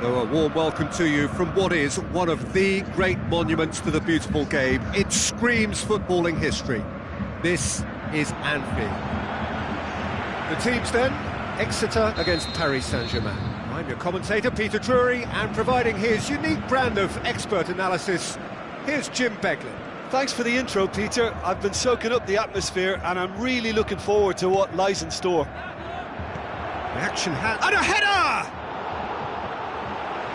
So a warm welcome to you from what is one of the great monuments to the beautiful game. It screams footballing history. This is Anfield. The teams then, Exeter against Paris Saint-Germain. I'm your commentator, Peter Drury, and providing his unique brand of expert analysis, here's Jim Beglin. Thanks for the intro, Peter. I've been soaking up the atmosphere and I'm really looking forward to what lies in store. The action has... And a header!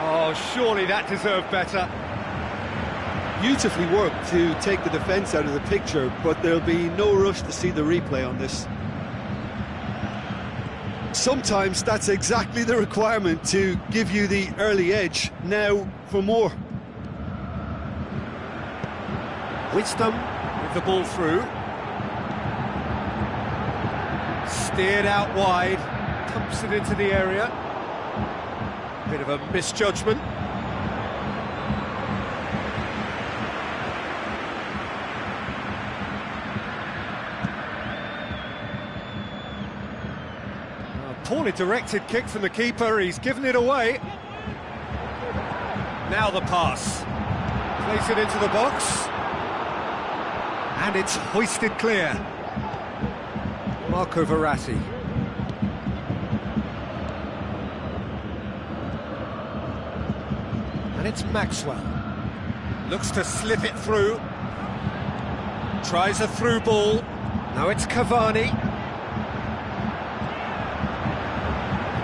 Oh, surely that deserved better. Beautifully worked to take the defence out of the picture, but there'll be no rush to see the replay on this. Sometimes that's exactly the requirement to give you the early edge. Now for more. Wisdom with the ball through. Steered out wide, pumps it into the area. Bit of a misjudgment. A poorly directed kick from the keeper, he's given it away. Now the pass. Place it into the box. And it's hoisted clear. Marco Verratti. And it's Maxwell. Looks to slip it through. Tries a through ball. Now it's Cavani.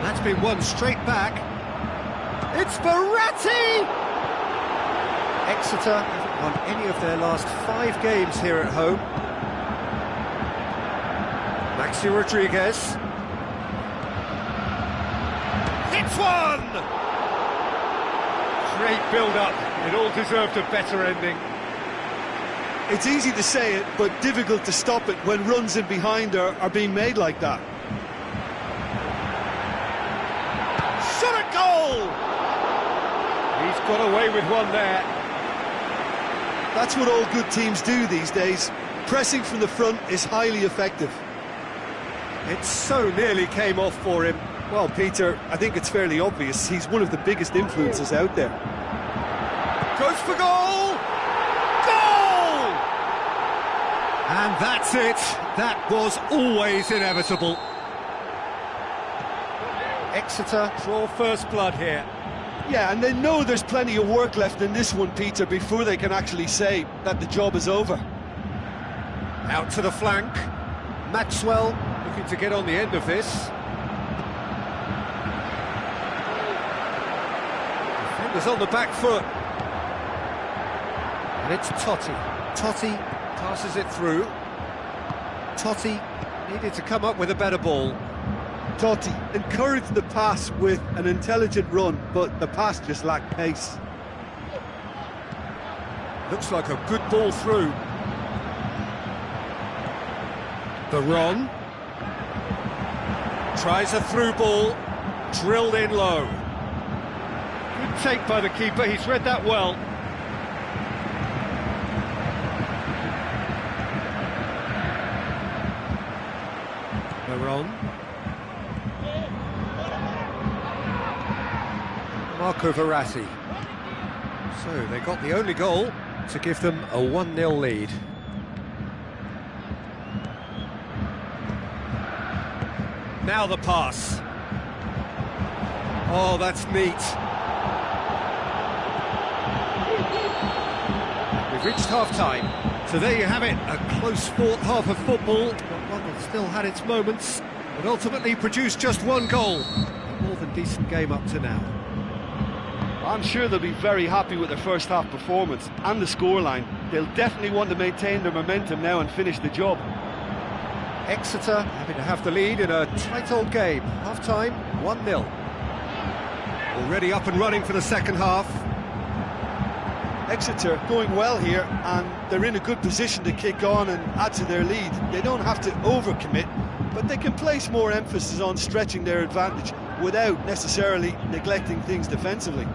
That's been won straight back. It's Verratti! Exeter haven't won any of their last 5 games here at home. Maxi Rodriguez. It's one! Great build-up, it all deserved a better ending. It's easy to say it, but difficult to stop it when runs in behind are being made like that. Shot at goal! He's got away with one there. That's what all good teams do these days. Pressing from the front is highly effective. It so nearly came off for him. Well, Peter, I think it's fairly obvious. He's one of the biggest influences out there. Goes for goal! Goal! And that's it. That was always inevitable. Exeter draw first blood here. Yeah, and they know there's plenty of work left in this one, Peter, before they can actually say that the job is over. Out to the flank. Maxwell looking to get on the end of this. Defenders on the back foot. And it's Totti. Totti passes it through. Totti needed to come up with a better ball. Totti encouraged the pass with an intelligent run, but the pass just lacked pace. Looks like a good ball through. Baron tries a through ball, drilled in low. Good take by the keeper, he's read that well. Baron. Marco Verratti. So they got the only goal to give them a 1-0 lead. Now the pass. Oh, that's neat. We've reached half-time. So there you have it, a close-fought half of football, but one that still had its moments, but ultimately produced just 1 goal. A more than decent game up to now. I'm sure they'll be very happy with their first half performance and the scoreline. They'll definitely want to maintain their momentum now and finish the job. Exeter having to have the lead in a tight old game. Half-time, 1-0. Already up and running for the second half. Exeter going well here, and they're in a good position to kick on and add to their lead. They don't have to overcommit, but they can place more emphasis on stretching their advantage without necessarily neglecting things defensively.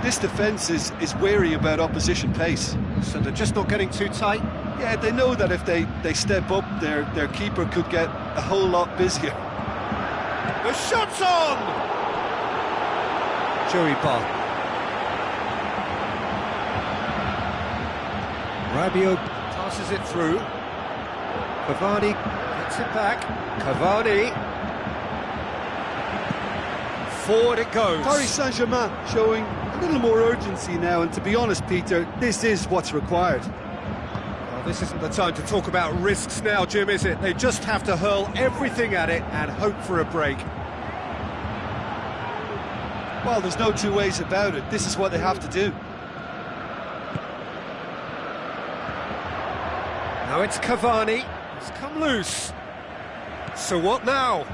This defence is wary about opposition pace. So they're just not getting too tight. Yeah, they know that if they step up, their keeper could get a whole lot busier. The shot's on! Joey Barr. Rabiot passes it through. Cavani gets it back. Cavani. Forward it goes. Paris Saint-Germain showing a little more urgency now, and to be honest, Peter, this is what's required. Well, this isn't the time to talk about risks now, Jim, is it? They just have to hurl everything at it and hope for a break. Well, there's no two ways about it. This is what they have to do. Now it's Cavani. He's come loose. So what now?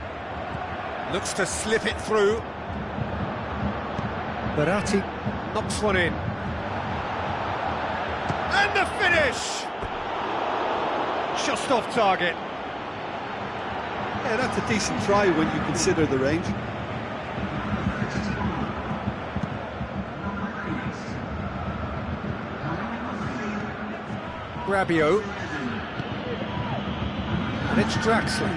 Looks to slip it through. Verratti knocks one in. And the finish! Just off target. Yeah, that's a decent try when you consider the range. Rabiot. And it's Draxler.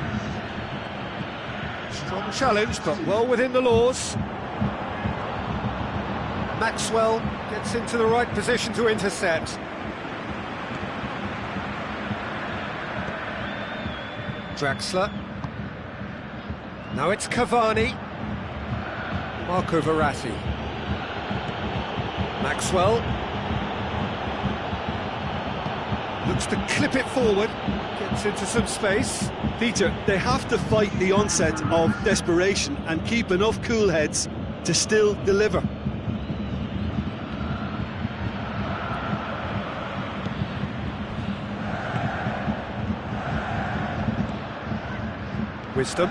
Strong challenge, but well within the laws. Maxwell gets into the right position to intercept. Draxler. Now it's Cavani. Marco Verratti. Maxwell. Looks to clip it forward. Gets into some space. Peter, they have to fight the onset of desperation and keep enough cool heads to still deliver. Wisdom.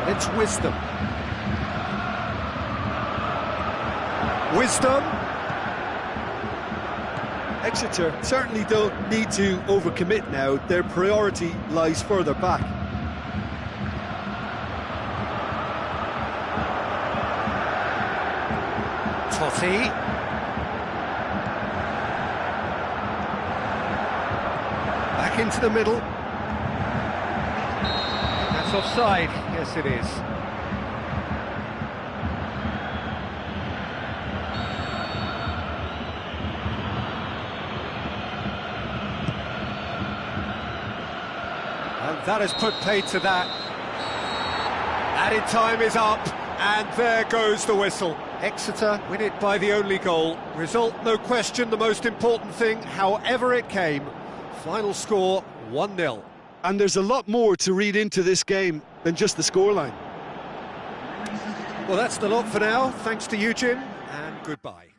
And it's Wisdom. Wisdom. Exeter certainly don't need to overcommit now. Their priority lies further back. Totti. Back into the middle. That's offside. Yes, it is. And that has put paid to that. Added time is up, and there goes the whistle. Exeter win it by the only goal. Result, no question, the most important thing, however it came. Final score, 1-0. And there's a lot more to read into this game than just the scoreline. Well, that's the lot for now. Thanks to you, Jim, and goodbye.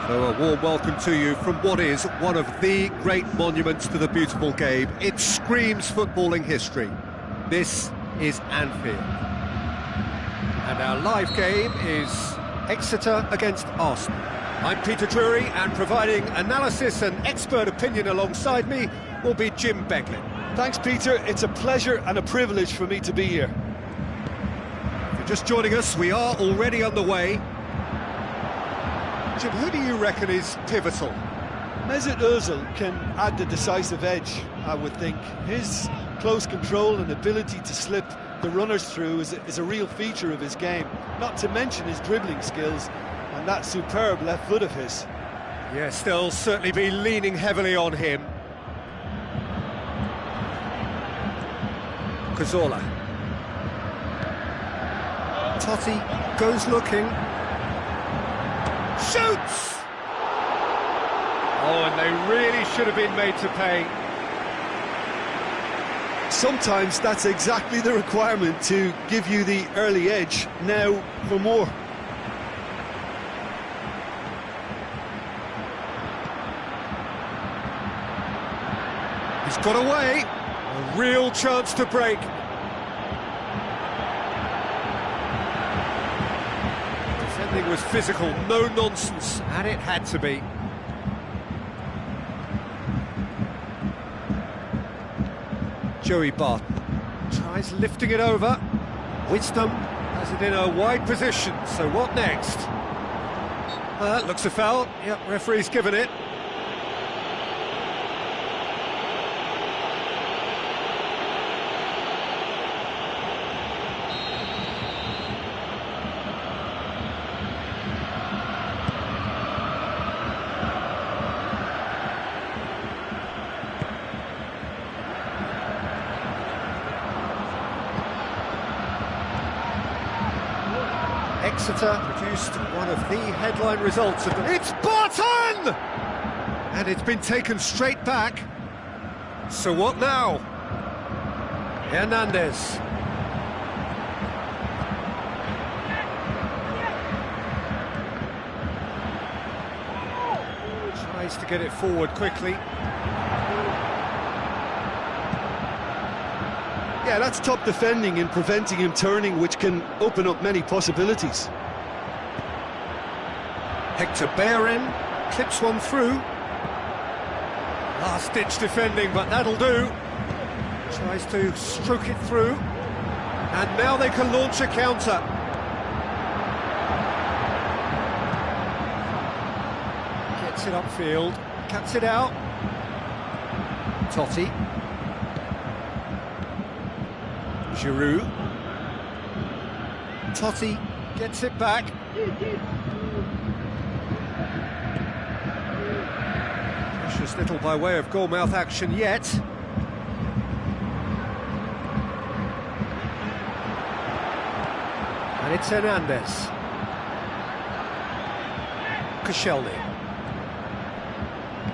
So a warm welcome to you from what is one of the great monuments to the beautiful game. It screams footballing history. This is Anfield. And our live game is Exeter against Arsenal. I'm Peter Drury, and providing analysis and expert opinion alongside me will be Jim Beglin. Thanks, Peter. It's a pleasure and a privilege for me to be here. If you're just joining us, we are already underway. Jim, who do you reckon is pivotal? Mesut Ozil can add the decisive edge, I would think. His close control and ability to slip the runners through is a real feature of his game, not to mention his dribbling skills and that superb left foot of his. Yes, they'll certainly be leaning heavily on him. Cazorla. Totti goes looking. Shoots! Oh, and they really should have been made to pay. Sometimes that's exactly the requirement to give you the early edge. Now for more. He's got away. A real chance to break. Defending was physical, no nonsense, and it had to be. Joey Barton tries lifting it over. Wisdom has it in a wide position, so what next? That looks a foul. Yep, referee's given it. Exeter produced one of the headline results of the... It's Barton! And it's been taken straight back. So what now? Hernandez. Tries to get it forward quickly. Yeah, that's top defending and preventing him turning, which can open up many possibilities. Hector Bellerin clips one through. Last-ditch defending, but that'll do. Tries to stroke it through. And now they can launch a counter. Gets it upfield, cuts it out. Totti. Giroud. Totti gets it back. Precious little by way of goalmouth action yet. And it's Hernandez. Koscielny.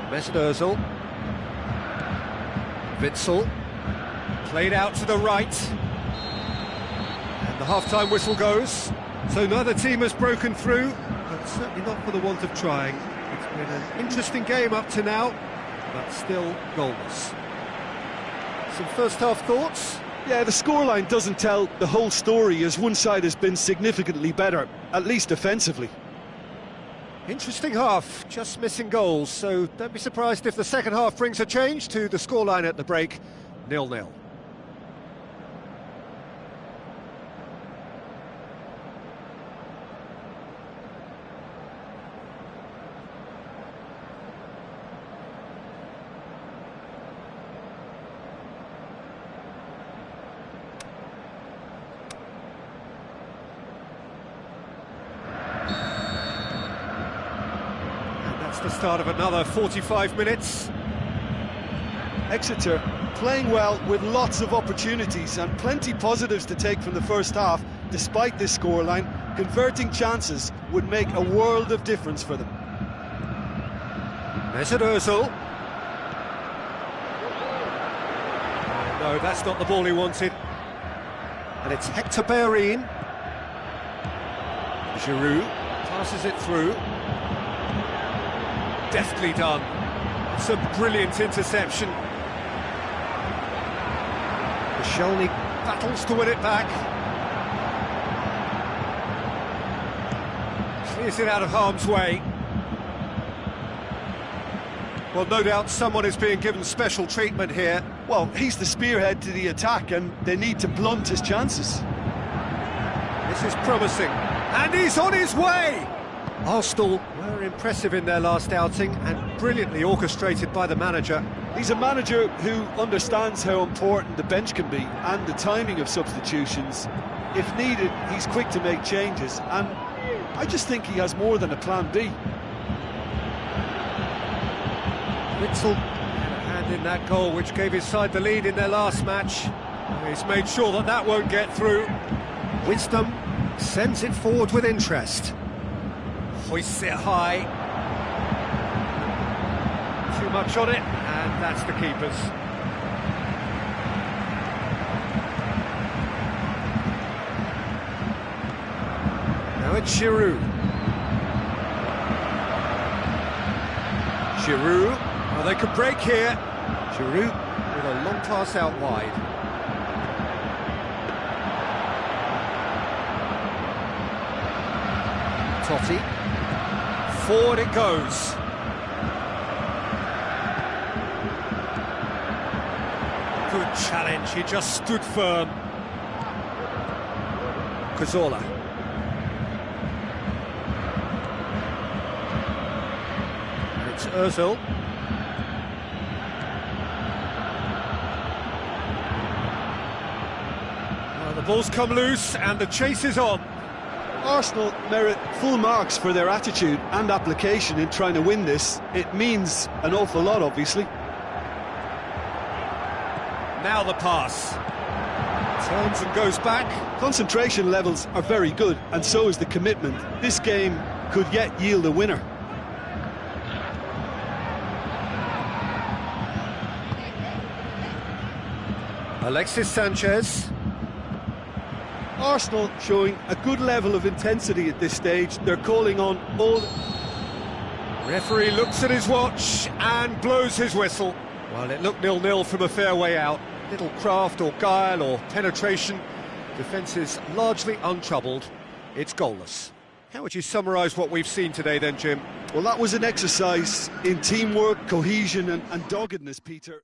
Mesut Ozil. Witsel. Played out to the right. The half-time whistle goes, so neither team has broken through, but certainly not for the want of trying. It's been an interesting game up to now, but still goalless. Some first-half thoughts? Yeah, the scoreline doesn't tell the whole story, as one side has been significantly better, at least offensively. Interesting half, just missing goals, so don't be surprised if the second half brings a change to the scoreline at the break, 0-0. The start of another 45 minutes. Exeter playing well with lots of opportunities and plenty positives to take from the first half. Despite this scoreline, converting chances would make a world of difference for them. Mesut Ozil. No, that's not the ball he wanted. And it's Hector Bellerin. Giroud passes it through. Deftly done. It's a brilliant interception. Koscielny battles to win it back. Clears it out of harm's way. Well, no doubt someone is being given special treatment here. Well, he's the spearhead to the attack and they need to blunt his chances. This is promising. And he's on his way! Arsenal were impressive in their last outing and brilliantly orchestrated by the manager. He's a manager who understands how important the bench can be and the timing of substitutions. If needed, he's quick to make changes, and I just think he has more than a plan B. Witzel had a hand in that goal which gave his side the lead in their last match. He's made sure that that won't get through. Wisdom sends it forward with interest. Hoists it high. Too much on it, and that's the keeper's. Now it's Giroud. Giroud. Well, they could break here. Giroud with a long pass out wide. Totti. Forward it goes. Good challenge, he just stood firm. Cazorla. It's Ozil. Well, the ball's come loose and the chase is on. Arsenal merit full marks for their attitude and application in trying to win this. It means an awful lot, obviously. Now the pass. Turns and goes back. Concentration levels are very good, and so is the commitment. This game could yet yield a winner. Alexis Sanchez. Arsenal showing a good level of intensity at this stage. They're calling on all... Referee looks at his watch and blows his whistle. Well, it looked 0-0 from a fair way out. Little craft or guile or penetration. Defence is largely untroubled. It's goalless. How would you summarise what we've seen today then, Jim? Well, that was an exercise in teamwork, cohesion and doggedness, Peter.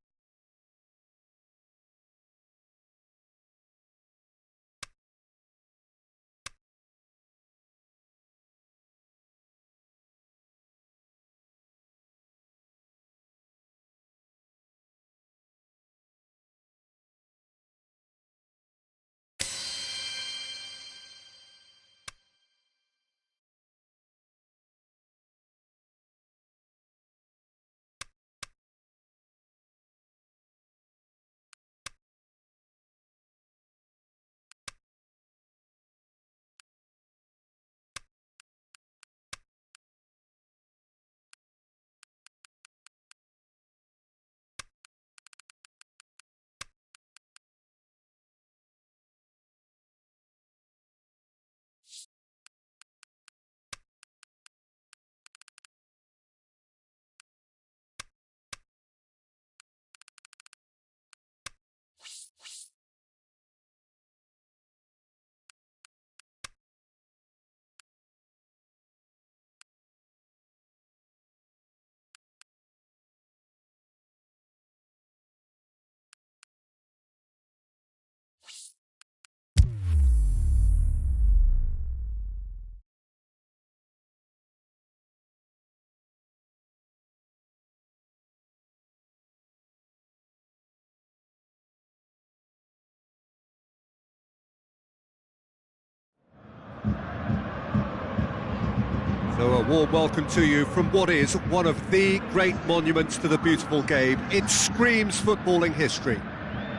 So a warm welcome to you from what is one of the great monuments to the beautiful game. It screams footballing history.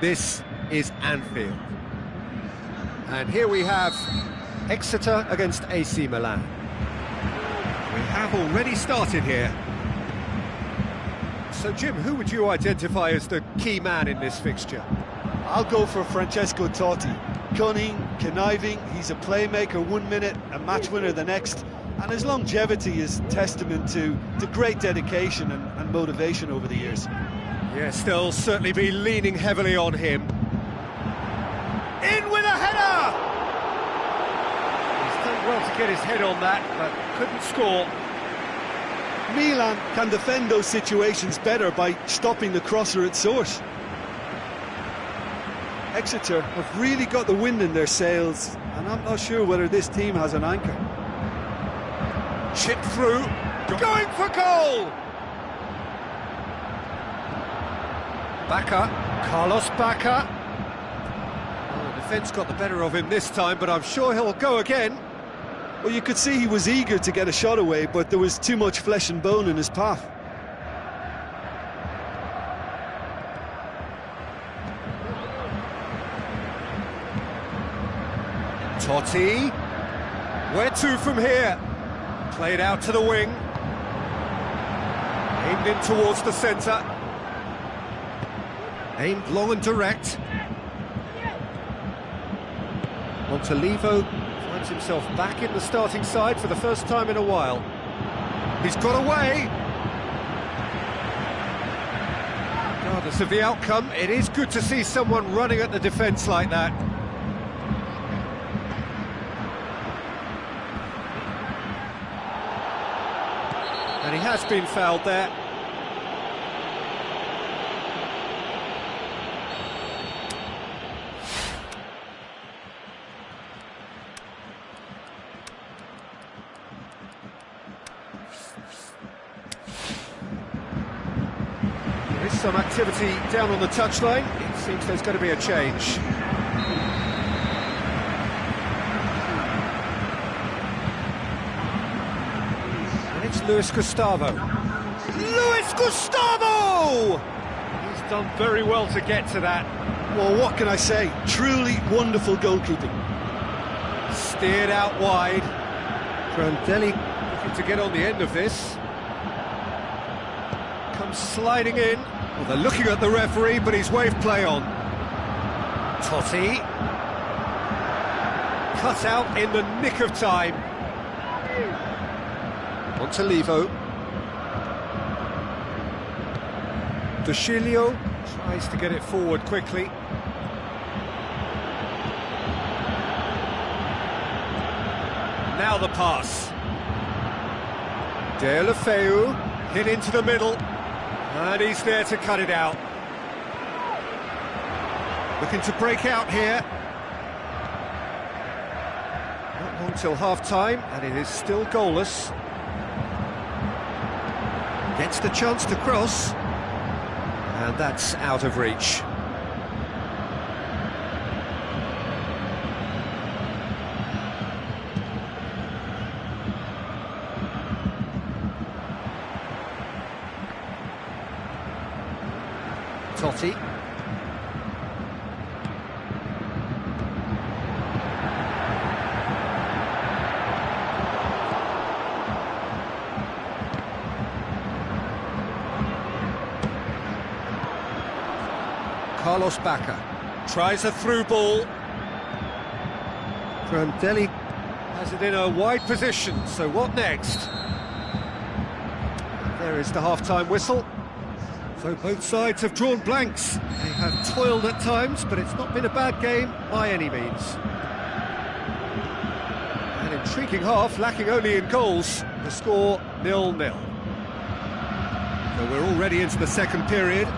This is Anfield. And here we have Exeter against AC Milan. We have already started here. So Jim, who would you identify as the key man in this fixture? I'll go for Francesco Totti. Cunning, conniving, he's a playmaker 1 minute, a match winner the next. And his longevity is testament to great dedication and motivation over the years. Yes, they'll certainly be leaning heavily on him. In with a header! He's done well to get his head on that, but couldn't score. Milan can defend those situations better by stopping the crosser at source. Exeter have really got the wind in their sails, and I'm not sure whether this team has an anchor. Chip through, going for goal! Bacca, Carlos Bacca. Well, the defence got the better of him this time, but I'm sure he'll go again. Well, you could see he was eager to get a shot away, but there was too much flesh and bone in his path. Totti. Where to from here? Played out to the wing. Aimed in towards the centre. Aimed long and direct. Montalivo finds himself back in the starting side for the first time in a while. He's got away. Regardless of the outcome, it is good to see someone running at the defence like that. And he has been fouled there. There is some activity down on the touchline. It seems there's going to be a change. It's Luis Gustavo. Luis Gustavo! He's done very well to get to that. Well, what can I say? Truly wonderful goalkeeping. Steered out wide. Prandelli looking to get on the end of this. Comes sliding in. Well, they're looking at the referee, but he's waved play on. Totti. Cut out in the nick of time. Montalivo. De Chilio tries to get it forward quickly. Now the pass. Deulofeu hit into the middle, and he's there to cut it out. Looking to break out here. Not long till half-time, and it is still goalless. Gets the chance to cross, and that's out of reach. Totti. Carlos Bacca tries a through ball. Prandelli has it in a wide position, so what next? There is the half-time whistle. So both sides have drawn blanks. They have toiled at times, but it's not been a bad game by any means. An intriguing half, lacking only in goals. The score 0-0. So we're already into the second period.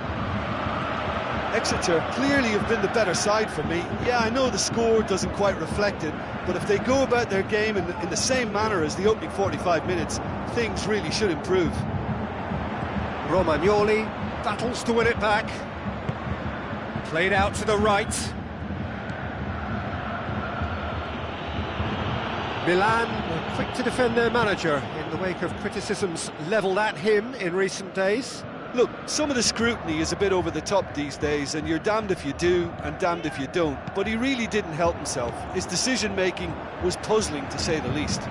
Exeter clearly have been the better side for me. Yeah, I know the score doesn't quite reflect it, but if they go about their game in the same manner as the opening 45 minutes, things really should improve. Romagnoli battles to win it back. Played out to the right. Milan were quick to defend their manager in the wake of criticisms levelled at him in recent days. Look, some of the scrutiny is a bit over the top these days, and you're damned if you do and damned if you don't. But he really didn't help himself. His decision-making was puzzling, to say the least.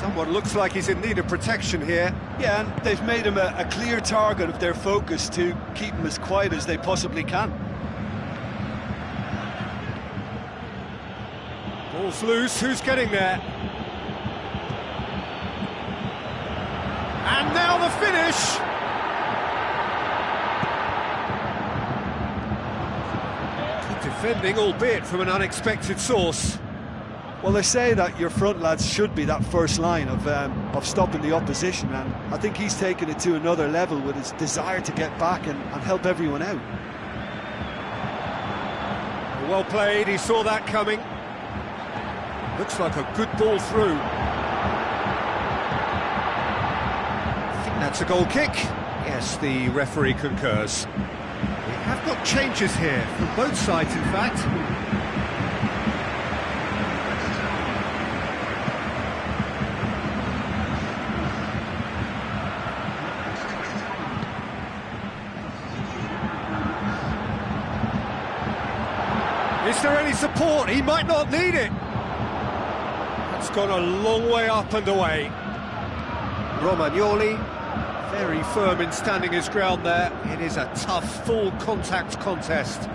Someone looks like he's in need of protection here. Yeah, and they've made him a clear target of their focus to keep him as quiet as they possibly can. Ball's loose, who's getting there? And now the finish! Defending, albeit from an unexpected source. Well, they say that your front lads should be that first line of stopping the opposition, and I think he's taken it to another level with his desire to get back and help everyone out. Well played, he saw that coming. Looks like a good ball through. I think that's a goal kick. Yes, the referee concurs. have got changes here, from both sides in fact. Is there any support? He might not need it. That's gone a long way up and away. Romagnoli, very firm in standing his ground there. It is a tough, full contact contest.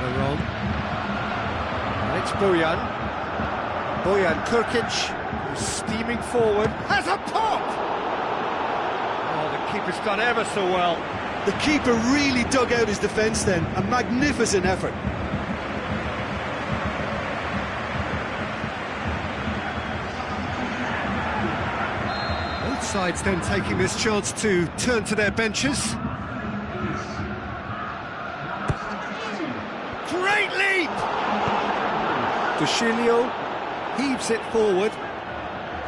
They're wrong. And it's Bojan. Bojan Kurkic, who's steaming forward, has a pop! Oh, the keeper's done ever so well. The keeper really dug out his defence then, a magnificent effort. Both sides then taking this chance to turn to their benches. Great leap! Dushilio heaves it forward.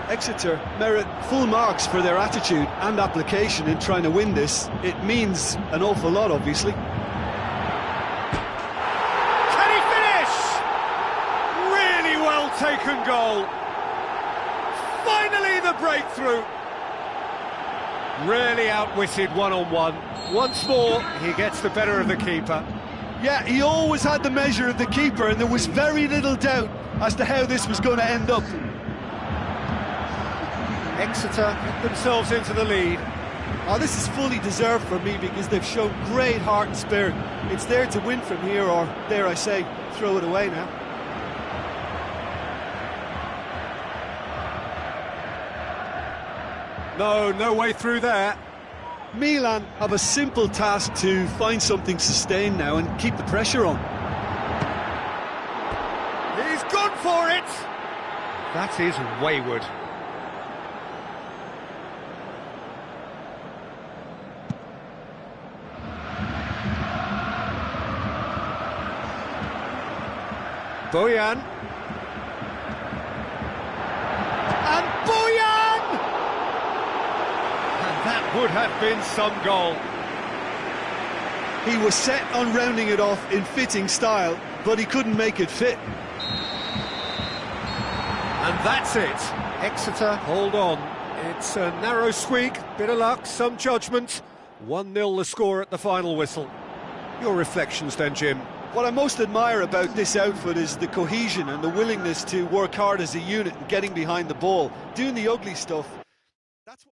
Exeter merit full marks for their attitude and application in trying to win this. It means an awful lot, obviously. Can he finish? Really well taken goal. Finally the breakthrough. Really outwitted one-on-one. Once more, he gets the better of the keeper. Yeah, he always had the measure of the keeper, and there was very little doubt as to how this was going to end up. Exeter get themselves into the lead. Oh, this is fully deserved for me because they've shown great heart and spirit. It's there to win from here, or, dare I say, throw it away now. No way through there. Milan have a simple task to find something sustained now and keep the pressure on. He's gone for it! That is wayward. Bojan. And Bojan! And that would have been some goal. He was set on rounding it off in fitting style, but he couldn't make it fit. And that's it. Exeter hold on. It's a narrow squeak, bit of luck, some judgment. 1-0 the score at the final whistle. Your reflections then, Jim? What I most admire about this outfit is the cohesion and the willingness to work hard as a unit and getting behind the ball, doing the ugly stuff. That's what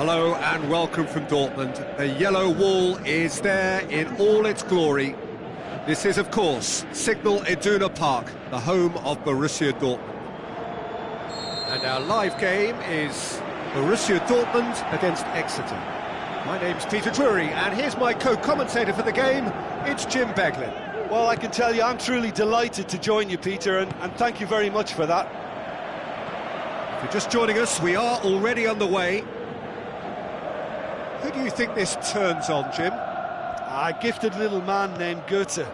Hello and welcome from Dortmund. The yellow wall is there in all its glory. This is, of course, Signal Iduna Park, the home of Borussia Dortmund. And our live game is Borussia Dortmund against Exeter. My name's Peter Drury, and here's my co-commentator for the game, it's Jim Beglin. Well, I can tell you I'm truly delighted to join you, Peter, and thank you very much for that. If you're just joining us, we are already underway. Who do you think this turns on, Jim? A gifted little man named Goethe.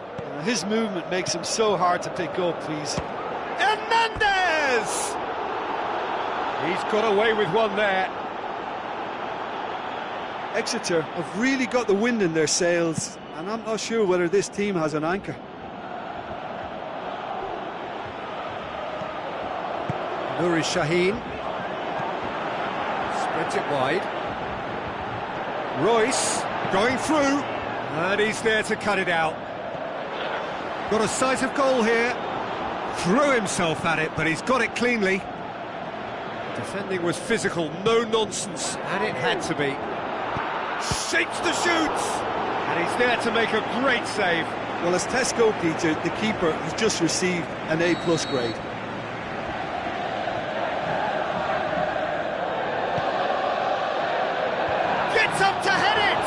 His movement makes him so hard to pick up. He's... Hernandez! He's got away with one there. Exeter have really got the wind in their sails, and I'm not sure whether this team has an anchor. Nuri Sahin spreads it wide. Royce going through, and he's there to cut it out. Got a sight of goal here. Threw himself at it, but he's got it cleanly. Defending was physical, no nonsense, and it had to be. Shapes the shoots, and he's there to make a great save. Well, as Tesco, Peter, the keeper has just received an A+ grade. Gets up to head it!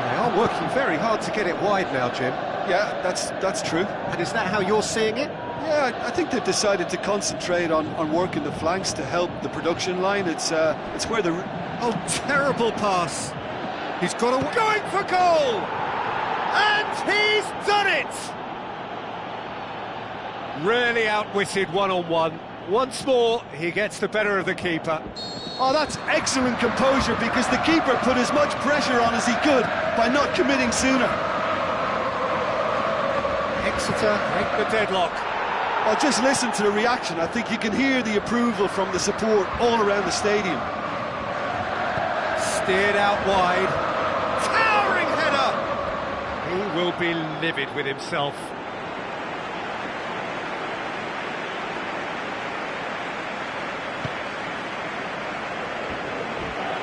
They are working very hard to get it wide now, Jim. Yeah, that's true. And is that how you're seeing it? Yeah, I think they've decided to concentrate on working the flanks to help the production line. It's where the... Oh, terrible pass. He's got a... Going for goal! And he's done it! Really outwitted one-on-one. Once more, he gets the better of the keeper. Oh, that's excellent composure, because the keeper put as much pressure on as he could by not committing sooner. Exeter break the deadlock. Oh, just listen to the reaction. I think you can hear the approval from the support all around the stadium. Steered out wide. Towering header! He will be livid with himself.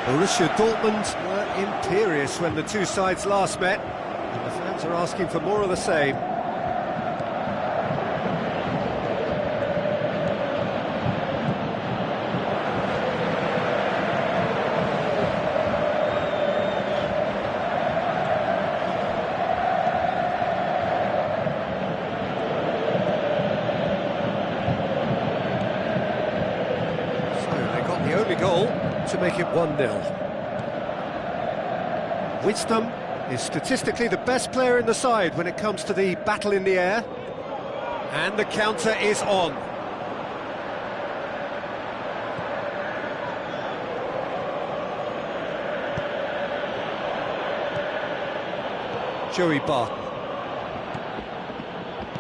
Borussia Dortmund were imperious when the two sides last met, and the fans are asking for more of the same. The only goal to make it 1-0. Wisdom is statistically the best player in the side when it comes to the battle in the air. And the counter is on. Joey Barton.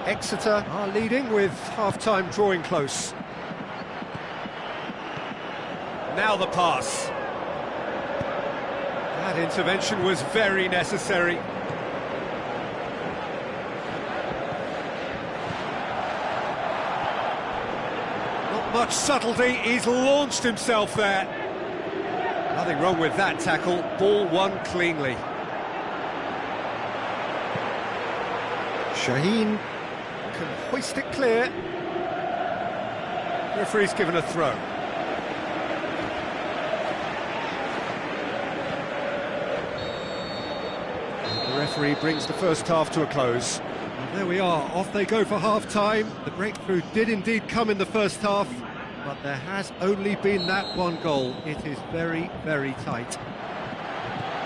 Exeter are leading with half-time drawing close. Now the pass. That intervention was very necessary. Not much subtlety, he's launched himself there. Nothing wrong with that tackle, ball won cleanly. Sahin can hoist it clear. Referee's given a throw. The referee brings the first half to a close. And there we are, off they go for half-time. The breakthrough did indeed come in the first half, but there has only been that one goal. It is very, very tight.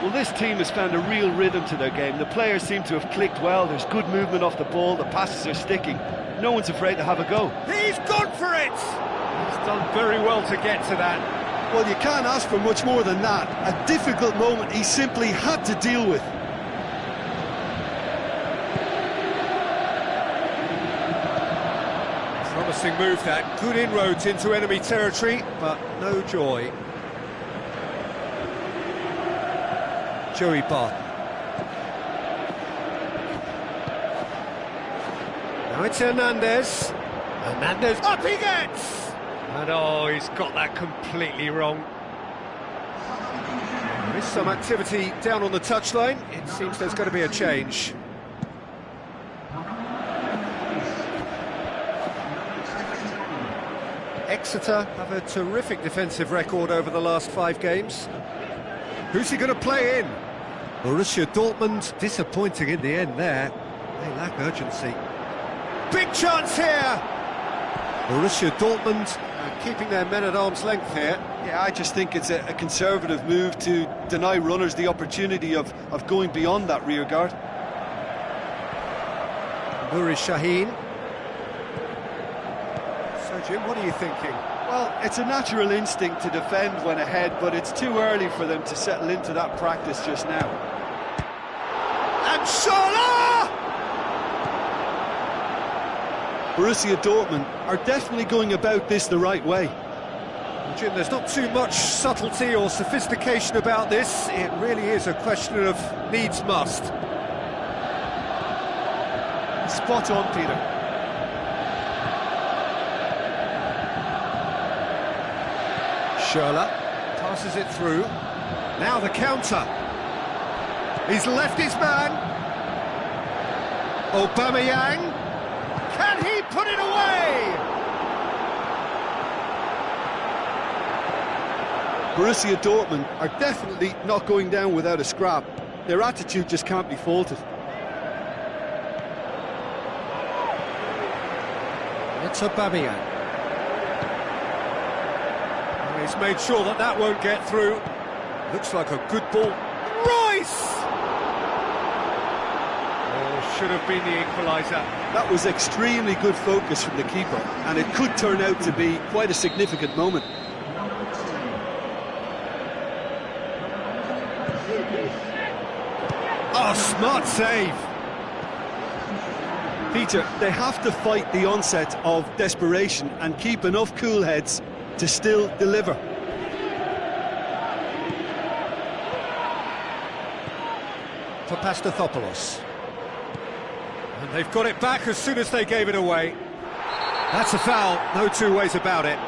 Well, this team has found a real rhythm to their game. The players seem to have clicked well. There's good movement off the ball. The passes are sticking. No one's afraid to have a go. He's gone for it! He's done very well to get to that. Well, you can't ask for much more than that. A difficult moment he simply had to deal with. Promising move that. Good inroads into enemy territory, but no joy. Joey Barton. Now it's Hernandez. Hernandez, up he gets! And oh, he's got that completely wrong. There is some activity down on the touchline. It seems there's going to be a change. Exeter have a terrific defensive record over the last 5 games. Who's he going to play in? Borussia Dortmund, disappointing in the end there. They lack urgency. Big chance here! Borussia Dortmund keeping their men at arm's length here. Yeah, I just think it's a conservative move to deny runners the opportunity of going beyond that rear guard. Nuri Sahin. So Jim, what are you thinking? Well, it's a natural instinct to defend when ahead, but it's too early for them to settle into that practice just now. And Salah! Borussia Dortmund are definitely going about this the right way. Well, Jim, there's not too much subtlety or sophistication about this. It really is a question of needs must. Spot on, Peter. Schürrle passes it through. Now the counter. He's left his man. Aubameyang. Can he put it away? Borussia Dortmund are definitely not going down without a scrap. Their attitude just can't be faulted. It's Aubameyang. He's made sure that that won't get through. Looks like a good ball. Rice! Oh, should have been the equaliser. That was extremely good focus from the keeper, and it could turn out to be quite a significant moment. Oh, smart save! Peter, they have to fight the onset of desperation and keep enough cool heads to still deliver. For Pastathopoulos. And they've got it back as soon as they gave it away. That's a foul, no two ways about it.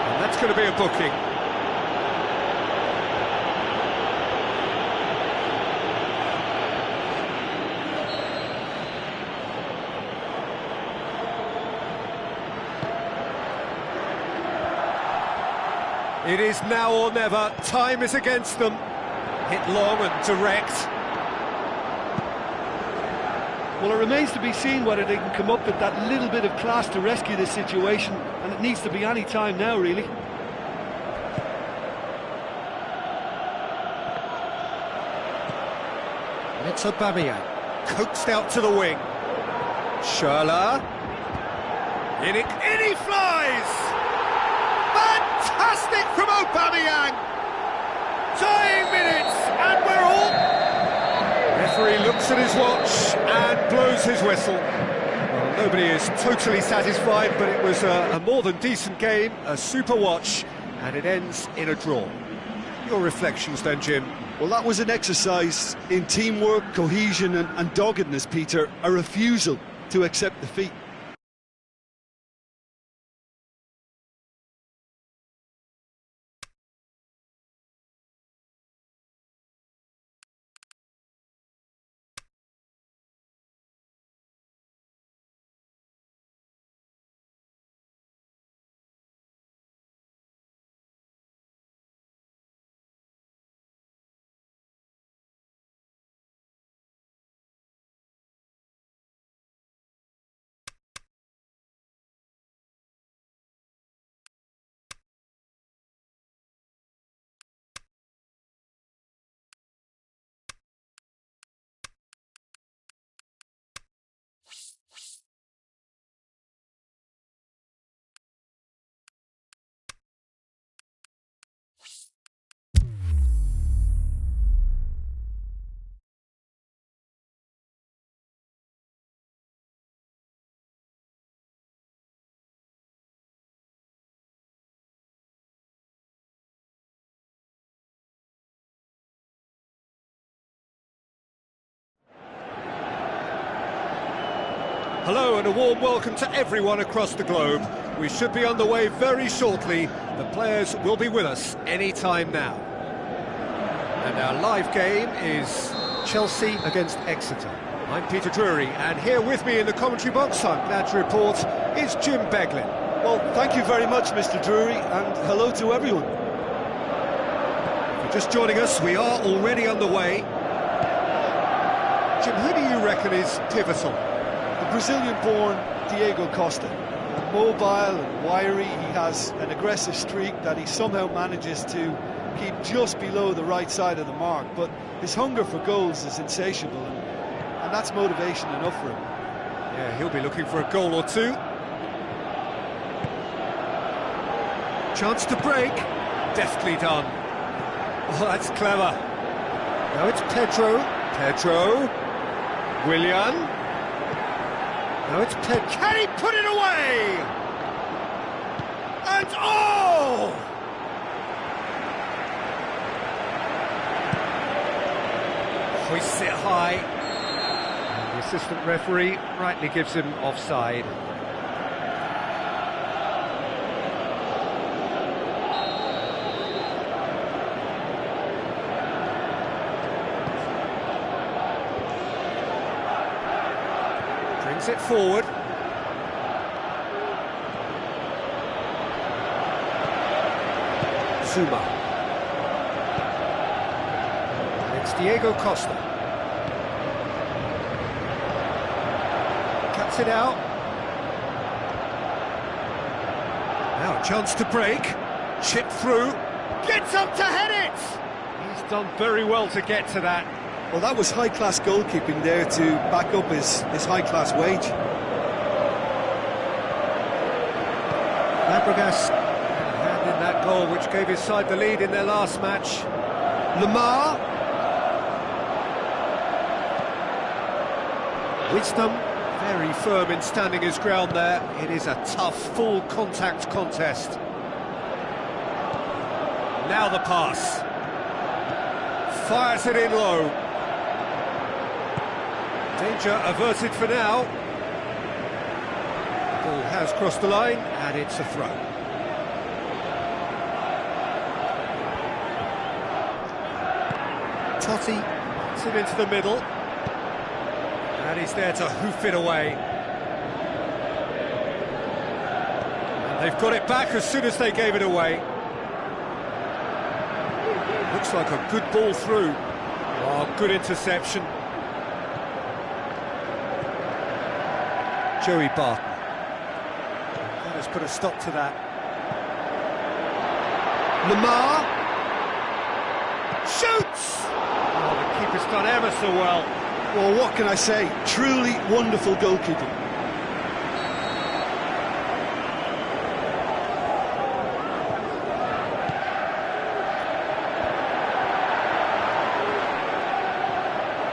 And that's going to be a booking. It is now or never. Time is against them. Hit long and direct. Well, it remains to be seen whether they can come up with that little bit of class to rescue this situation, and it needs to be any time now, really. It's Aubameyang, coaxed out to the wing. Schürrle. In he flies! Fantastic from Aubameyang! Dying minutes, and we're all... Referee looks at his watch and blows his whistle. Well, nobody is totally satisfied, but it was a more than decent game, a super watch, and it ends in a draw. Your reflections then, Jim? Well, that was an exercise in teamwork, cohesion and doggedness, Peter. A refusal to accept defeat. Hello and a warm welcome to everyone across the globe. We should be on the way very shortly. The players will be with us any time now. And our live game is Chelsea against Exeter. I'm Peter Drury, and here with me in the commentary box, I'm glad to report, is Jim Beglin. Well, thank you very much, Mr. Drury, and hello to everyone. If you're just joining us, we are already underway. Jim, who do you reckon is pivotal? The Brazilian-born Diego Costa. Mobile and wiry, he has an aggressive streak that he somehow manages to keep just below the right side of the mark, but his hunger for goals is insatiable, and that's motivation enough for him. Yeah, he'll be looking for a goal or two. Chance to break, deftly done. Oh, that's clever. Now it's Pedro, Willian. Now it's can he put it away? And oh! Hoists it high. And the assistant referee rightly gives him offside. Brings it forward. Zuma. And it's Diego Costa. Cuts it out. Now a chance to break. Chip through. Gets up to head it! He's done very well to get to that. Well, that was high-class goalkeeping there to back up his high-class wage. Fabregas hand in that goal which gave his side the lead in their last match. Lamar. Wisdom, very firm in standing his ground there. It is a tough, full contact contest. Now the pass. Fires it in low. Danger averted for now. Ball has crossed the line, and it's a throw. Totti puts it into the middle. And he's there to hoof it away. And they've got it back as soon as they gave it away. Looks like a good ball through. Oh, good interception. Joey Barton. That has put a stop to that. Lamar. Shoots! Oh, the keeper's done ever so well. Well, what can I say? Truly wonderful goalkeeping.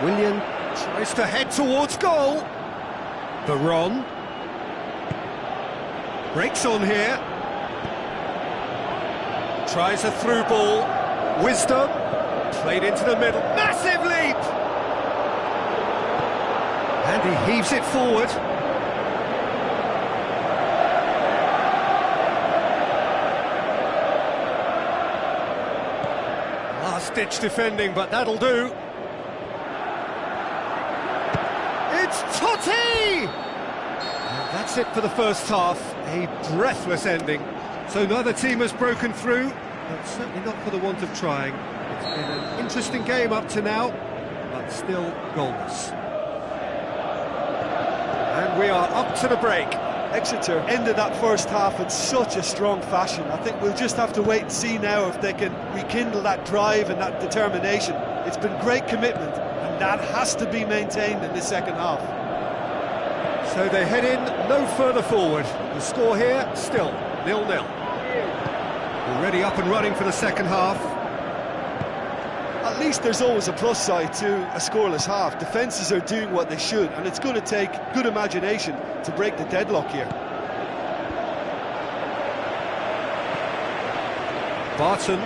Willian tries to head towards goal. Baron breaks on here. Tries a through ball. Wisdom played into the middle. Massive leap! And he heaves it forward. Last-ditch defending, but that'll do. It's Totti! And that's it for the first half, a breathless ending. So neither team has broken through, but certainly not for the want of trying. It's been an interesting game up to now, but still goalless. And we are up to the break. Exeter ended that first half in such a strong fashion. I think we'll just have to wait and see now if they can rekindle that drive and that determination. It's been great commitment, and that has to be maintained in the second half. So they head in no further forward. The score here, still 0-0. Already up and running for the second half. At least there's always a plus side to a scoreless half. Defences are doing what they should, and it's going to take good imagination to break the deadlock here. Barton.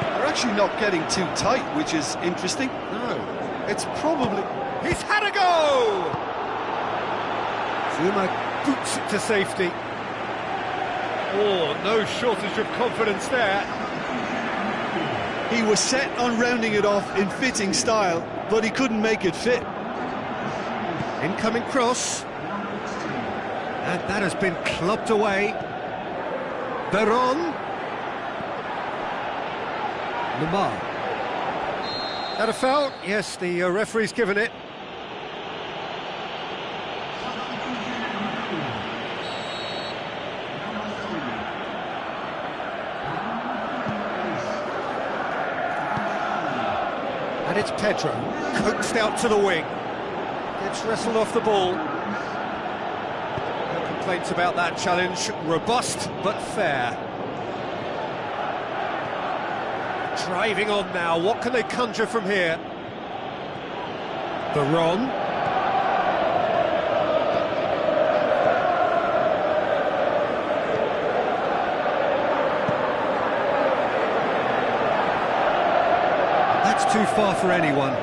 They're actually not getting too tight, which is interesting. No. It's probably... He's had a go! Zuma boots it to safety. Oh, no shortage of confidence there. He was set on rounding it off in fitting style, but he couldn't make it fit. Incoming cross. And that has been clubbed away. Veron. Lamar. That a foul? Yes, the referee's given it. And it's Pedro, coaxed out to the wing. Gets wrestled off the ball. No complaints about that challenge. Robust, but fair. Driving on now, what can they conjure from here? Veron. That's too far for anyone.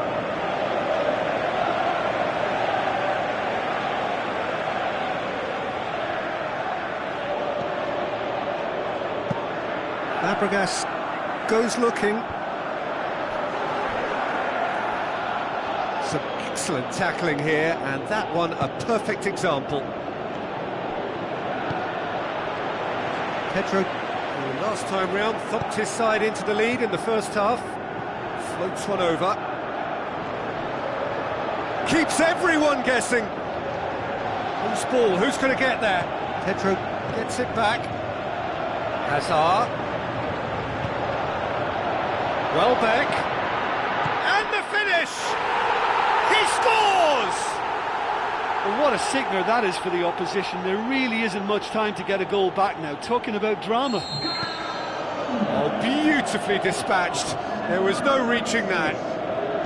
Fabregas goes looking. Some excellent tackling here, and that one a perfect example. Pedro, who last time round, thumped his side into the lead in the first half. Floats one over. Keeps everyone guessing. Whose ball? Who's going to get there? Pedro gets it back. Hazard. Welbeck. And the finish! He scores! Well, what a sickener that is for the opposition. There really isn't much time to get a goal back now. Talking about drama. Oh, beautifully dispatched. There was no reaching that.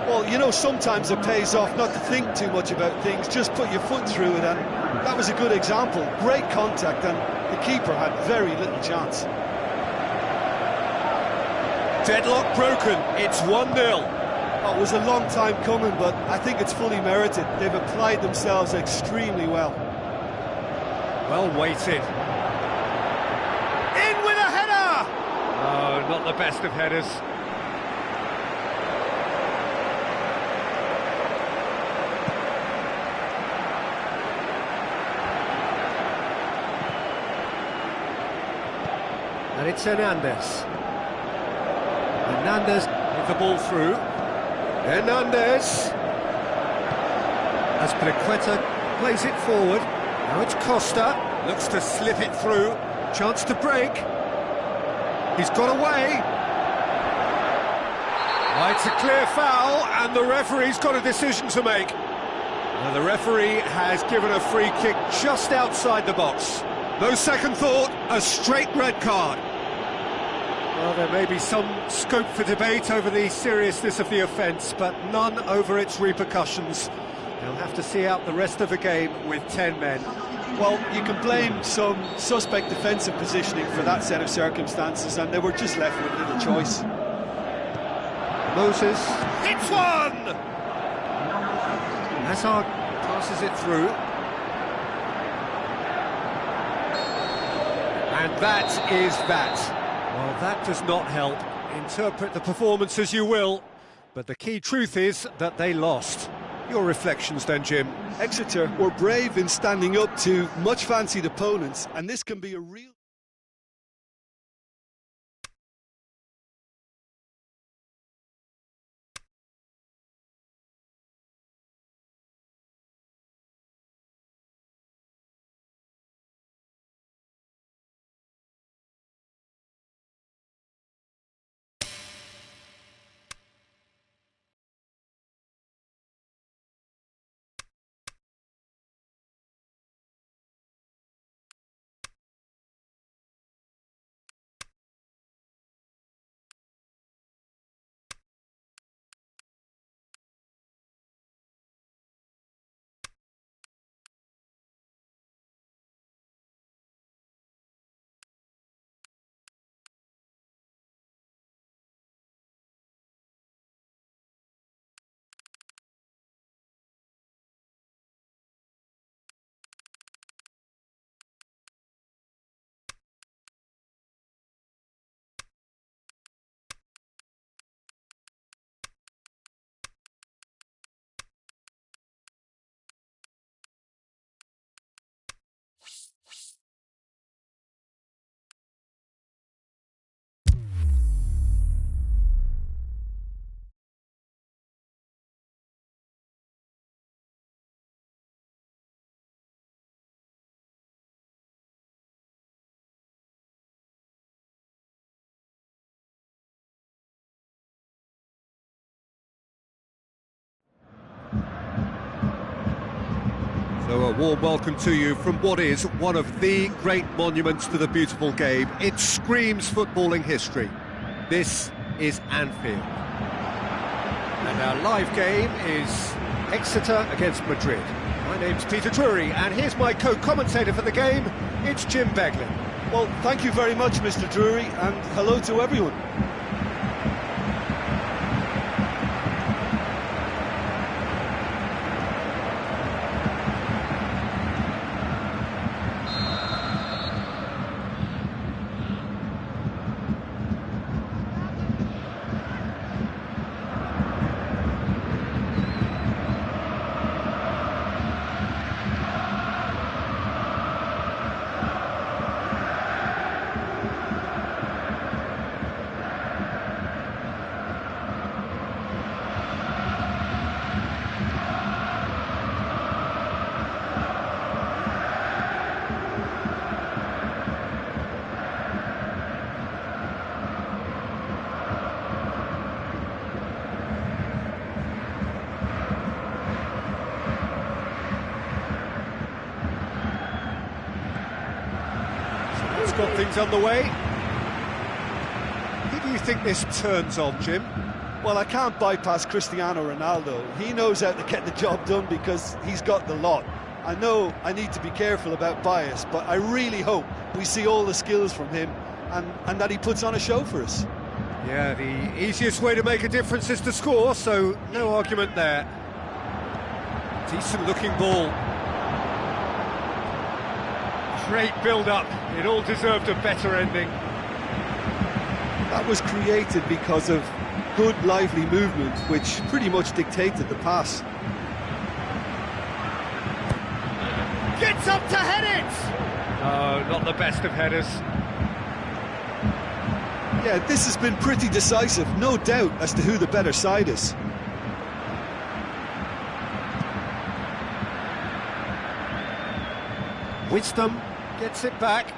Well, you know, sometimes it pays off not to think too much about things, just put your foot through it, and that was a good example. Great contact, and the keeper had very little chance. Deadlock broken, it's 1-0. Oh, it was a long time coming, but I think it's fully merited. They've applied themselves extremely well. Well weighted. In with a header! Oh, not the best of headers. And it's Hernandez. Hernandez with the ball through. Hernandez. Azpilicueta plays it forward. Now it's Costa. Looks to slip it through. Chance to break. He's got away. Oh, it's a clear foul, and the referee's got a decision to make. Now, the referee has given a free kick just outside the box. No second thought, a straight red card. Well, there may be some scope for debate over the seriousness of the offence, but none over its repercussions. They'll have to see out the rest of the game with 10 men. Well, you can blame some suspect defensive positioning for that set of circumstances, and they were just left with little choice. Moses hits one! Hazard passes it through. And that is that. Well, that does not help. Interpret the performance as you will, but the key truth is that they lost. Your reflections then, Jim? Exeter were brave in standing up to much-fancied opponents, and this can be a real... So a warm welcome to you from what is one of the great monuments to the beautiful game. It screams footballing history. This is Anfield. And our live game is Exeter against Madrid. My name's Peter Drury, and here's my co-commentator for the game, it's Jim Beglin. Well, thank you very much, Mr. Drury, and hello to everyone. Got things underway. Who do you think this turns on, Jim? Well, I can't bypass Cristiano Ronaldo. He knows how to get the job done because he's got the lot. I know I need to be careful about bias, but I really hope we see all the skills from him and that he puts on a show for us. Yeah, the easiest way to make a difference is to score, so no argument there. Decent looking ball. Great build-up, it all deserved a better ending. That was created because of good, lively movement, which pretty much dictated the pass. Gets up to head it! Oh, not the best of headers. Yeah, this has been pretty decisive, no doubt as to who the better side is. Wisdom gets it back.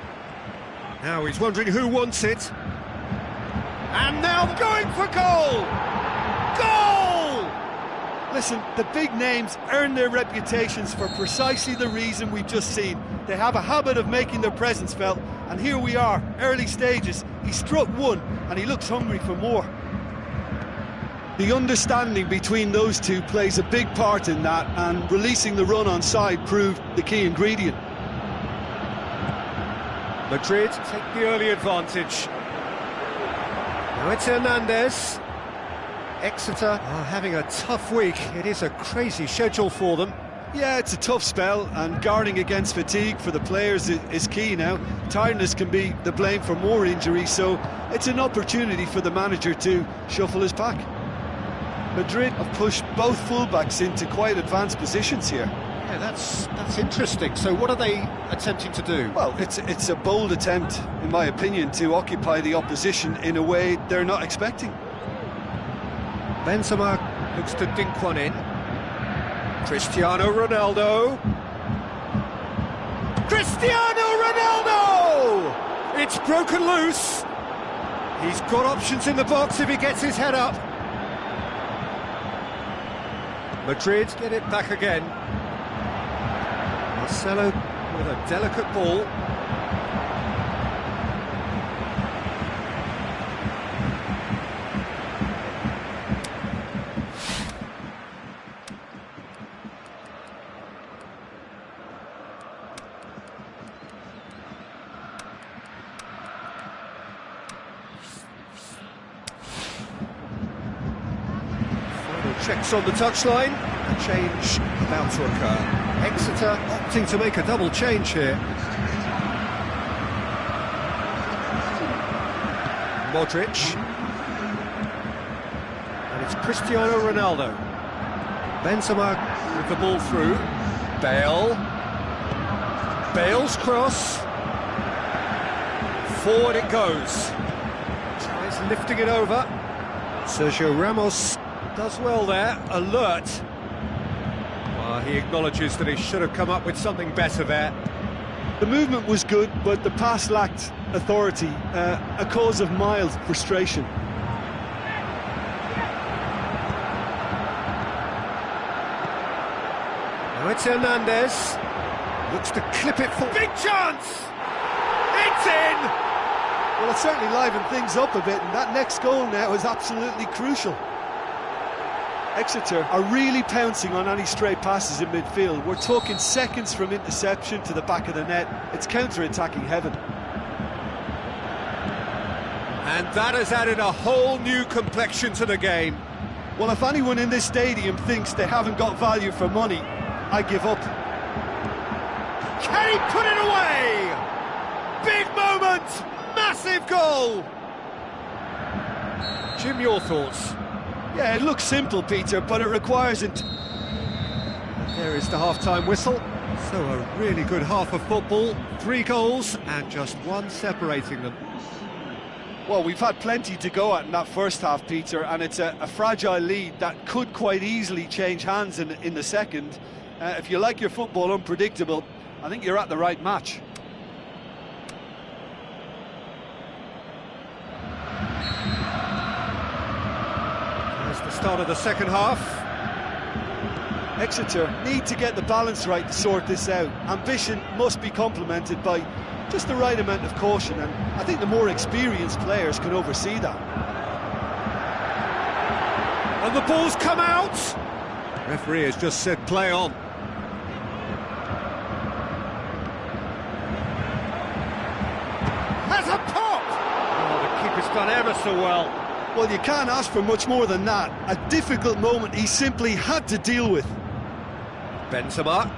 Now he's wondering who wants it. And now going for goal! Goal! Listen, the big names earn their reputations for precisely the reason we've just seen. They have a habit of making their presence felt, and here we are, early stages. He struck one, and he looks hungry for more. The understanding between those two plays a big part in that, and releasing the run on side proved the key ingredient. Madrid take the early advantage. Now it's Hernandez. Exeter are having a tough week. It is a crazy schedule for them. Yeah, it's a tough spell, and guarding against fatigue for the players is key now. Tiredness can be the blame for more injuries, so it's an opportunity for the manager to shuffle his pack. Madrid have pushed both fullbacks into quite advanced positions here. Yeah, that's interesting. So what are they attempting to do? Well, it's a bold attempt, in my opinion, to occupy the opposition in a way they're not expecting. Benzema looks to dink one in. Cristiano Ronaldo. Cristiano Ronaldo! It's broken loose. He's got options in the box if he gets his head up. Madrid get it back again. Marcelo with a delicate ball. Final checks on the touchline. A change about to occur. Exeter opting to make a double change here. Modric. And it's Cristiano Ronaldo. Benzema with the ball through. Bale. Bale's cross. Forward it goes. Tries lifting it over. Sergio Ramos does well there. Alert. He acknowledges that he should have come up with something better there. The movement was good, but the pass lacked authority, a cause of mild frustration. Now it's Hernandez. Looks to clip it for... Big chance! It's in! Well, it certainly livened things up a bit, and that next goal now is absolutely crucial. Exeter are really pouncing on any stray passes in midfield. We're talking seconds from interception to the back of the net. It's counter-attacking heaven. And that has added a whole new complexion to the game. Well, if anyone in this stadium thinks they haven't got value for money, I give up. Can he put it away? Big moment! Massive goal! Jim, your thoughts? Yeah, it looks simple, Peter, but it requires it. There is the half-time whistle. So a really good half of football. 3 goals and just 1 separating them. Well, we've had plenty to go at in that first half, Peter, and it's a fragile lead that could quite easily change hands in the second. If you like your football unpredictable, I think you're at the right match. There's the start of the second half. Exeter need to get the balance right to sort this out. Ambition must be complemented by just the right amount of caution, and I think the more experienced players can oversee that. And the ball's come out! Referee has just said play on. Has a pop! Oh, the keeper's done ever so well. Well, you can't ask for much more than that. A difficult moment he simply had to deal with. Benzema.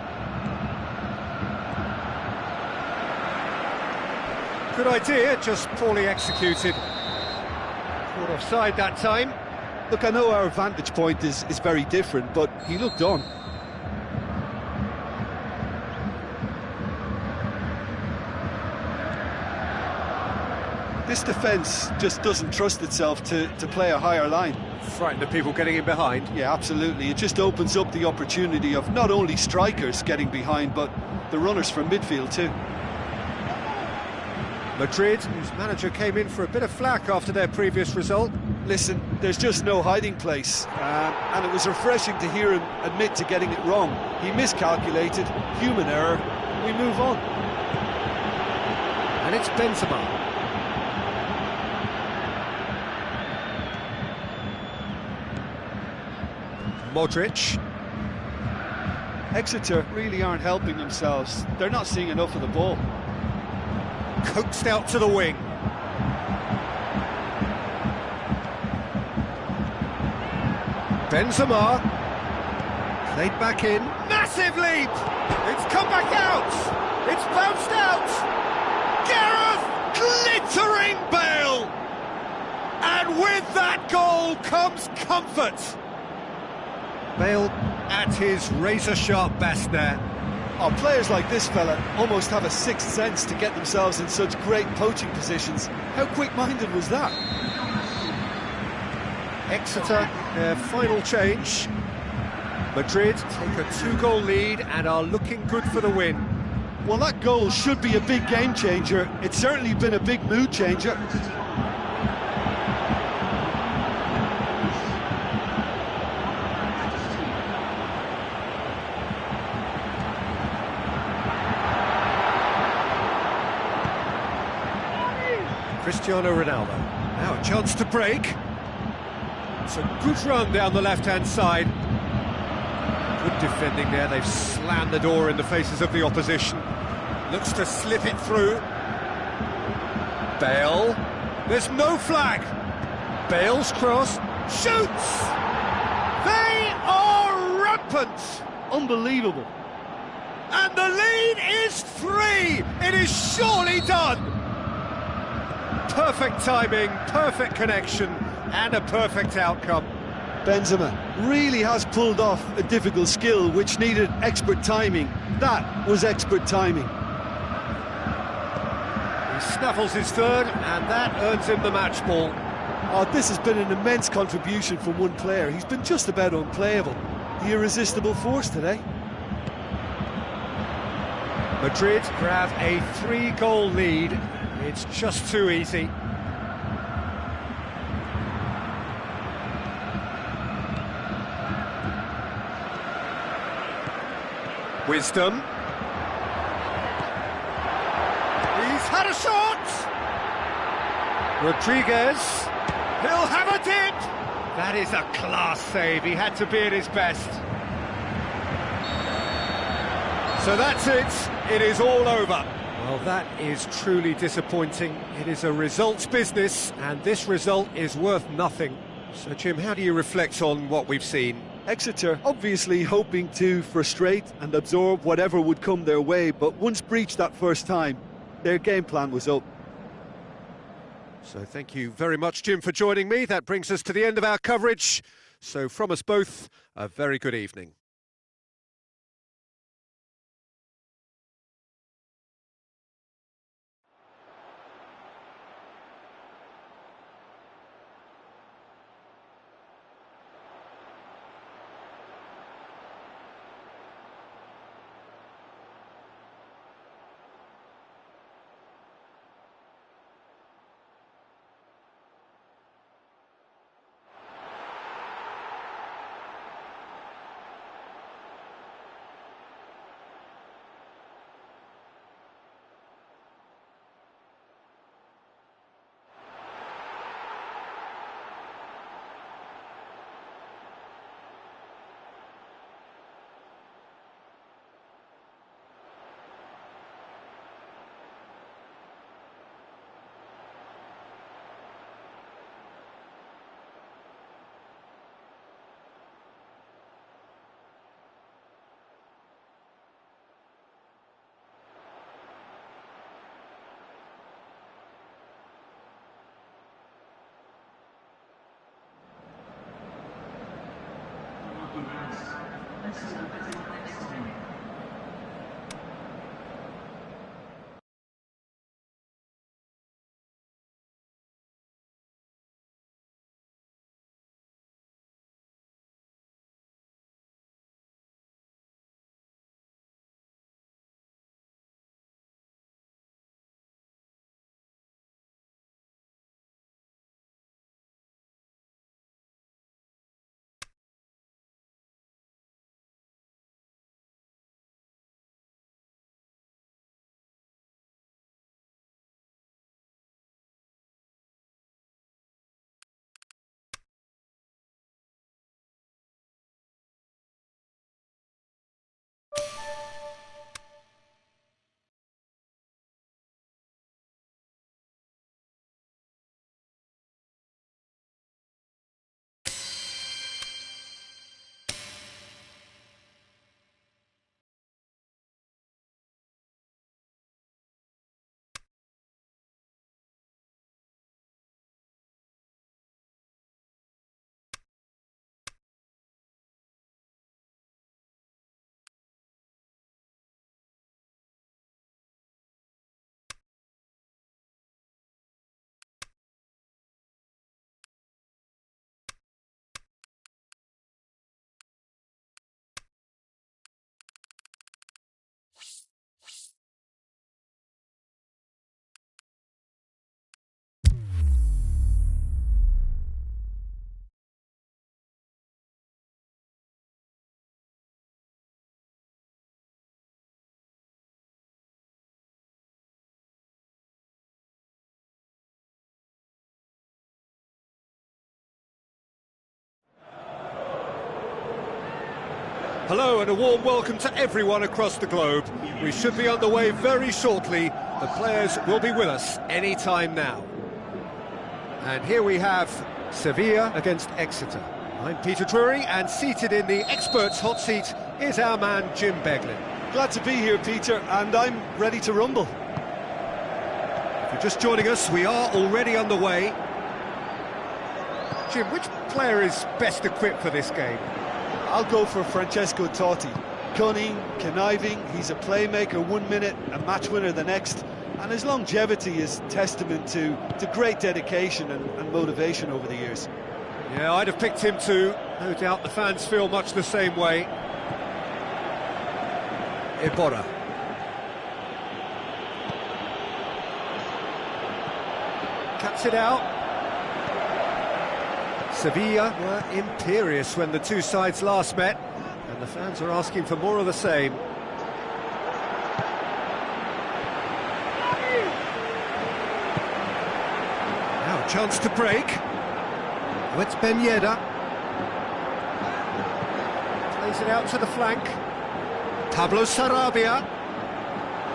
Good idea, just poorly executed. Caught offside that time. Look, I know our vantage point is very different, but he looked on. This defence just doesn't trust itself to play a higher line. Frightened of people getting in behind. Yeah, absolutely. It just opens up the opportunity of not only strikers getting behind, but the runners from midfield too. Madrid, whose manager came in for a bit of flack after their previous result. Listen, there's just no hiding place, and it was refreshing to hear him admit to getting it wrong. He miscalculated, human error, we move on. And it's Benzema. Modric. Exeter really aren't helping themselves. They're not seeing enough of the ball. Coaxed out to the wing. Benzema. Played back in. Massive leap! It's come back out! It's bounced out! Gareth! Glittering Bale! And with that goal comes comfort! Bale at his razor-sharp best there. Oh, players like this fella almost have a sixth sense to get themselves in such great poaching positions. How quick-minded was that? Exeter, their final change. Madrid take a 2-goal lead and are looking good for the win. Well, that goal should be a big game changer. It's certainly been a big mood changer. Cristiano Ronaldo. Now a chance to break. It's a good run down the left-hand side. Good defending there. They've slammed the door in the faces of the opposition. Looks to slip it through. Bale. There's no flag. Bale's cross. Shoots! They are rampant! Unbelievable. And the lead is 3! It is surely done! Perfect timing, perfect connection, and a perfect outcome. Benzema really has pulled off a difficult skill which needed expert timing. That was expert timing. He snaffles his third, and that earns him the match ball. Oh, this has been an immense contribution from one player. He's been just about unplayable. The irresistible force today. Madrid grab a 3-goal lead. It's just too easy. Wisdom. Rodriguez, he'll have a dip! That is a class save, he had to be at his best. So that's it is all over. Well, that is truly disappointing. It is a results business, and this result is worth nothing. So, Jim, how do you reflect on what we've seen? Exeter obviously hoping to frustrate and absorb whatever would come their way, but once breached that first time, their game plan was up. So thank you very much, Jim, for joining me. That brings us to the end of our coverage. So from us both, a very good evening. Hello and a warm welcome to everyone across the globe. We should be underway very shortly. The players will be with us any time now. And here we have Sevilla against Exeter. I'm Peter Drury, and seated in the experts' hot seat is our man Jim Beglin. Glad to be here, Peter, and I'm ready to rumble. If you're just joining us, we are already underway. Jim, which player is best equipped for this game? I'll go for Francesco Totti. Cunning, conniving, he's a playmaker 1 minute, a match winner the next, and his longevity is testament to great dedication and motivation over the years. Yeah, I'd have picked him too. No doubt the fans feel much the same way. Iborra. Cuts it out. Sevilla were imperious when the two sides last met, and the fans are asking for more of the same. Now Chance to break. Oh, it's Ben Yedder. Plays it out to the flank. Pablo Sarabia.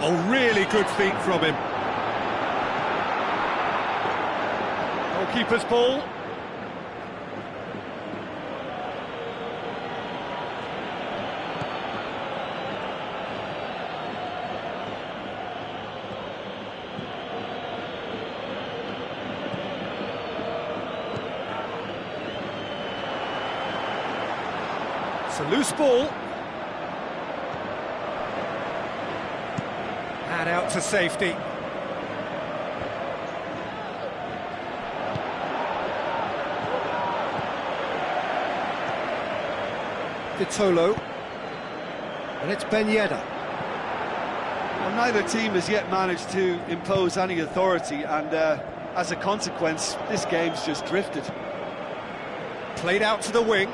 Oh, really good feet from him. Goalkeeper's ball. It's a loose ball. And out to safety. Vitolo. And it's Ben Yedder. Well, neither team has yet managed to impose any authority, and as a consequence, this game's just drifted. Played out to the wing.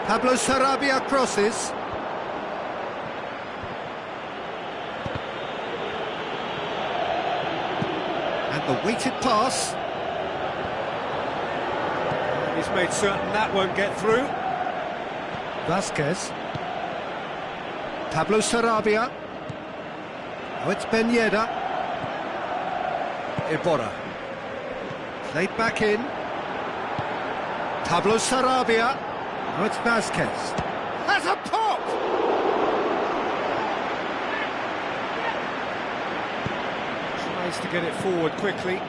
Pablo Sarabia crosses. And the weighted pass. And he's made certain that won't get through. Vasquez. Pablo Sarabia. Oh, it's Ben Yedder. Iborra. Played back in. Pablo Sarabia. Oh, it's Vasquez. Has a pop! Tries to get it forward quickly.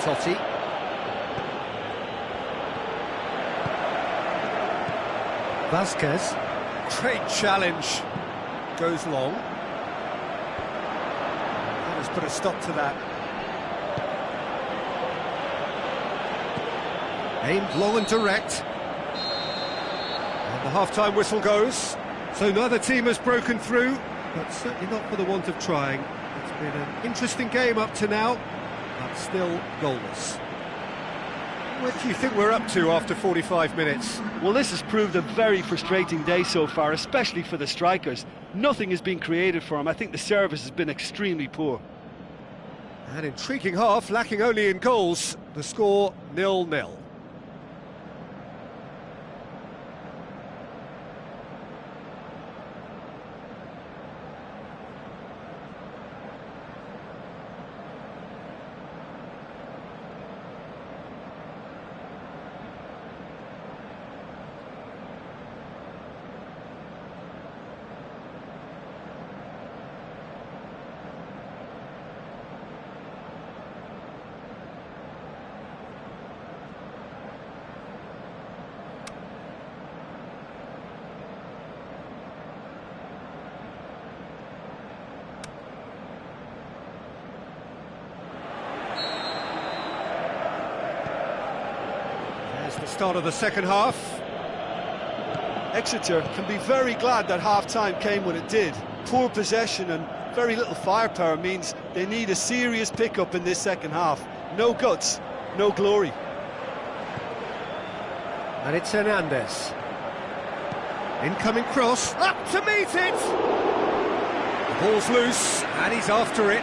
Totti. Vasquez. Great challenge. Goes long. That has put a stop to that. Aimed low and direct. And the half-time whistle goes. So neither team has broken through, but certainly not for the want of trying. It's been an interesting game up to now, but still goalless. What do you think we're up to after 45 minutes? Well, this has proved a very frustrating day so far, especially for the strikers. Nothing has been created for them. I think the service has been extremely poor. An intriguing half, lacking only in goals. The score 0-0. The start of the second half. Exeter can be very glad that half-time came when it did. Poor possession and very little firepower means they need a serious pick-up in this second half. No guts, no glory. And it's Hernandez. Incoming cross, up to meet it! The ball's loose, and he's after it.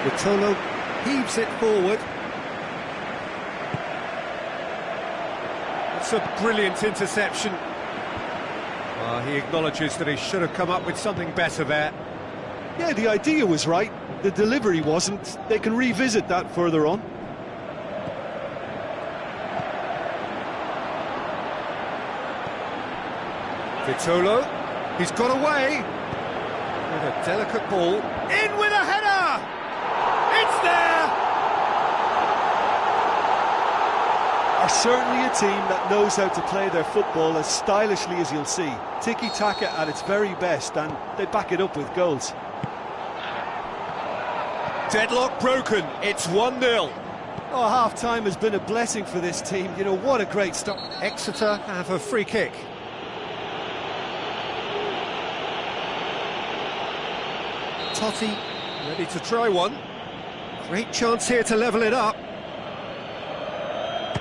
Vitolo heaves it forward. It's a brilliant interception. He acknowledges that he should have come up with something better there. Yeah, the idea was right, the delivery wasn't. They can revisit that further on. Vitolo, he's got away with a delicate ball. In with a header! It's there! Are certainly a team that knows how to play their football as stylishly as you'll see. Tiki-taka at its very best, and they back it up with goals. Deadlock broken, it's 1-0. Oh, half-time has been a blessing for this team. You know, what a great start. Exeter have a free kick. Totti ready to try one. Great chance here to level it up.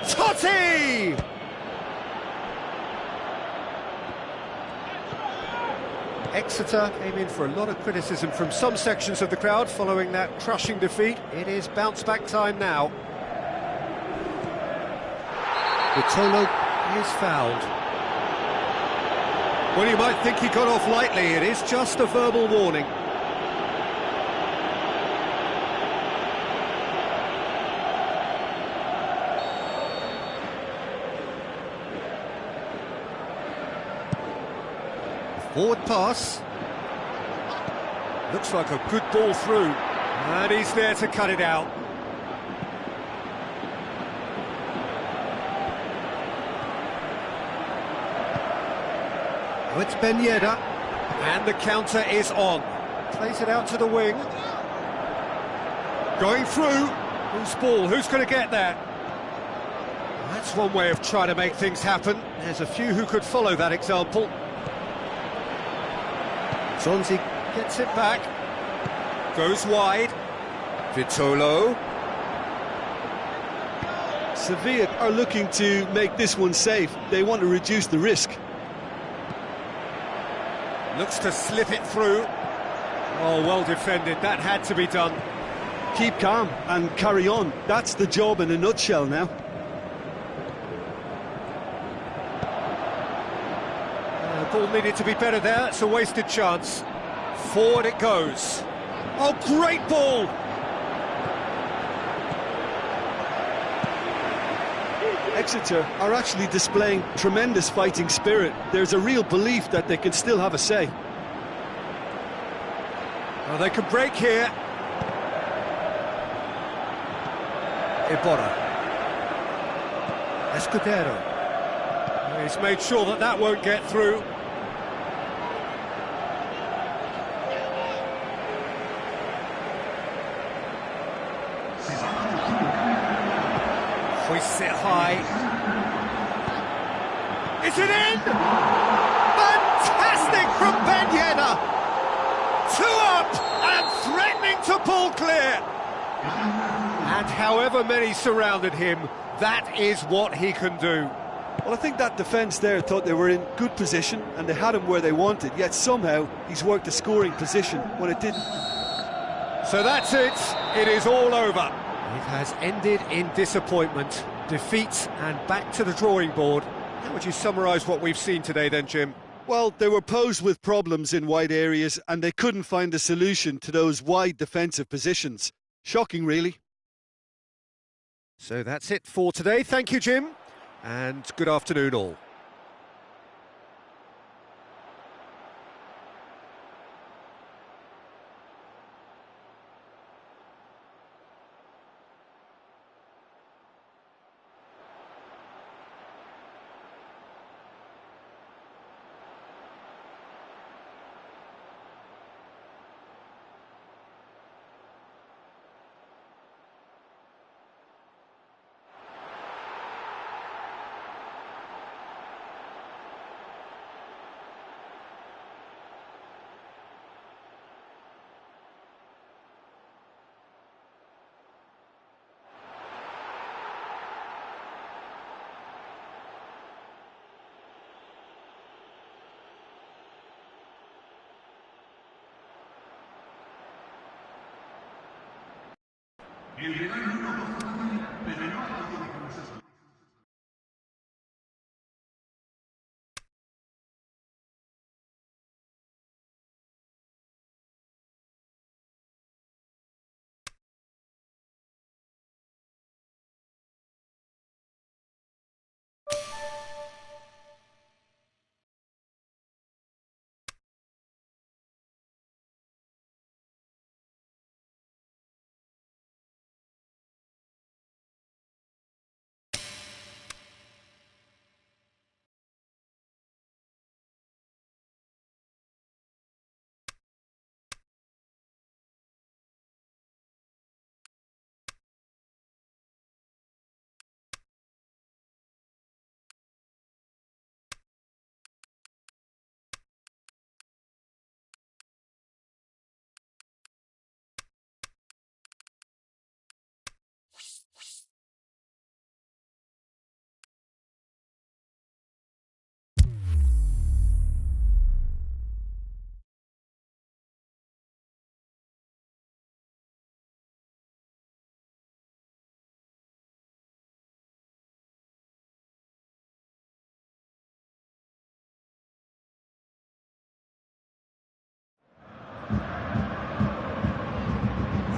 Totti! Exeter came in for a lot of criticism from some sections of the crowd following that crushing defeat. It is bounce-back time now. Vitolo is fouled. Well, you might think he got off lightly. It is just a verbal warning. Forward pass. Looks like a good ball through. And he's there to cut it out. Oh, it's Ben Yedder. And the counter is on. Plays it out to the wing. Going through. Whose ball? Who's going to get there? That's one way of trying to make things happen. There's a few who could follow that example. Zonzi gets it back, goes wide, Vitolo. Sevilla are looking to make this one safe. They want to reduce the risk. Looks to slip it through. Oh, well defended, that had to be done. Keep calm and carry on. That's the job in a nutshell now. Ball needed to be better there, it's a wasted chance. Forward it goes. Oh, great ball! Exeter are actually displaying tremendous fighting spirit. There's a real belief that they can still have a say. Oh, they can break here. Iborra. Escudero. He's made sure that that won't get through. Hoists it high. Is it in? Fantastic from Ben Yedder. 2 up and threatening to pull clear. And however many surrounded him, that is what he can do. Well, I think that defence there thought they were in good position and they had him where they wanted, yet somehow he's worked a scoring position when it didn't. So that's it. It is all over. It has ended in disappointment, defeat and back to the drawing board. How would you summarise what we've seen today then, Jim? Well, they were posed with problems in wide areas and they couldn't find a solution to those wide defensive positions. Shocking, really. So that's it for today. Thank you, Jim, and good afternoon all.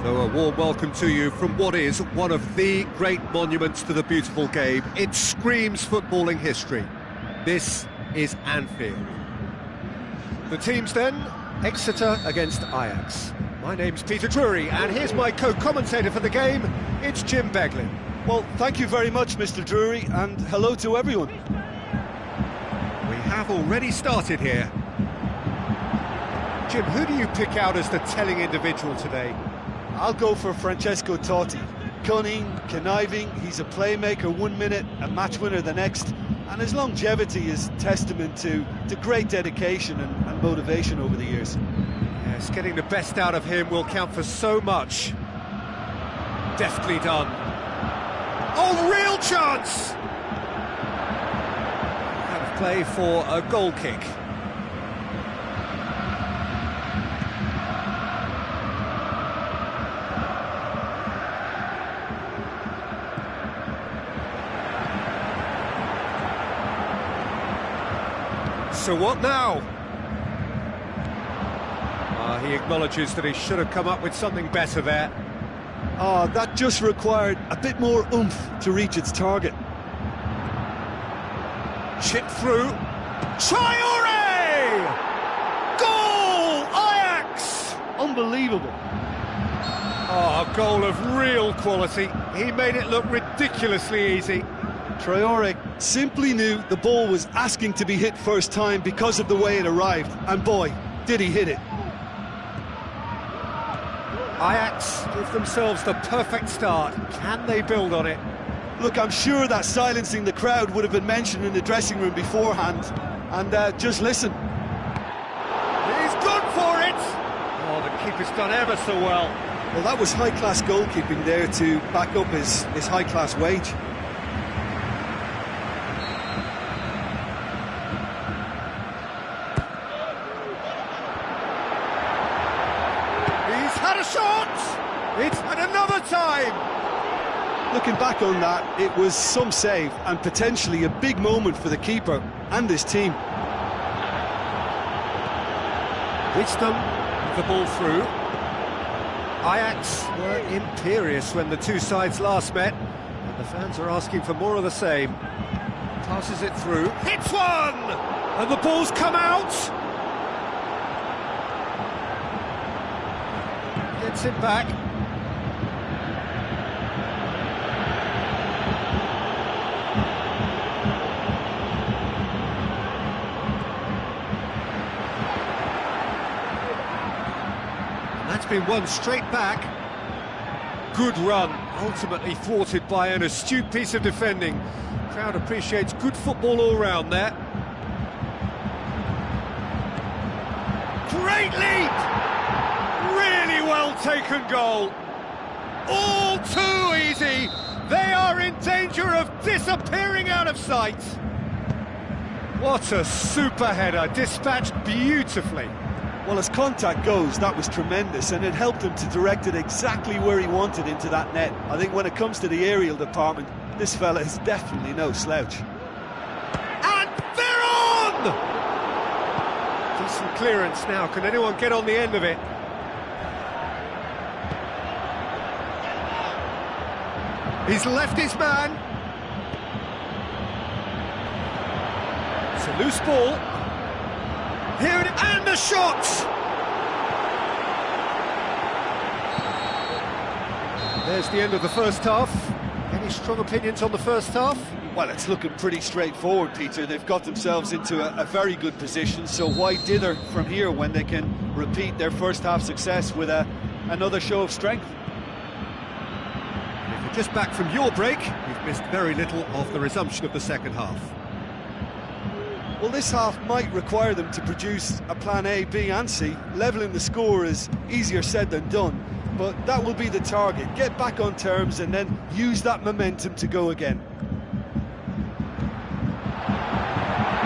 So a warm welcome to you from what is one of the great monuments to the beautiful game. It screams footballing history. This is Anfield. The teams then, Exeter against Ajax. My name's Peter Drury, and here's my co-commentator for the game, it's Jim Beglin. Well, thank you very much, Mr. Drury, and hello to everyone. We have already started here. Jim, who do you pick out as the telling individual today? I'll go for Francesco Totti. Cunning, conniving, he's a playmaker 1 minute, a match winner the next, and his longevity is testament to great dedication and motivation over the years. Yes, getting the best out of him will count for so much. Deftly done. Oh, real chance! Out of play for a goal kick. So what now? He acknowledges that he should have come up with something better there. That just required a bit more oomph to reach its target. Chip through. Traoré! Goal! Ajax! Unbelievable. A goal of real quality. He made it look ridiculously easy. Traoré simply knew the ball was asking to be hit first time because of the way it arrived, and boy, did he hit it. Ajax give themselves the perfect start. Can they build on it? Look, I'm sure that silencing the crowd would have been mentioned in the dressing room beforehand, and just listen. He's good for it! Oh, the keeper's done ever so well. Well, that was high-class goalkeeping there to back up his high-class wage. Had a shot! It's and another time! Looking back on that, it was some save and potentially a big moment for the keeper and his team. Wisdom, the ball through. Ajax were imperious when the two sides last met, and the fans are asking for more of the same. Passes it through, hits one! And the ball's come out! Gets it back. And that's been won straight back. Good run, ultimately thwarted by an astute piece of defending. Crowd appreciates good football all round there. Great leap! Really well taken goal. All too easy. They are in danger of disappearing out of sight. What a super header, dispatched beautifully. Well, as contact goes, that was tremendous, and it helped him to direct it exactly where he wanted into that net. I think when it comes to the aerial department, this fella is definitely no slouch. And they're on! Decent clearance now. Can anyone get on the end of it? He's left his man. It's a loose ball. Here it is, and the shot! There's the end of the first half. Any strong opinions on the first half? Well, it's looking pretty straightforward, Peter. They've got themselves into a very good position, so why dither from here when they can repeat their first half success with another show of strength? If you're just back from your break, you've missed very little of the resumption of the second half. Well, this half might require them to produce a plan A, B and C. Levelling the score is easier said than done, but that will be the target. Get back on terms and then use that momentum to go again.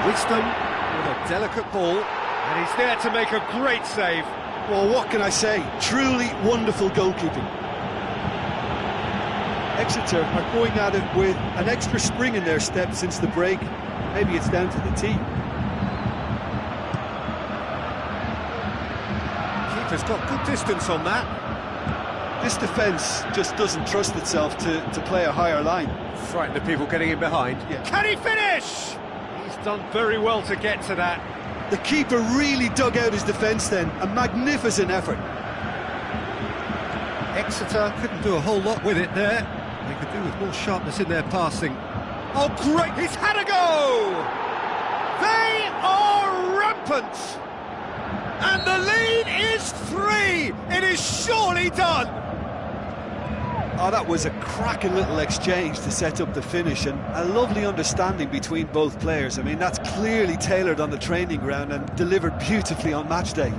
Wisdom with a delicate ball, and he's there to make a great save. Well, what can I say? Truly wonderful goalkeeping. Exeter are going at it with an extra spring in their step since the break. Maybe it's down to the team. Keeper's got good distance on that. This defence just doesn't trust itself to play a higher line. Frightened of people getting in behind. Yeah. Can he finish? He's done very well to get to that. The keeper really dug out his defence then. A magnificent effort. Exeter couldn't do a whole lot with it there. They could do with more sharpness in their passing. Oh, great! He's had a go! They are rampant! And the lead is 3! It is surely done! Oh, that was a cracking little exchange to set up the finish, and a lovely understanding between both players. I mean, that's clearly tailored on the training ground and delivered beautifully on match day.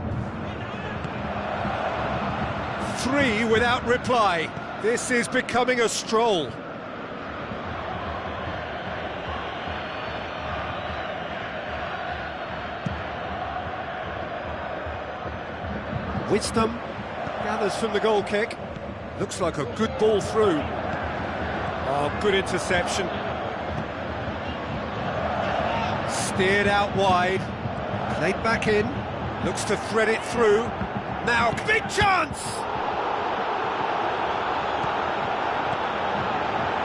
3 without reply. This is becoming a stroll. Wisdom gathers from the goal kick. Looks like a good ball through. Oh, good interception. Steered out wide. Played back in. Looks to thread it through. Now, big chance!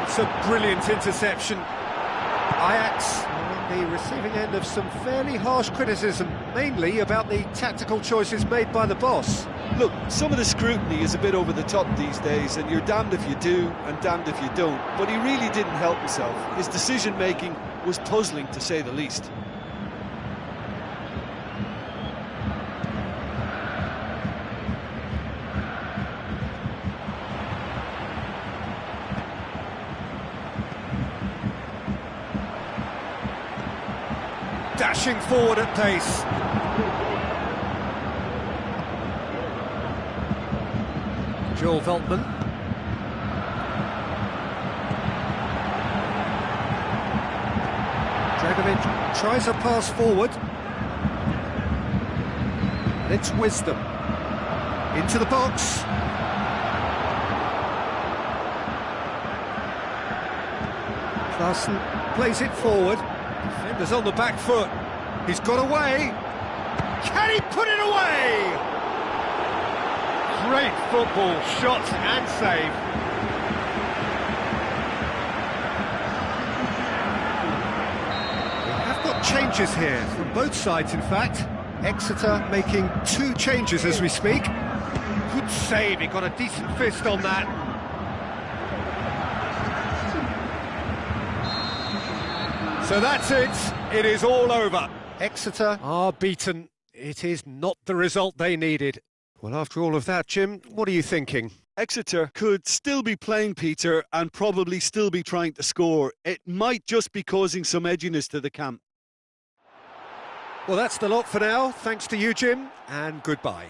It's a brilliant interception. Ajax on the receiving end of some fairly harsh criticism, mainly about the tactical choices made by the boss. Look, some of the scrutiny is a bit over the top these days, and you're damned if you do and damned if you don't. But he really didn't help himself. His decision-making was puzzling, to say the least. Dashing forward at pace. Joel Veltman. Dragovic tries a pass forward. And it's Wisdom. Into the box. Clarkson plays it forward. Defender's on the back foot. He's got away. Can he put it away? Great football, shot and save. We have got changes here from both sides, in fact. Exeter making 2 changes as we speak. Good save, he got a decent fist on that. So that's it. It is all over. Exeter are beaten. It is not the result they needed. Well, after all of that, Jim, what are you thinking? Exeter could still be playing, Peter, and probably still be trying to score. It might just be causing some edginess to the camp. Well, that's the lot for now. Thanks to you, Jim, and goodbye.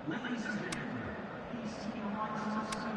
Ladies and gentlemen, please keep your minds on the screen.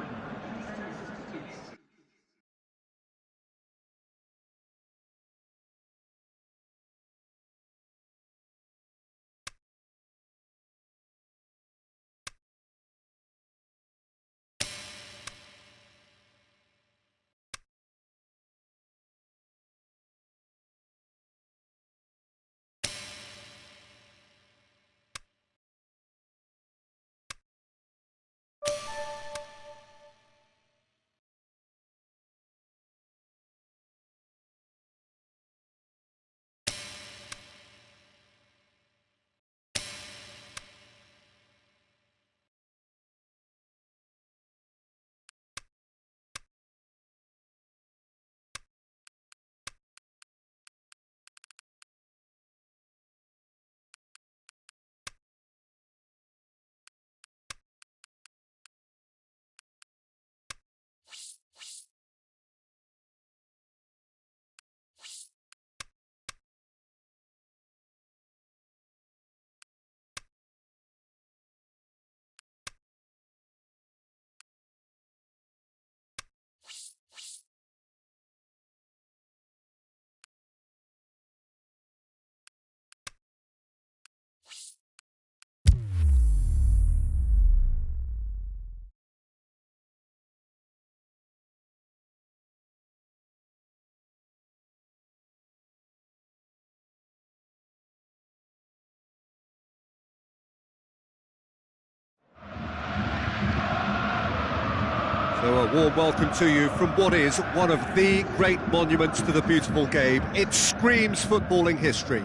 So a warm welcome to you from what is one of the great monuments to the beautiful game. It screams footballing history.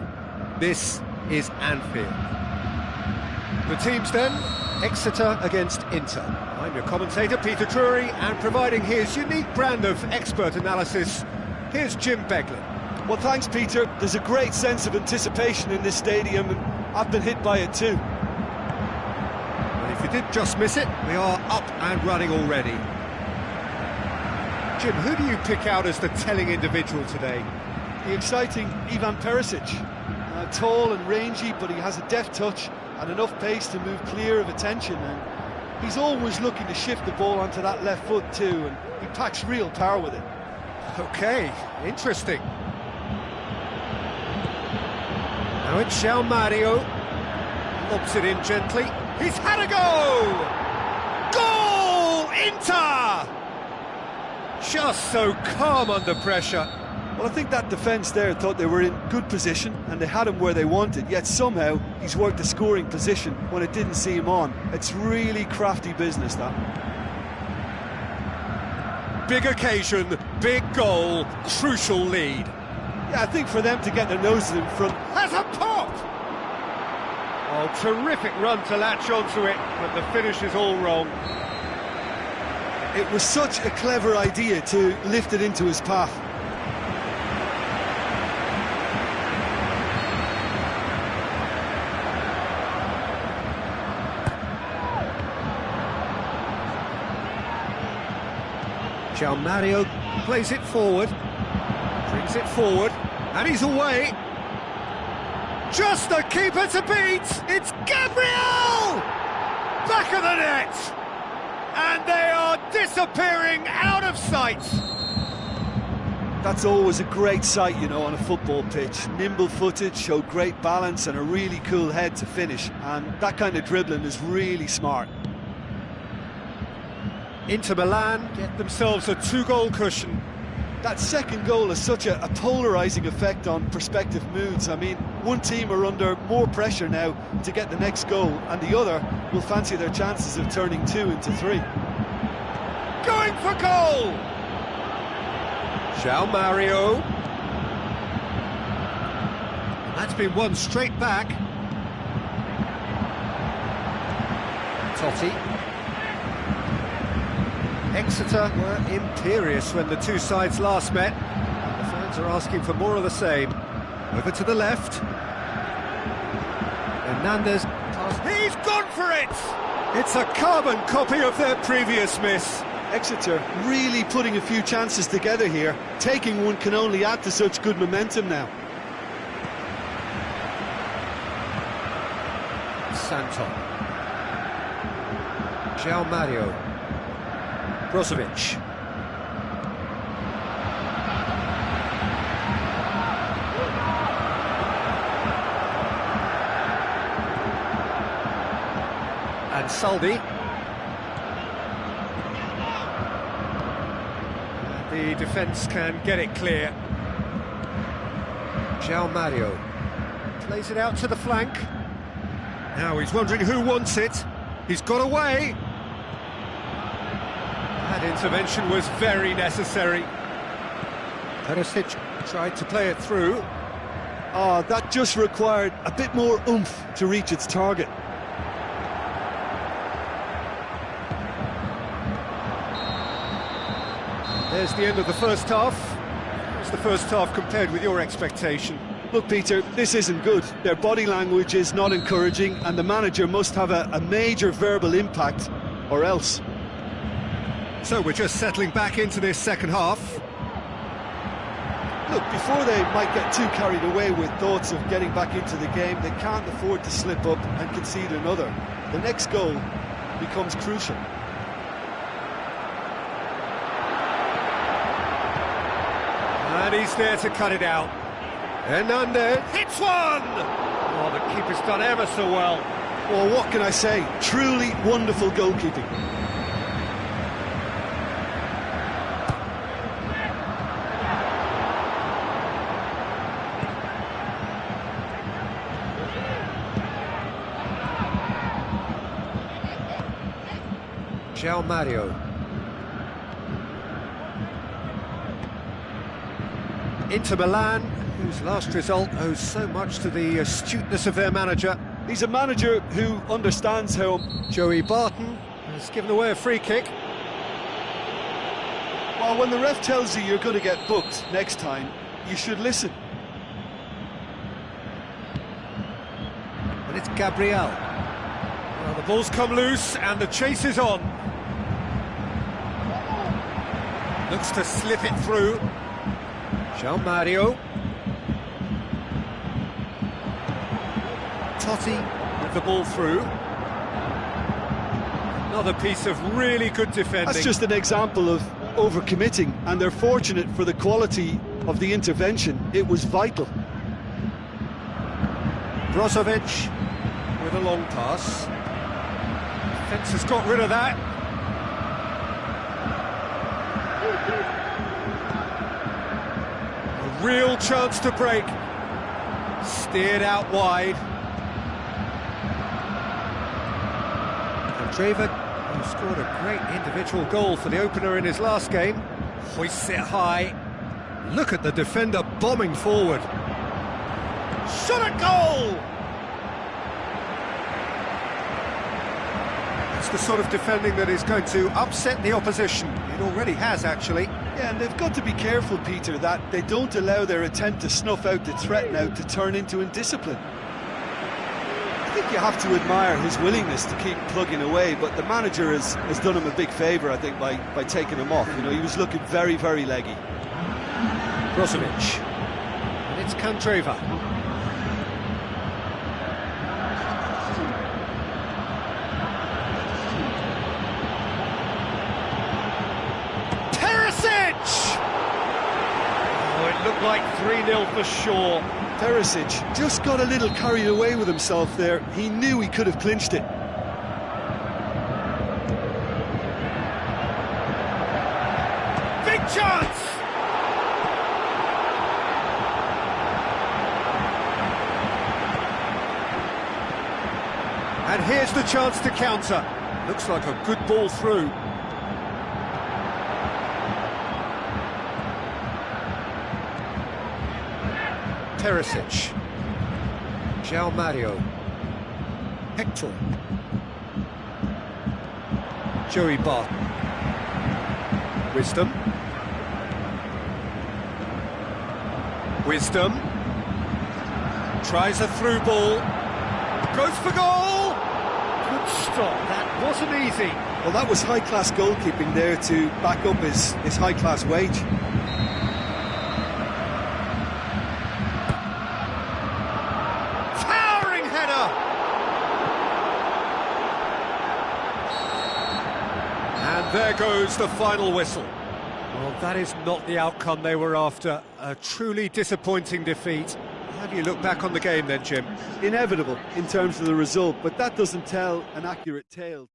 This is Anfield. The teams then, Exeter against Inter. I'm your commentator, Peter Drury, and providing his unique brand of expert analysis, here's Jim Beglin. Well, thanks, Peter. There's a great sense of anticipation in this stadium, and I've been hit by it too. And if you did just miss it, we are up and running already. Jim, who do you pick out as the telling individual today? The exciting Ivan Perisic. Tall and rangy, but he has a deft touch and enough pace to move clear of attention. And he's always looking to shift the ball onto that left foot too, and he packs real power with it. Okay, interesting. Now it's João Mario. Lobs it in gently. He's had a go! Goal! Inter! Just so calm under pressure. Well, I think that defence there thought they were in good position and they had him where they wanted, yet somehow he's worked a scoring position when it didn't see him on. It's really crafty business, that. Big occasion, big goal, crucial lead. Yeah, I think for them to get their noses in front. Has a pop! Oh, terrific run to latch onto it, but the finish is all wrong. It was such a clever idea to lift it into his path. João Mario plays it forward, brings it forward, and he's away. Just the keeper to beat! It's Gabriel! Back of the net! And they are disappearing out of sight. That's always a great sight, you know, on a football pitch. Nimble-footed, showed great balance and a really cool head to finish. And that kind of dribbling is really smart. Inter Milan get themselves a 2-goal cushion. That second goal has such a polarising effect on prospective moods. I mean, one team are under more pressure now to get the next goal, and the other will fancy their chances of turning 2 into 3. Going for goal! João Mario. That's been won straight back. Totti. Exeter were imperious when the two sides last met. The fans are asking for more of the same. Over to the left. Hernandez. He's gone for it! It's a carbon copy of their previous miss. Exeter really putting a few chances together here. Taking one can only add to such good momentum now. Santon. João Mario. Brozovic. And Saldi. The defence can get it clear. João Mario plays it out to the flank. Now he's wondering who wants it. He's got away. That intervention was very necessary. Perisic tried to play it through. Oh, that just required a bit more oomph to reach its target. There's the end of the first half. How's the first half compared with your expectation? Look, Peter, this isn't good. Their body language is not encouraging, and the manager must have a major verbal impact, or else. So we're just settling back into this second half. Look, before they might get too carried away with thoughts of getting back into the game, they can't afford to slip up and concede another. The next goal becomes crucial. And he's there to cut it out. Hernandez hits one! Oh, the keeper's done ever so well. Well, what can I say? Truly wonderful goalkeeping. João Mario. Inter Milan, whose last result owes so much to the astuteness of their manager. He's a manager who understands how... Joey Barton has given away a free kick. Well, when the ref tells you you're going to get booked next time, you should listen. And it's Gabriel. Well, the ball's come loose and the chase is on. Looks to slip it through. João Mario. Totti with the ball through. Another piece of really good defending. That's just an example of overcommitting, and they're fortunate for the quality of the intervention. It was vital. Brozovic with a long pass. Defence has got rid of that. A real chance to break. Steered out wide. Candreva, who scored a great individual goal for the opener in his last game, hoists it high. Look at the defender bombing forward. Shot at goal! It's the sort of defending that is going to upset the opposition. It already has, actually. Yeah, and they've got to be careful, Peter, that they don't allow their attempt to snuff out the threat now to turn into indiscipline. I think you have to admire his willingness to keep plugging away, but the manager has done him a big favour, I think, by taking him off. You know, he was looking very, very leggy. Brozovic. And it's Candreva. Looked like 3-0 for sure. Perisic just got a little carried away with himself there. He knew he could have clinched it. Big chance! And here's the chance to counter. Looks like a good ball through. Perisic, João Mario, Hector, Joey Barton, Wisdom, tries a through ball, goes for goal, good stop, that wasn't easy. Well, that was high-class goalkeeping there to back up his high-class wage. There goes the final whistle. Well, that is not the outcome they were after. A truly disappointing defeat. How do you look back on the game then, Jim? Inevitable in terms of the result, but that doesn't tell an accurate tale.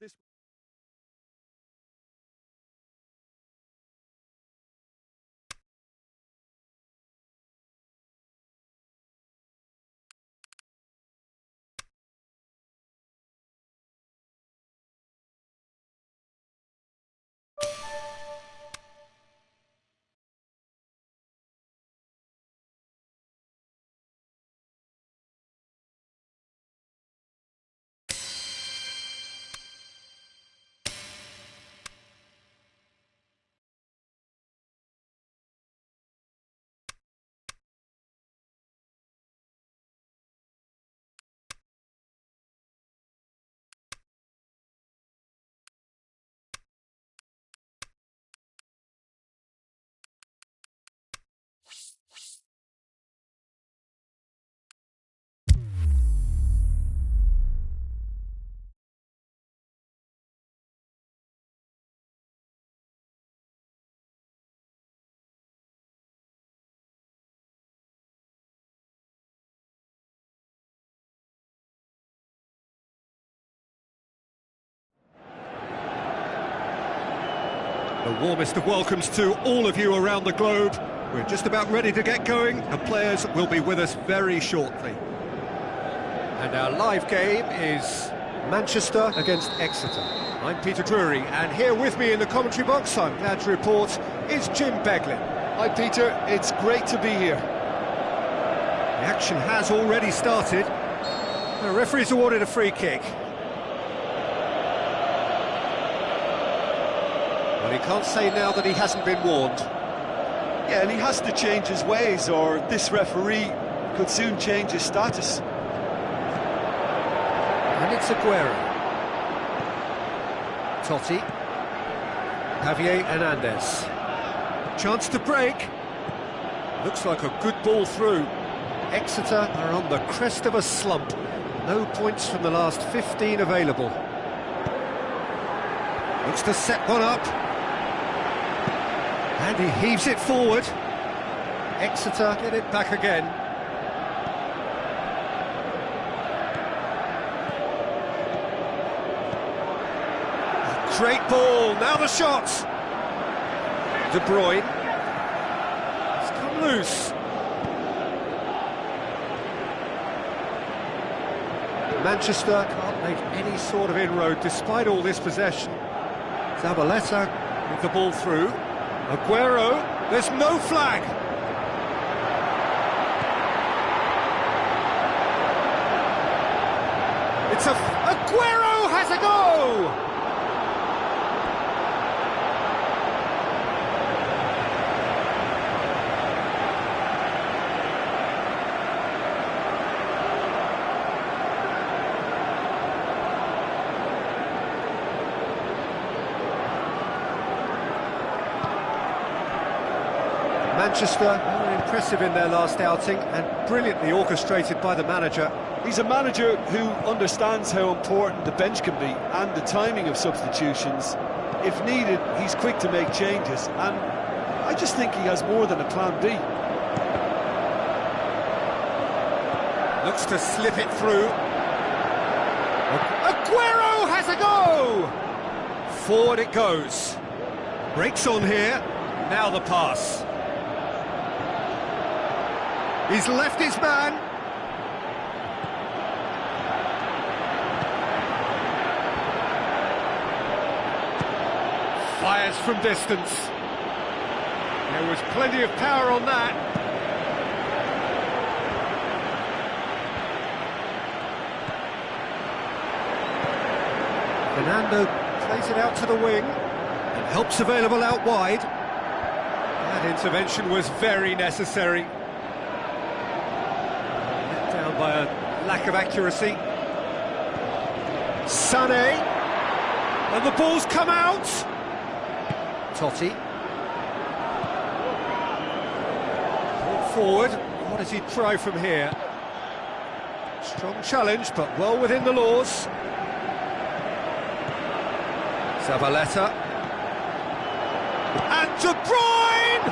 The warmest of welcomes to all of you around the globe. We're just about ready to get going. The players will be with us very shortly. And our live game is Manchester against Exeter. I'm Peter Drury, and here with me in the commentary box, I'm glad to report, is Jim Beglin. Hi Peter, it's great to be here. The action has already started. The referee's awarded a free kick. Well, he can't say now that he hasn't been warned. Yeah, and he has to change his ways, or this referee could soon change his status. And it's Aguero. Totti. Javier Hernandez. Chance to break. Looks like a good ball through. Exeter are on the crest of a slump. No points from the last 15 available. Looks to set one up. And he heaves it forward. Exeter get it back again. A great ball, now the shot! De Bruyne. It's come loose. Manchester can't make any sort of inroad despite all this possession. Zabaleta with the ball through. Aguero, there's no flag. Aguero has a go! Manchester, very impressive in their last outing and brilliantly orchestrated by the manager. He's a manager who understands how important the bench can be and the timing of substitutions. If needed, he's quick to make changes, and I just think he has more than a plan B. Looks to slip it through. Aguero has a go! Forward it goes. Breaks on here, now the pass. He's left his man. Fires from distance. There was plenty of power on that. Fernando plays it out to the wing and helps available out wide. That intervention was very necessary. By a lack of accuracy. Sané, and the ball's come out. Totti. Ball forward, what does he try from here? Strong challenge, but well within the laws. Zabaleta. And De Bruyne!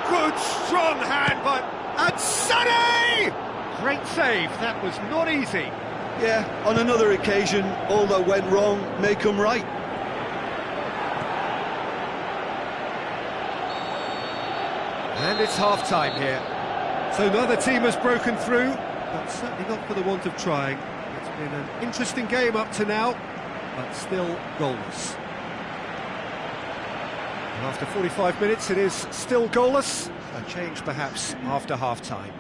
Good strong hand by... And Sané! Great save, that was not easy. Yeah, on another occasion, all that went wrong may come right. And it's half-time here. So neither team has broken through, but certainly not for the want of trying. It's been an interesting game up to now, but still goalless. And after 45 minutes, it is still goalless. A change perhaps after half-time.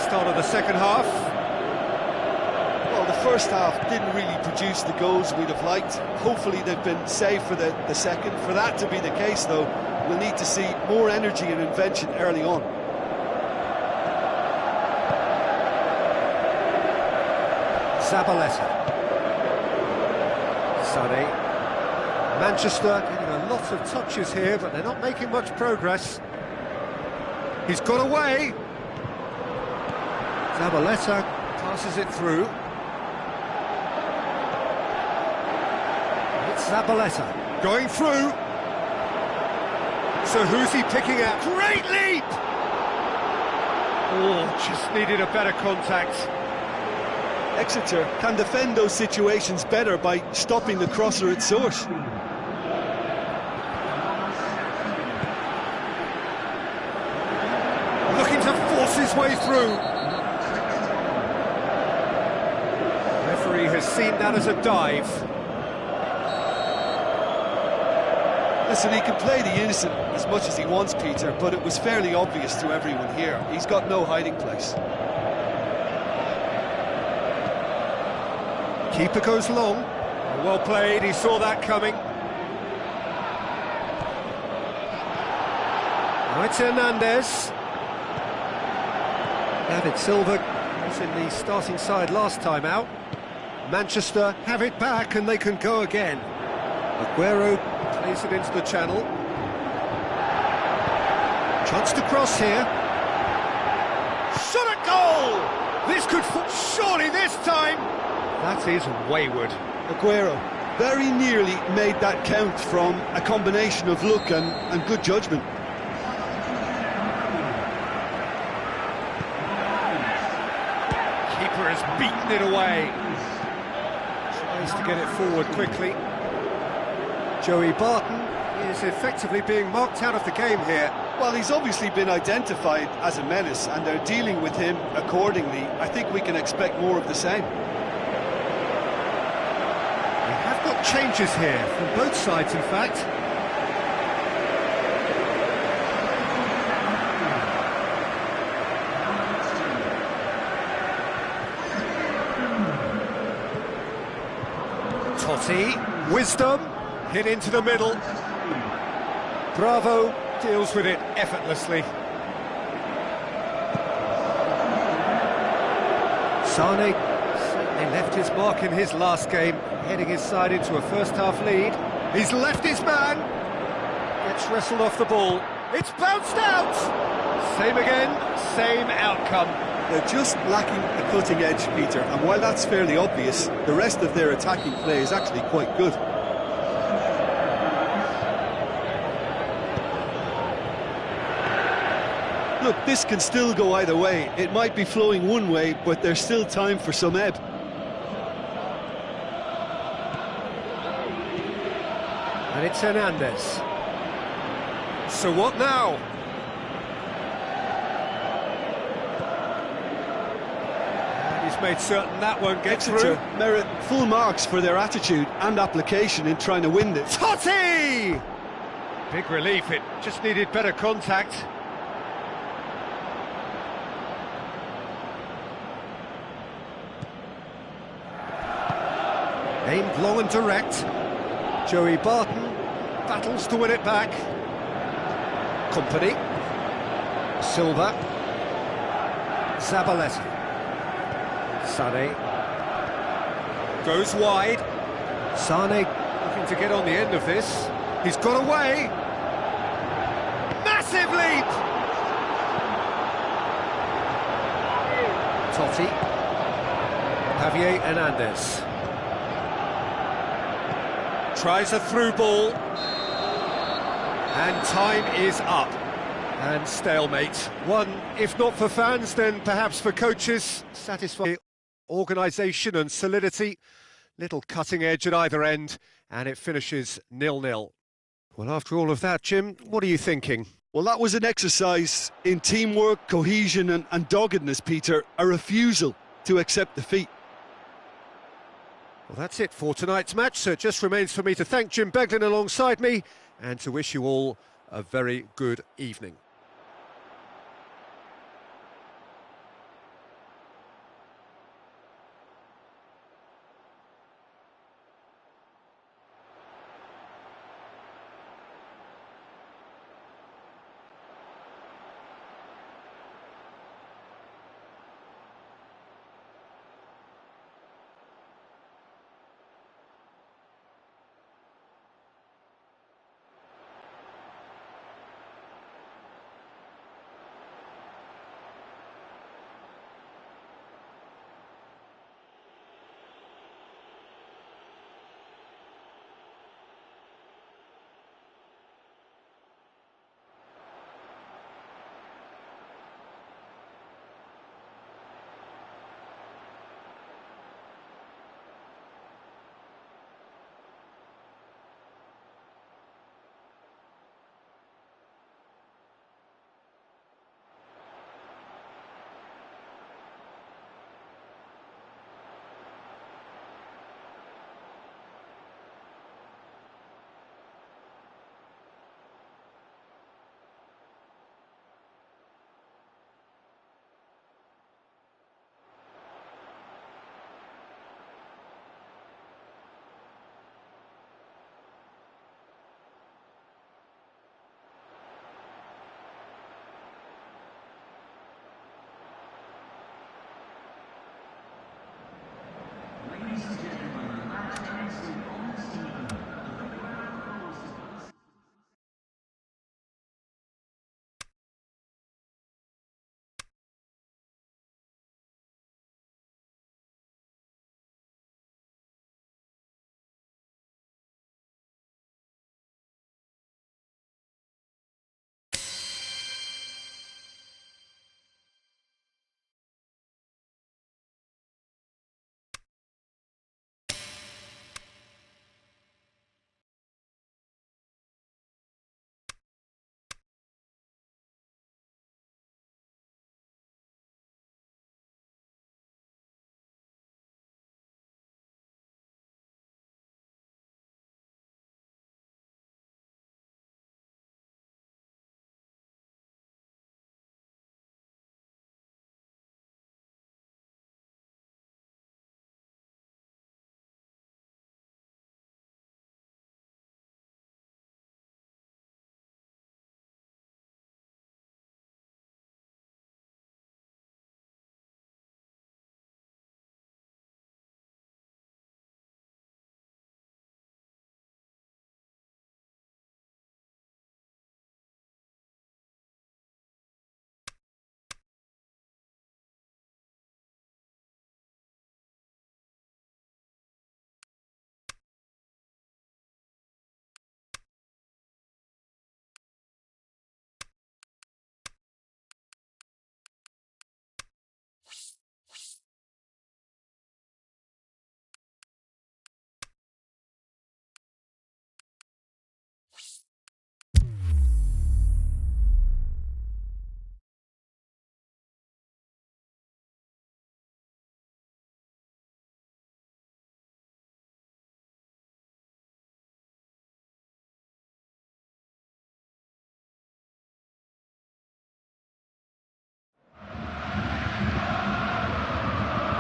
Start of the second half. Well, the first half didn't really produce the goals we'd have liked. Hopefully they've been saved for the second. For that to be the case, though, we'll need to see more energy and invention early on. Zabaleta. Sané. Manchester getting a lot of touches here, but they're not making much progress. He's got away. Zabaleta passes it through. It's Zabaleta going through. So who's he picking out? Great leap! Oh, just needed a better contact. Exeter can defend those situations better by stopping the crosser at source. Looking to force his way through. Referee has seen that as a dive. Listen, he can play the innocent as much as he wants, Peter, but it was fairly obvious to everyone here. He's got no hiding place. Keeper goes long. Well played, he saw that coming. Now it's Hernandez. David Silva was in the starting side last time out. Manchester have it back and they can go again. Aguero plays it into the channel. Chance to cross here. Shot at goal! This could... surely this time! That is wayward. Aguero very nearly made that count from a combination of luck and good judgment. Keeper has beaten it away. Tries to get it forward quickly. Joey Barton is effectively being marked out of the game here. Well, he's obviously been identified as a menace and they're dealing with him accordingly. I think we can expect more of the same. We have got changes here from both sides, in fact. Totti, wisdom, hit into the middle. Bravo deals with it effortlessly. Sane certainly left his mark in his last game, heading his side into a first-half lead. He's left his man. Gets wrestled off the ball. It's bounced out! Same again, same outcome. They're just lacking a cutting edge, Peter, and while that's fairly obvious, the rest of their attacking play is actually quite good. Look, this can still go either way. It might be flowing one way, but there's still time for some ebb. And it's Hernandez. So what now? And he's made certain that won't get Exeter through. merit full marks for their attitude and application in trying to win this. Totti! Big relief, it just needed better contact. Aimed long and direct. Joey Barton battles to win it back. Company. Silva. Zabaleta. Sane. Goes wide. Sane looking to get on the end of this. He's got away. Massive leap! Totti. Javier Hernandez. Tries a through ball. And time is up. And stalemate. One, if not for fans, then perhaps for coaches. Satisfying organisation and solidity. Little cutting edge at either end. And it finishes 0-0. Well, after all of that, Jim, what are you thinking? Well, that was an exercise in teamwork, cohesion and doggedness, Peter. A refusal to accept defeat. Well, that's it for tonight's match, so it just remains for me to thank Jim Beglin alongside me and to wish you all a very good evening.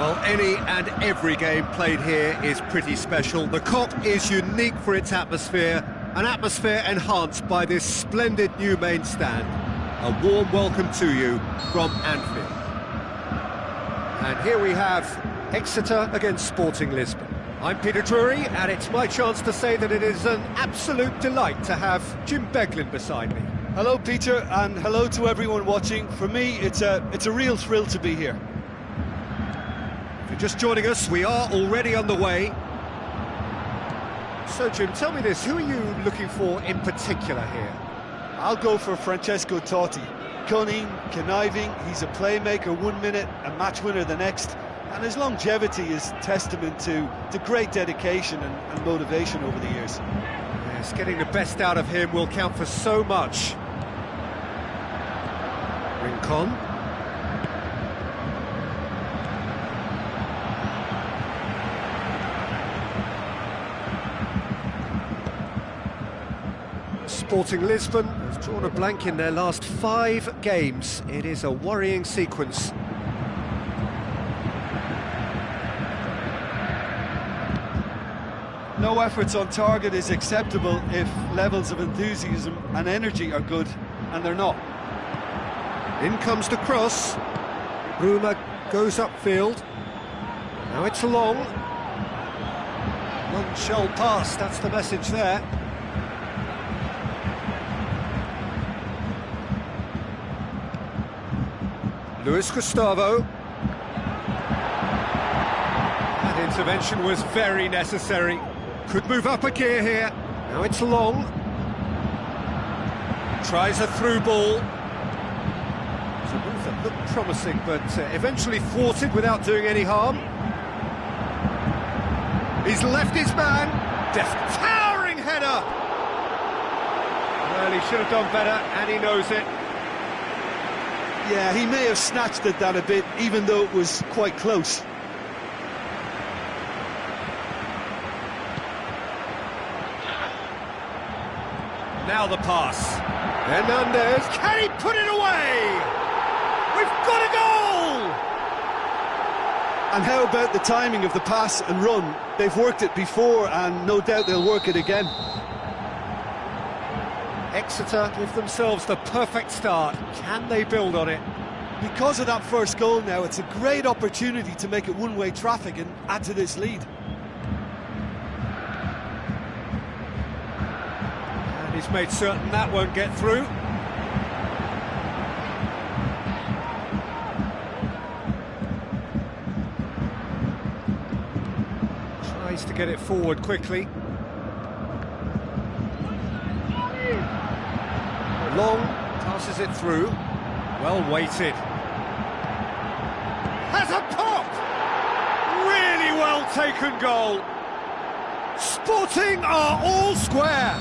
Well, any and every game played here is pretty special. The Kop is unique for its atmosphere, an atmosphere enhanced by this splendid new main stand. A warm welcome to you from Anfield. And here we have Exeter against Sporting Lisbon. I'm Peter Drury, and it's my chance to say that it is an absolute delight to have Jim Beglin beside me. Hello, Peter, and hello to everyone watching. For me, it's a real thrill to be here. If you're just joining us, we are already underway. So, Jim, tell me this, who are you looking for in particular here? I'll go for Francesco Totti. Cunning, conniving, he's a playmaker 1 minute, a match winner the next, and his longevity is testament to the great dedication and motivation over the years. Yes, getting the best out of him will count for so much. Rincon. Sporting Lisbon has drawn a blank in their last 5 games. It is a worrying sequence. No efforts on target is acceptable if levels of enthusiasm and energy are good, and they're not. In comes the cross. Bruma goes upfield. Now it's long. None shall pass, that's the message there. Luis Gustavo. That intervention was very necessary. Could move up a gear here. Now it's long. Tries a through ball. It's a move that looked promising, but eventually thwarted without doing any harm. He's left his man. Deft, towering header. Well, he should have done better, and he knows it. Yeah, he may have snatched at that a bit, even though it was quite close. Now the pass. Hernandez, can he put it away? We've got a goal! And how about the timing of the pass and run? They've worked it before, and no doubt they'll work it again. Exeter give themselves the perfect start. Can they build on it? Because of that first goal now, it's a great opportunity to make it one-way traffic and add to this lead. He's made certain that won't get through. Tries to get it forward quickly. Long, passes it through. Well weighted. Has a pop! Really well taken goal. Sporting are all square.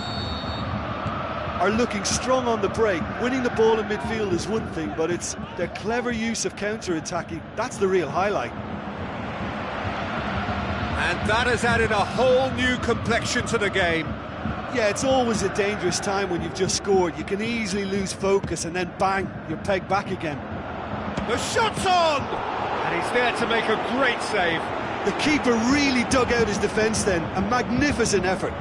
Are looking strong on the break. Winning the ball in midfield is one thing, but it's their clever use of counter-attacking. That's the real highlight. And that has added a whole new complexion to the game. Yeah, it's always a dangerous time when you've just scored. You can easily lose focus and then bang, you're pegged back again. The shot's on! And he's there to make a great save. The keeper really dug out his defence then. A magnificent effort.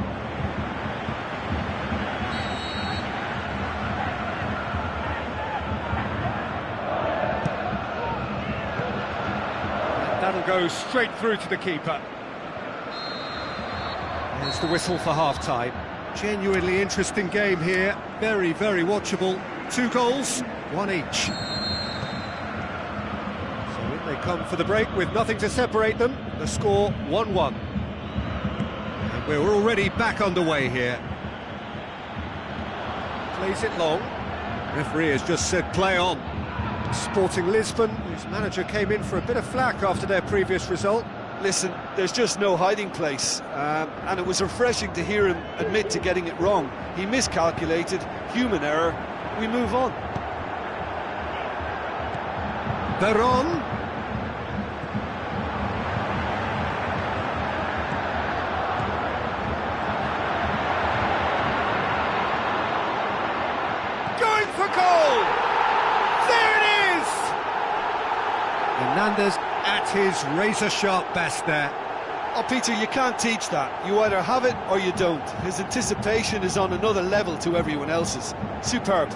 That'll go straight through to the keeper. There's the whistle for half-time. Genuinely interesting game here. Very, very watchable. 2 goals, 1 each. So in they come for the break with nothing to separate them. The score 1-1. And we're already back underway here. Plays it long. Referee has just said play on. Sporting Lisbon, whose manager came in for a bit of flack after their previous result. Listen, there's just no hiding place, and it was refreshing to hear him admit to getting it wrong. He miscalculated, human error, we move on. Veron. Going for goal! There it is! Hernandez at his razor-sharp best there. Oh, Peter, you can't teach that. You either have it or you don't. His anticipation is on another level to everyone else's. Superb.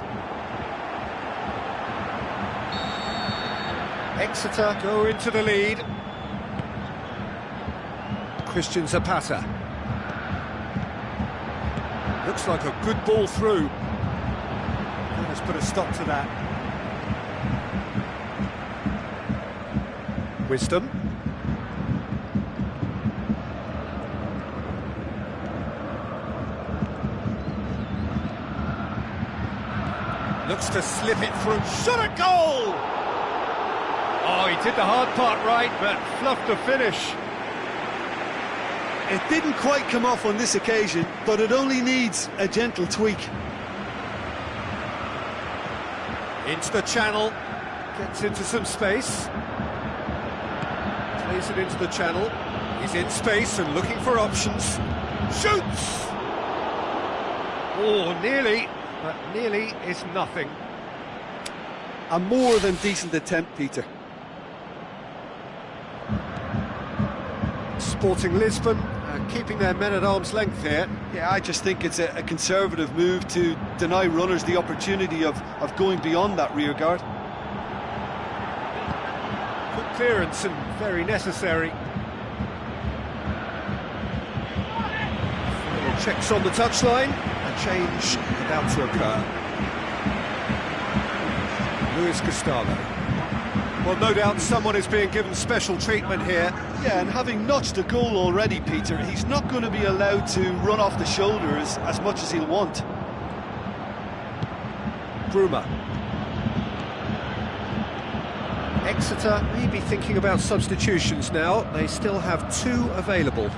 Exeter go into the lead. Christian Zapata. Looks like a good ball through. Let's put a stop to that. Wisdom. Looks to slip it through. Shot at goal! Oh, he did the hard part right, but fluffed the finish. It didn't quite come off on this occasion, but it only needs a gentle tweak. Into the channel. Gets into some space. Plays it into the channel. He's in space and looking for options. Shoots! Oh, nearly, but nearly is nothing. A more than decent attempt, Peter. Sporting Lisbon keeping their men at arm's length here. Yeah, I just think it's a conservative move to deny runners the opportunity of going beyond that rear guard. Good clearance and very necessary. Final checks on the touchline. A change about to occur. Luis Gustavo. Well, no doubt someone is being given special treatment here. Yeah, and having notched a goal already, Peter, he's not going to be allowed to run off the shoulders as much as he'll want. Bruma. Exeter may be thinking about substitutions now. They still have 2 available.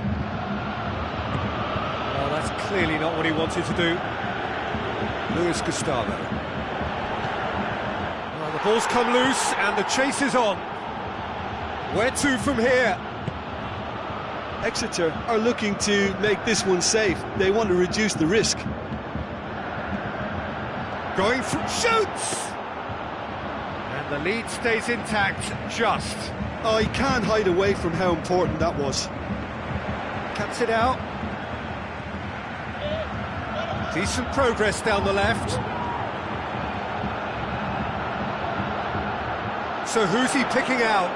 Well, that's clearly not what he wanted to do. Luis Gustavo. Well, the ball's come loose and the chase is on. Where to from here? Exeter are looking to make this one safe. They want to reduce the risk. Going for shoots! And the lead stays intact, just. Oh, he can't hide away from how important that was. Cuts it out. Decent progress down the left. So who's he picking out?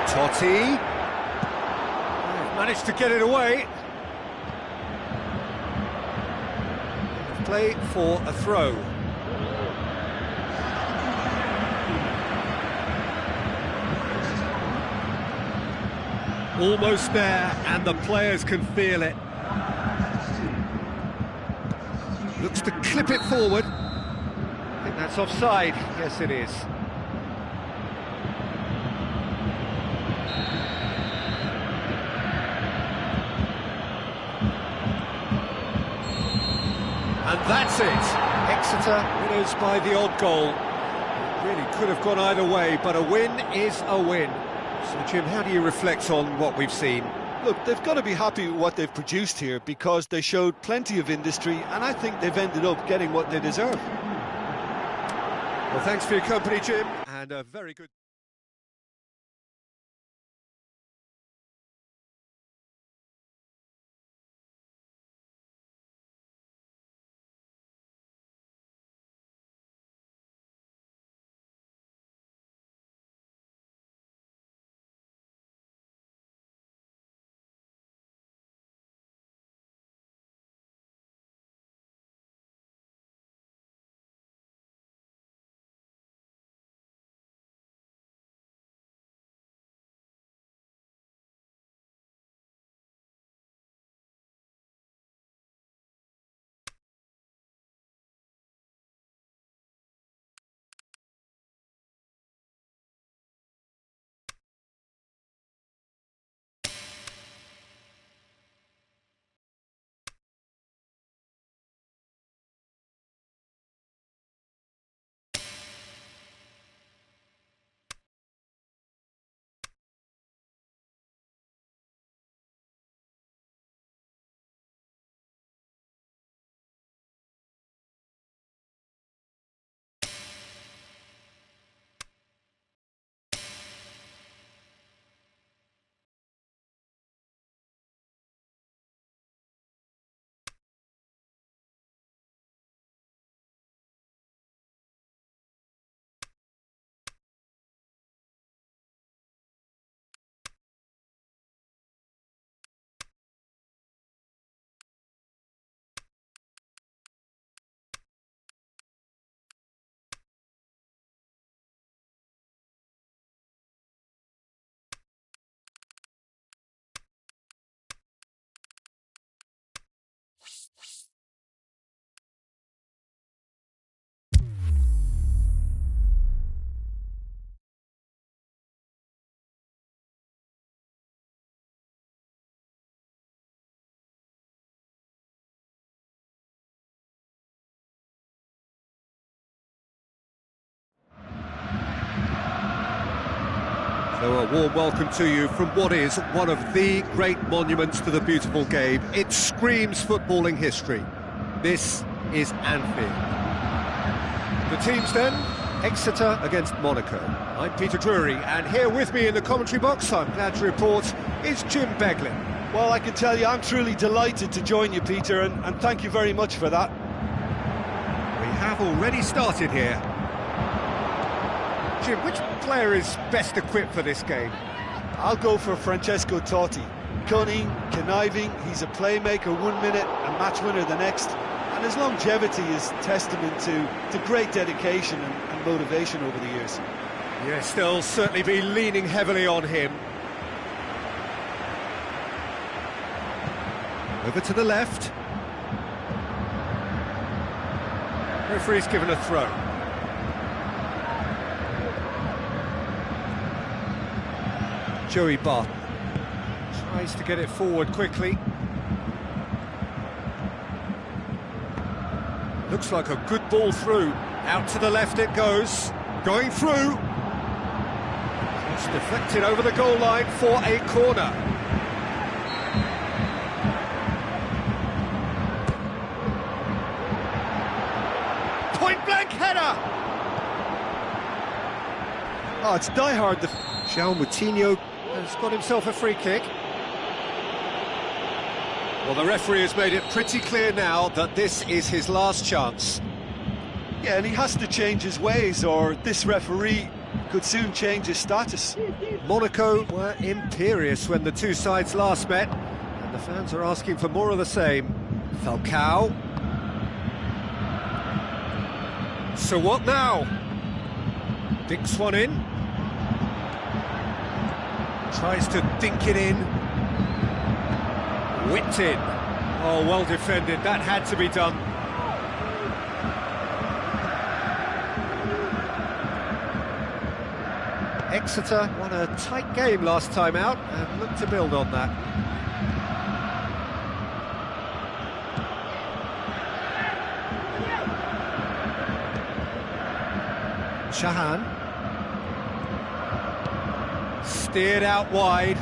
Totti. Managed to get it away. Play for a throw. Almost there, and the players can feel it. Looks to clip it forward. I think that's offside. Yes, it is. And that's it. Exeter winners by the odd goal. Really could have gone either way, but a win is a win. So, Jim, how do you reflect on what we've seen? Look, they've got to be happy with what they've produced here because they showed plenty of industry, and I think they've ended up getting what they deserve. Well, thanks for your company, Jim, and a very good... So a warm welcome to you from what is one of the great monuments to the beautiful game. It screams footballing history. This is Anfield. The teams then, Exeter against Monaco. I'm Peter Drury, and here with me in the commentary box, I'm glad to report, is Jim Beglin. Well, I can tell you I'm truly delighted to join you, Peter, and thank you very much for that. We have already started here. Jim, which player is best equipped for this game? I'll go for Francesco Totti. Cunning, conniving, he's a playmaker 1 minute, a match winner the next, and his longevity is testament to great dedication and motivation over the years. Yes, they'll certainly be leaning heavily on him. Over to the left. Referee's given a throw. Joey Barton tries to get it forward quickly. Looks like a good ball through. Out to the left it goes. Going through. It's deflected over the goal line for a corner. Point-blank header! Oh, it's die-hard. João Moutinho has got himself a free kick. Well, the referee has made it pretty clear now that this is his last chance. Yeah, and he has to change his ways, or this referee could soon change his status. Monaco were imperious when the two sides last met, and the fans are asking for more of the same. Falcao. So what now? Dinks one in. Tries to dink it in. Whipped in. Oh, well defended. That had to be done. Exeter won a tight game last time out and look to build on that. Shahan. Steered out wide.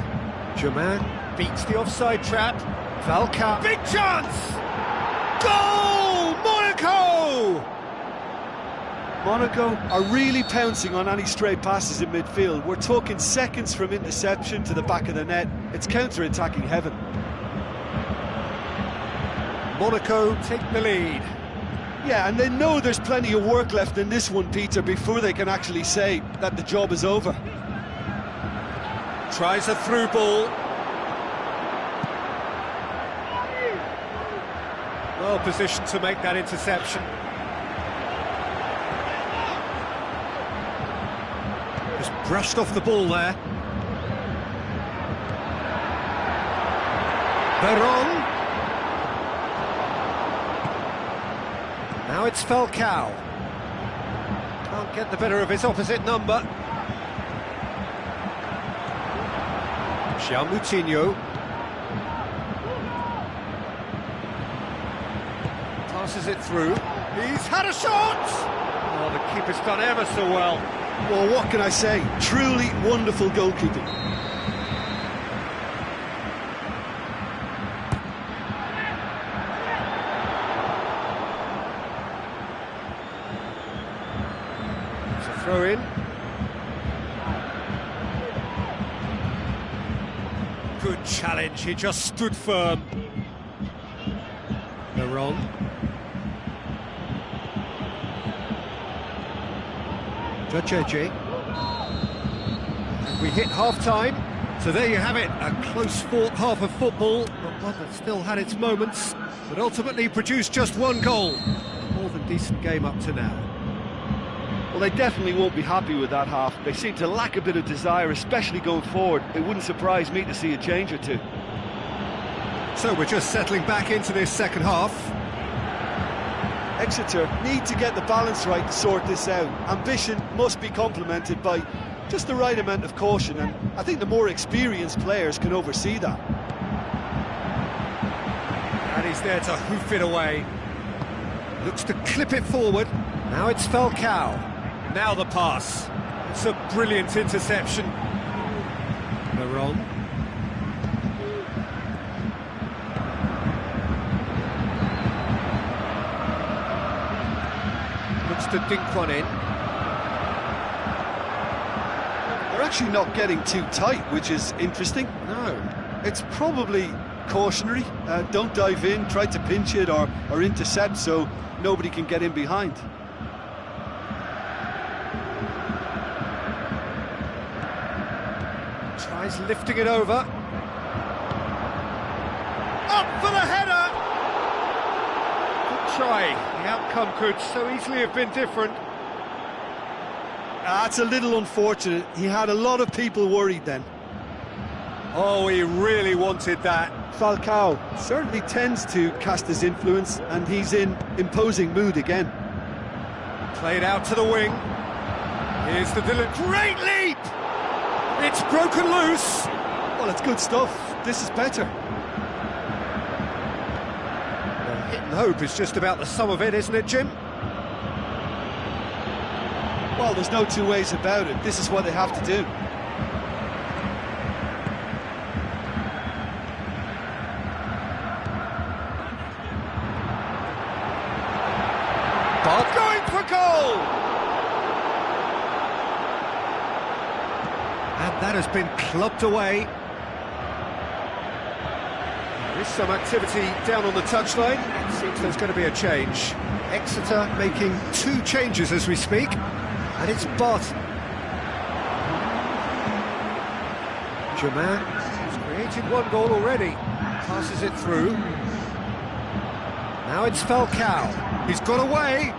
Germain beats the offside trap. Falcao. Big chance! Goal! Monaco! Monaco are really pouncing on any stray passes in midfield. We're talking seconds from interception to the back of the net. It's counter-attacking heaven. Monaco take the lead. Yeah, and they know there's plenty of work left in this one, Peter, before they can actually say that the job is over. Tries a through ball. Well positioned to make that interception. Just brushed off the ball there. Veron. Now it's Falcao. Can't get the better of his opposite number. Moutinho. Passes it through. He's had a shot! Oh, the keeper's done ever so well. Well, what can I say? Truly wonderful goalkeeping. It's a throw in. Good challenge, he just stood firm. Veron. davidj009. And we hit half-time, so there you have it, a close-fought half of football, but one that still had its moments, but ultimately produced just one goal. A more than decent game up to now. Well, they definitely won't be happy with that half. They seem to lack a bit of desire, especially going forward. It wouldn't surprise me to see a change or two. So we're just settling back into this second half. Exeter need to get the balance right to sort this out. Ambition must be complemented by just the right amount of caution, and I think the more experienced players can oversee that. And he's there to hoof it away. Looks to clip it forward. Now it's Falcao. Now the pass. It's a brilliant interception. Veron. Looks to dink one in. They're actually not getting too tight, which is interesting. No. It's probably cautionary. Don't dive in, try to pinch it or intercept so nobody can get in behind. Tries lifting it over. Up for the header! Good try. The outcome could so easily have been different. That's a little unfortunate. He had a lot of people worried then. Oh, he really wanted that. Falcao certainly tends to cast his influence, and he's in imposing mood again. Played out to the wing. Here's the great leap! It's broken loose. Well, it's good stuff. This is better. Well, hit and hope is just about the sum of it, isn't it, Jim? Well, there's no two ways about it. This is what they have to do. Bob going for goal! And that has been clubbed away. There is some activity down on the touchline. It seems there's going to be a change. Exeter making 2 changes as we speak. And it's Bart. Germain has created one goal already. Passes it through. Now it's Falcao. He's got away.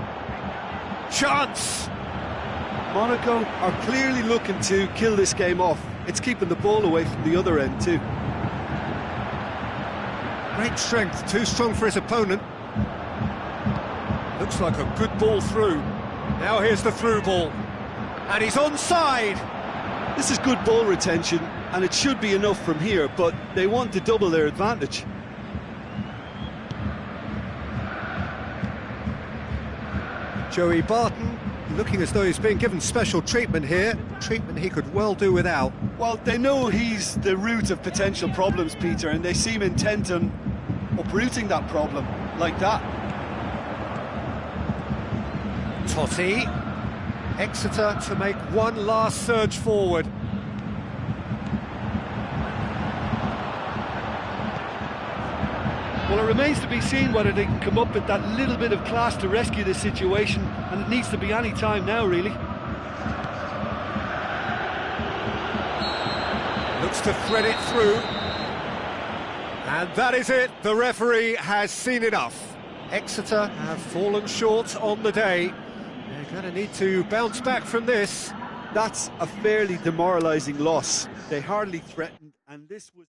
Chance! Monaco are clearly looking to kill this game off. It's keeping the ball away from the other end too. Great strength, too strong for his opponent. Looks like a good ball through. Now here's the through ball. And he's onside! This is good ball retention, and it should be enough from here, but they want to double their advantage. Joey Barton, looking as though he's being given special treatment here. Treatment he could well do without. Well, they know he's the root of potential problems, Peter, and they seem intent on uprooting that problem, like that. Totti. Exeter to make one last surge forward. Well, it remains to be seen whether they can come up with that little bit of class to rescue this situation, and it needs to be any time now, really. Looks to thread it through. And that is it. The referee has seen enough. Exeter have fallen short on the day. They're going to need to bounce back from this. That's a fairly demoralising loss. They hardly threatened, and this was...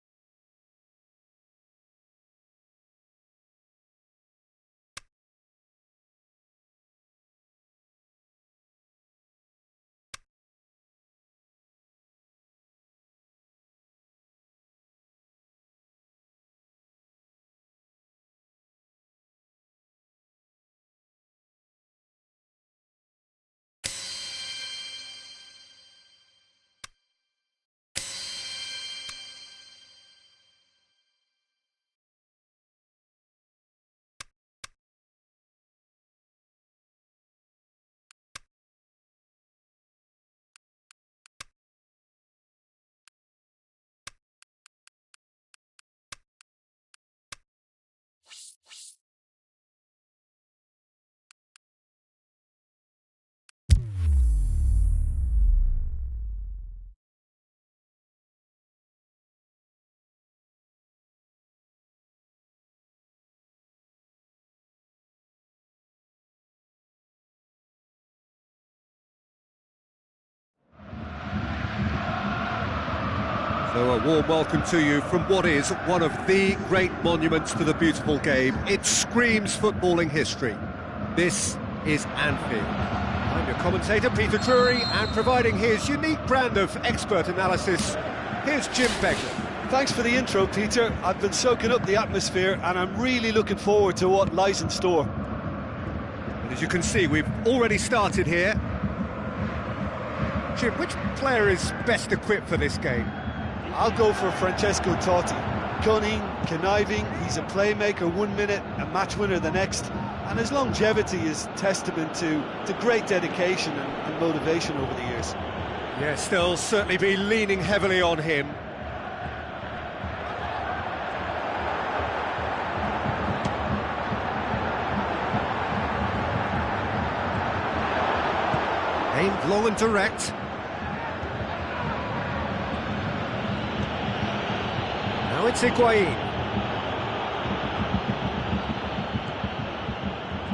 So a warm welcome to you from what is one of the great monuments to the beautiful game. It screams footballing history. This is Anfield. I'm your commentator, Peter Drury, and providing his unique brand of expert analysis, here's Jim Begley. Thanks for the intro, Peter. I've been soaking up the atmosphere, and I'm really looking forward to what lies in store. And as you can see, we've already started here. Jim, which player is best equipped for this game? I'll go for Francesco Totti. Cunning, conniving, he's a playmaker 1 minute, a match winner the next, and his longevity is testament to great dedication and motivation over the years. Yes, they'll certainly be leaning heavily on him. Aimed long and direct. Now it's Higuain.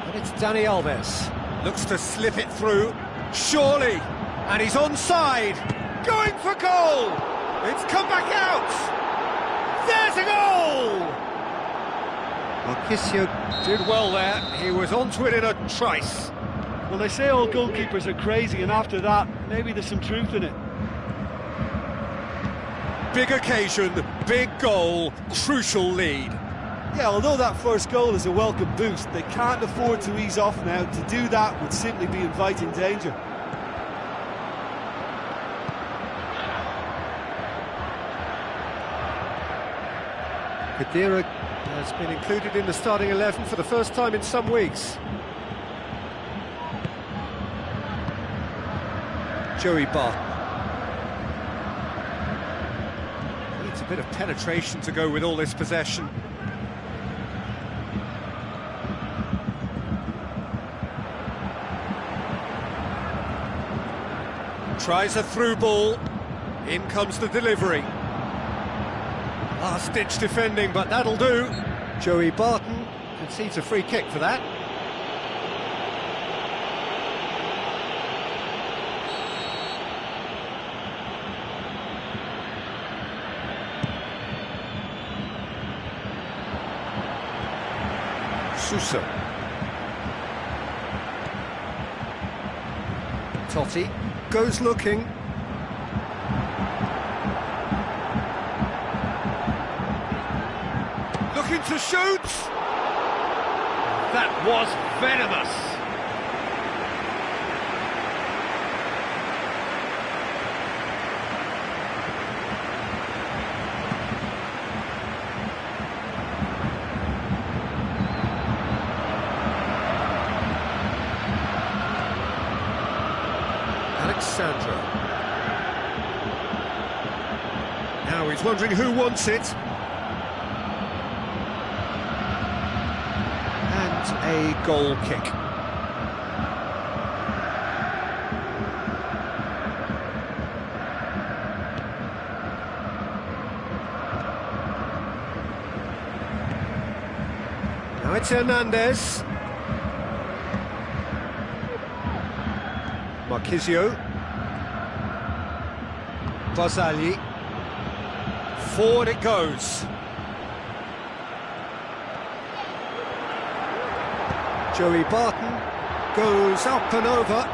And it's Dani Alves. Looks to slip it through. Surely! And he's onside! Going for goal! It's come back out! There's a goal! Marquisio did well there. He was onto it in a trice. Well, they say all goalkeepers are crazy, and after that, maybe there's some truth in it. Big occasion, big goal, crucial lead. Yeah, although that first goal is a welcome boost, they can't afford to ease off now. To do that would simply be inviting danger. Khedira has been included in the starting 11 for the first time in some weeks. Joey Barton. Needs a bit of penetration to go with all this possession. Tries a through ball. In comes the delivery. Last-ditch defending, but that'll do. Joey Barton concedes a free kick for that. Sousa. Totti goes looking. Looking to shoot! That was venomous! Alexandro. Now he's wondering who wants it. And a goal kick. Now it's Hernandez. Marquisio. Barzagli. Forward it goes. Joey Barton goes up and over.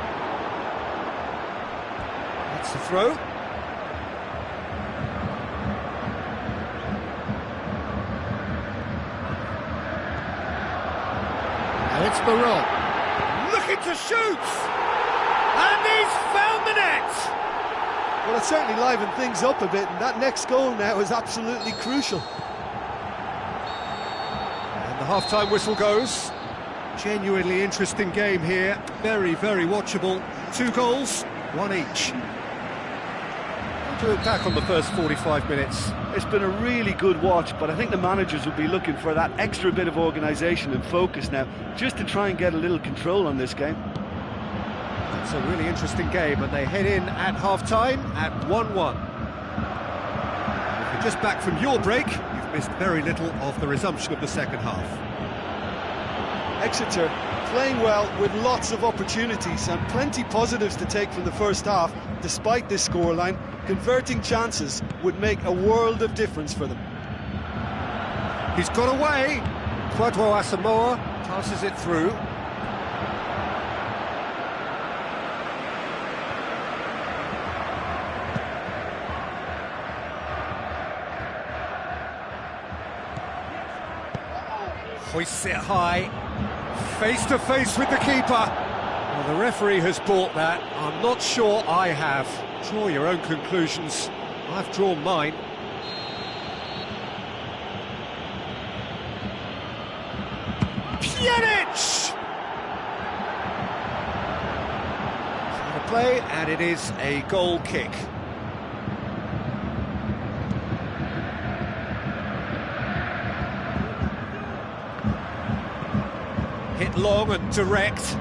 That's the throw. And it's Baron. Looking to shoot! And he's found the net! Well, it certainly livened things up a bit, and that next goal now is absolutely crucial. And the half-time whistle goes. Genuinely interesting game here. Very, very watchable. 2 goals, 1 each. How do you look back on the first 45 minutes? It's been a really good watch, but I think the managers will be looking for that extra bit of organisation and focus now, just to try and get a little control on this game. It's a really interesting game, and they head in at half-time at 1-1. If you're just back from your break, you've missed very little of the resumption of the second half. Exeter playing well with lots of opportunities and plenty positives to take from the first half. Despite this scoreline, converting chances would make a world of difference for them. He's got away. Kwadwo Asamoah passes it through. Hoists it high, face to face with the keeper. Well, the referee has bought that. I'm not sure I have. Draw your own conclusions. I've drawn mine. Pjanic! The play, and it is a goal kick. Hit long and direct.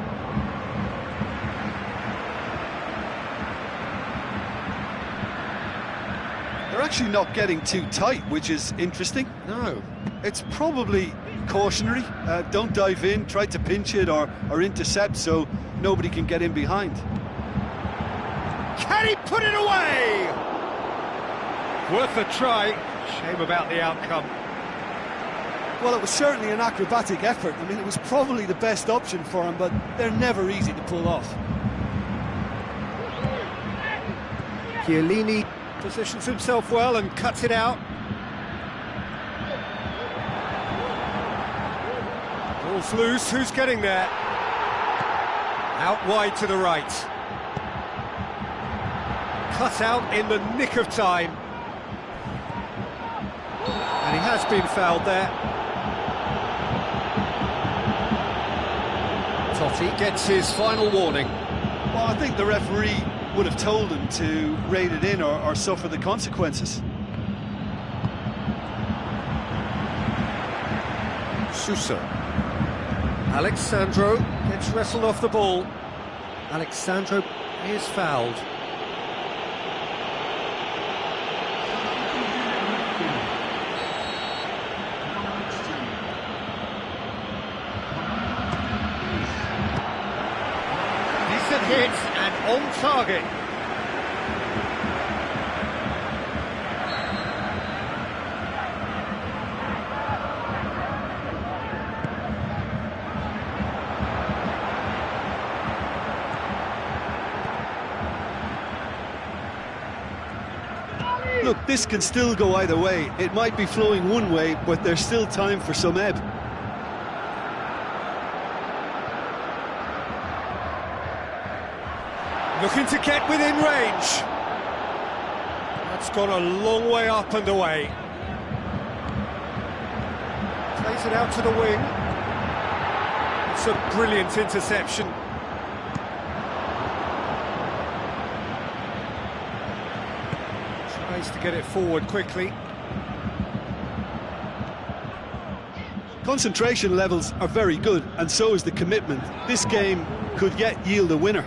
They're actually not getting too tight, which is interesting. No. It's probably cautionary. Don't dive in, try to pinch it or intercept so nobody can get in behind. Can he put it away? Worth a try. Shame about the outcome. Well, it was certainly an acrobatic effort. I mean, it was probably the best option for him, but they're never easy to pull off. Chiellini positions himself well and cuts it out. Ball's loose, who's getting there? Out wide to the right. Cut out in the nick of time. And he has been fouled there. Totti gets his final warning. Well, I think the referee would have told him to rein it in or suffer the consequences. Sousa. Alexandro gets wrestled off the ball. Alexandro is fouled. hit and on target. Look, this can still go either way. It might be flowing one way, but there's still time for some ebb. Looking to get within range. That's gone a long way up and away. Plays it out to the wing. It's a brilliant interception. Tries to get it forward quickly. Concentration levels are very good, and so is the commitment. This game could yet yield a winner.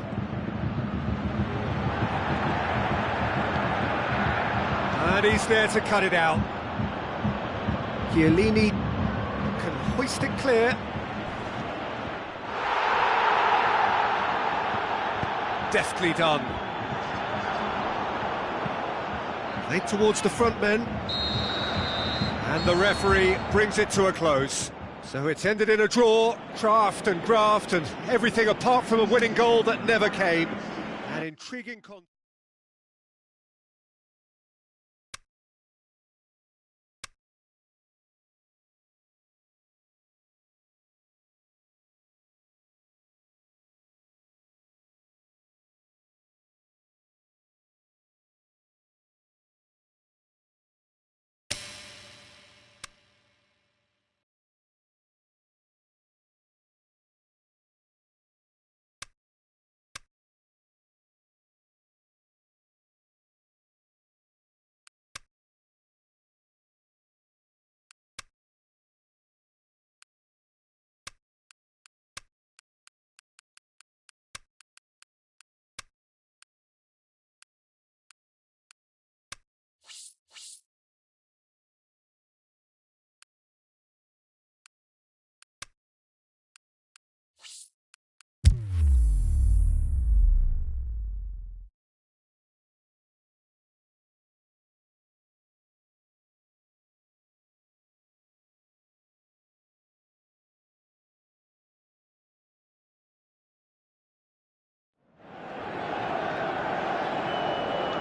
And he's there to cut it out. Chiellini can hoist it clear. Deftly done. Played towards the front men. And the referee brings it to a close. So it's ended in a draw, craft and graft and everything apart from a winning goal that never came. An intriguing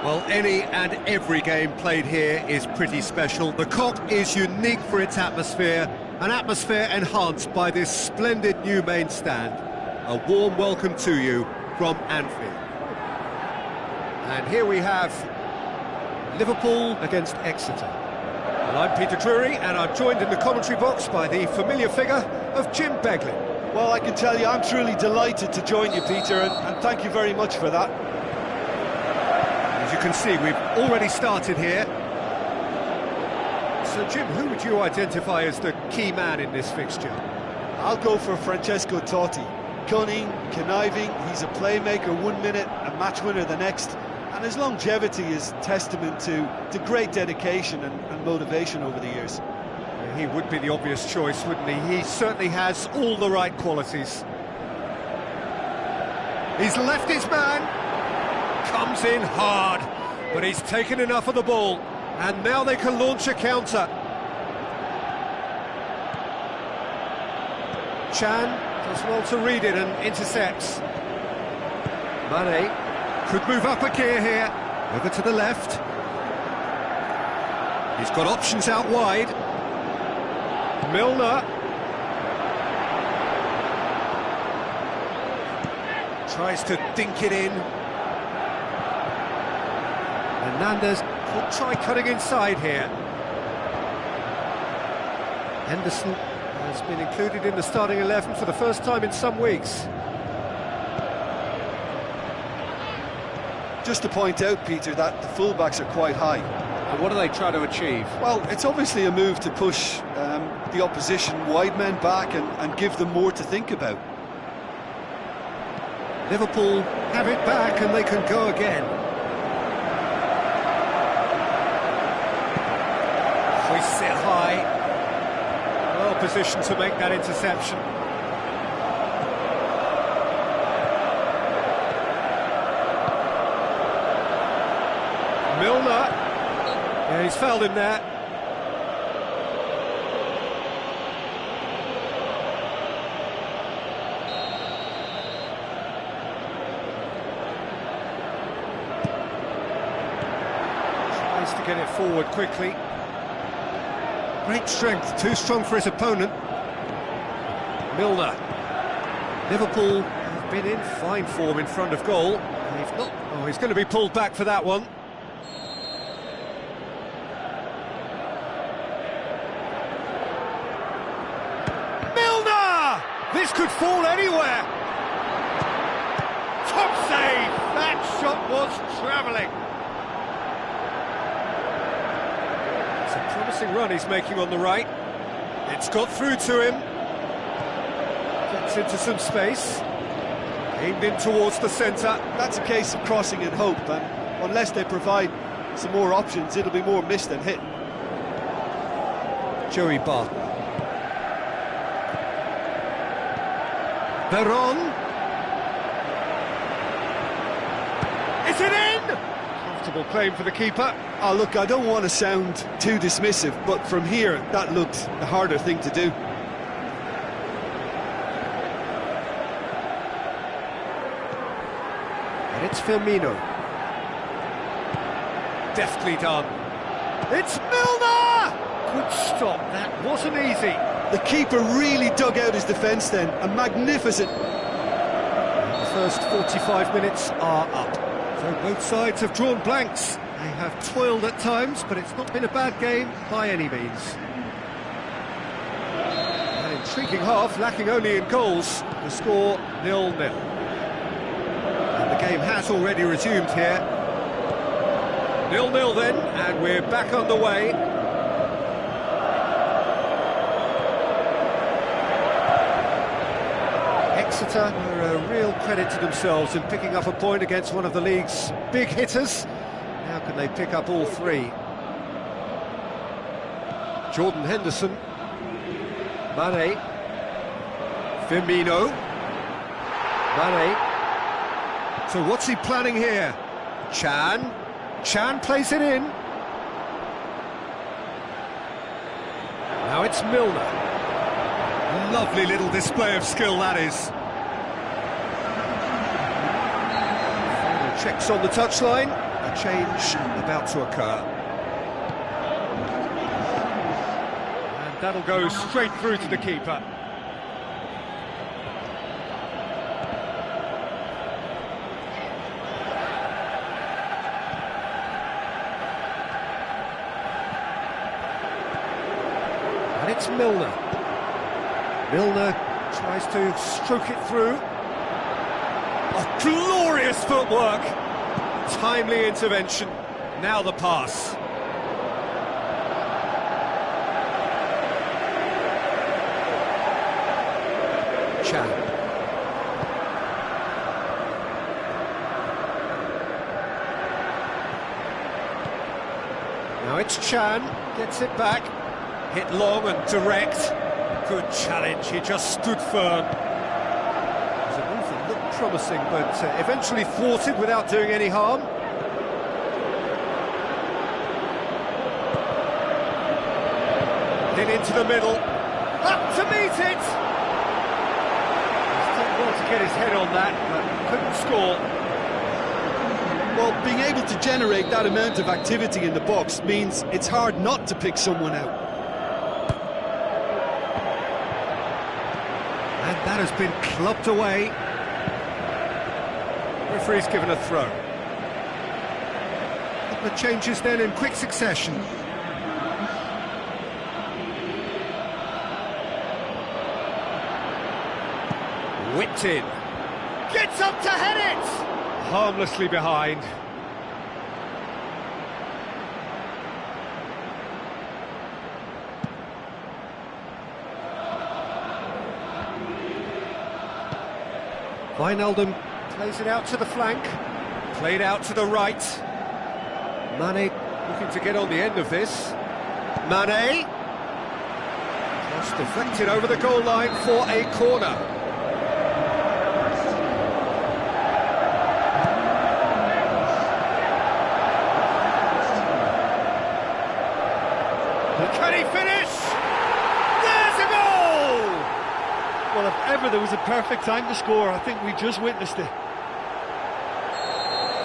Well, any and every game played here is pretty special. The Cock is unique for its atmosphere, an atmosphere enhanced by this splendid new main stand. A warm welcome to you from Anfield. And here we have Liverpool against Exeter. Well, I'm Peter Drury, and I'm joined in the commentary box by the familiar figure of Jim Beglin. Well, I can tell you, I'm truly delighted to join you, Peter, and thank you very much for that. As you can see, we've already started here. So, Jim, who would you identify as the key man in this fixture? I'll go for Francesco Totti. Cunning, conniving, he's a playmaker 1 minute, a match winner the next, and his longevity is testament to great dedication and motivation over the years. He would be the obvious choice, wouldn't he? He certainly has all the right qualities. He's left his man. Comes in hard, but he's taken enough of the ball, and now they can launch a counter. Chan does well to read it and intercepts. Mane could move up a gear here, over to the left. He's got options out wide. Milner tries to dink it in. Hernandez could try cutting inside here. Henderson has been included in the starting 11 for the first time in some weeks. Just to point out, Peter, that the fullbacks are quite high. And what do they try to achieve? Well, it's obviously a move to push the opposition wide men back and give them more to think about. Liverpool have it back and they can go again. Hoists it high. Well positioned to make that interception. Yeah, he's fouled him there. Tries to get it forward quickly. Great strength, too strong for his opponent. Milner. Liverpool have been in fine form in front of goal. They've not. Oh, he's going to be pulled back for that one. Milner! This could fall anywhere. Top save! That shot was travelling. It's a promising run he's making on the right. It's got through to him. Gets into some space. Aimed in towards the centre. That's a case of crossing in hope, and unless they provide some more options, it'll be more missed than hit. Joey Barton. Veron. Is it in? Comfortable claim for the keeper. Oh, look, I don't want to sound too dismissive, but from here, that looked the harder thing to do. And it's Firmino. Deftly done. It's Milner! Good stop, that wasn't easy. The keeper really dug out his defence then, a magnificent... The first 45 minutes are up. So both sides have drawn blanks. They have toiled at times, but it's not been a bad game by any means. An intriguing half, lacking only in goals. The score 0-0. And the game has already resumed here. 0-0 then, and we're back on the way. Exeter are a real credit to themselves in picking up a point against one of the league's big hitters. How can they pick up all three? Jordan Henderson. Mane. Firmino. Mane. So what's he planning here? Chan. Chan plays it in. Now it's Milner. Lovely little display of skill, that is. Final checks on the touchline. A change about to occur. And that'll go straight through to the keeper. And it's Milner. Milner tries to stroke it through. Oh, glorious footwork! Timely intervention. Now the pass. Chan. Now it's Chan. Gets it back. Hit long and direct. Good challenge, he just stood firm. It was a move that looked promising, but eventually thwarted without doing any harm. In into the middle, up to meet it! He's done well to get his head on that, but couldn't score. Well, being able to generate that amount of activity in the box means it's hard not to pick someone out. And that has been clubbed away. Referee's given a throw. A couple of changes then in quick succession. Whipped in. Gets up to head it! Harmlessly behind. Wijnaldum plays it out to the flank, played out to the right. Mane looking to get on the end of this. Mane! Just deflected over the goal line for a corner. Can he finish? There's a goal! Well, if ever there was a perfect time to score, I think we just witnessed it.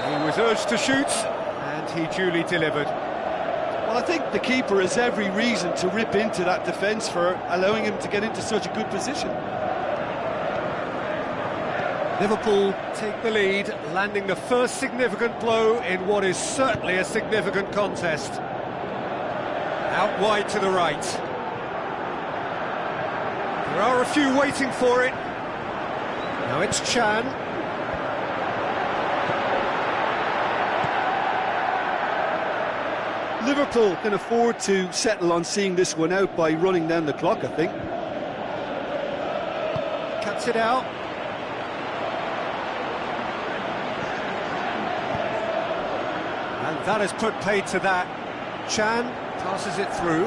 He was urged to shoot, and he duly delivered. Well, I think the keeper has every reason to rip into that defence for allowing him to get into such a good position. Liverpool take the lead, landing the first significant blow in what is certainly a significant contest. Out wide to the right. There are a few waiting for it. Now it's Chan. Liverpool can afford to settle on seeing this one out by running down the clock, I think. Cuts it out. And that has put paid to that. Chan passes it through.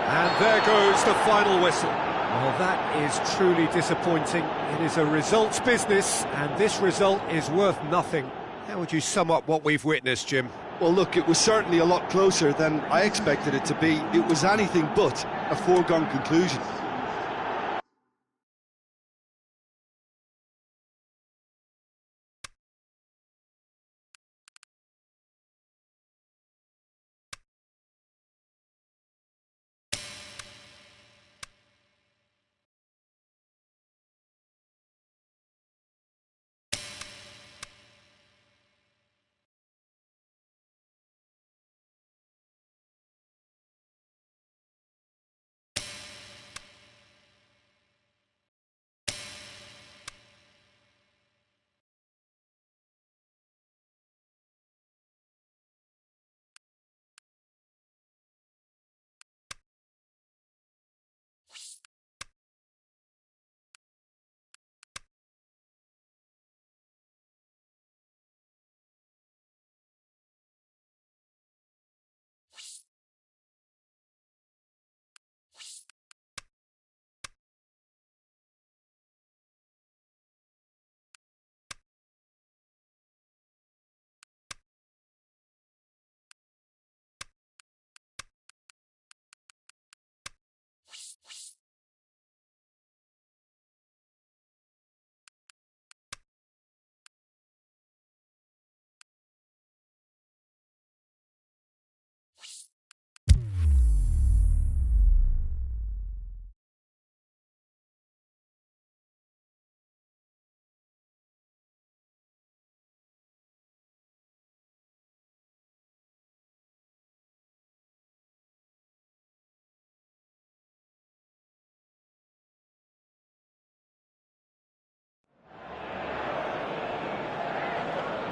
And there goes the final whistle. Well, that is truly disappointing. It is a results business, and this result is worth nothing. How would you sum up what we've witnessed, Jim? Well, look, it was certainly a lot closer than I expected it to be. It was anything but a foregone conclusion.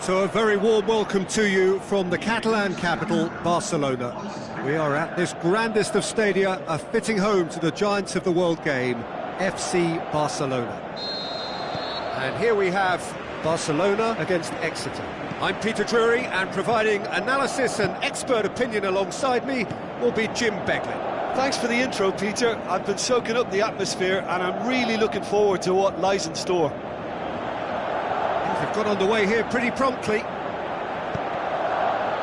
So a very warm welcome to you from the Catalan capital, Barcelona. We are at this grandest of stadia, a fitting home to the giants of the world game, FC Barcelona. And here we have Barcelona against Exeter. I'm Peter Drury, and providing analysis and expert opinion alongside me will be Jim Beglin. Thanks for the intro, Peter. I've been soaking up the atmosphere and I'm really looking forward to what lies in store. They've got underway here pretty promptly.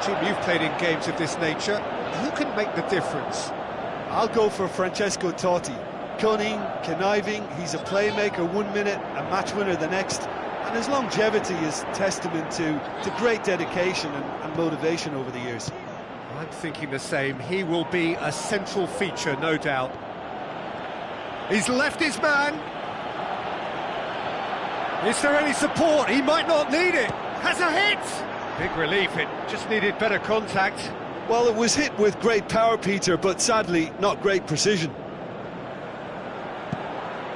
Jim, you've played in games of this nature. Who can make the difference? I'll go for Francesco Totti. Cunning, conniving, he's a playmaker 1 minute, a match winner the next, and his longevity is testament to great dedication and motivation over the years. I'm thinking the same. He will be a central feature, no doubt. He's left his man. Is there any support? He might not need it. Has a hit! Big relief, it just needed better contact. Well, it was hit with great power, Peter, but sadly, not great precision.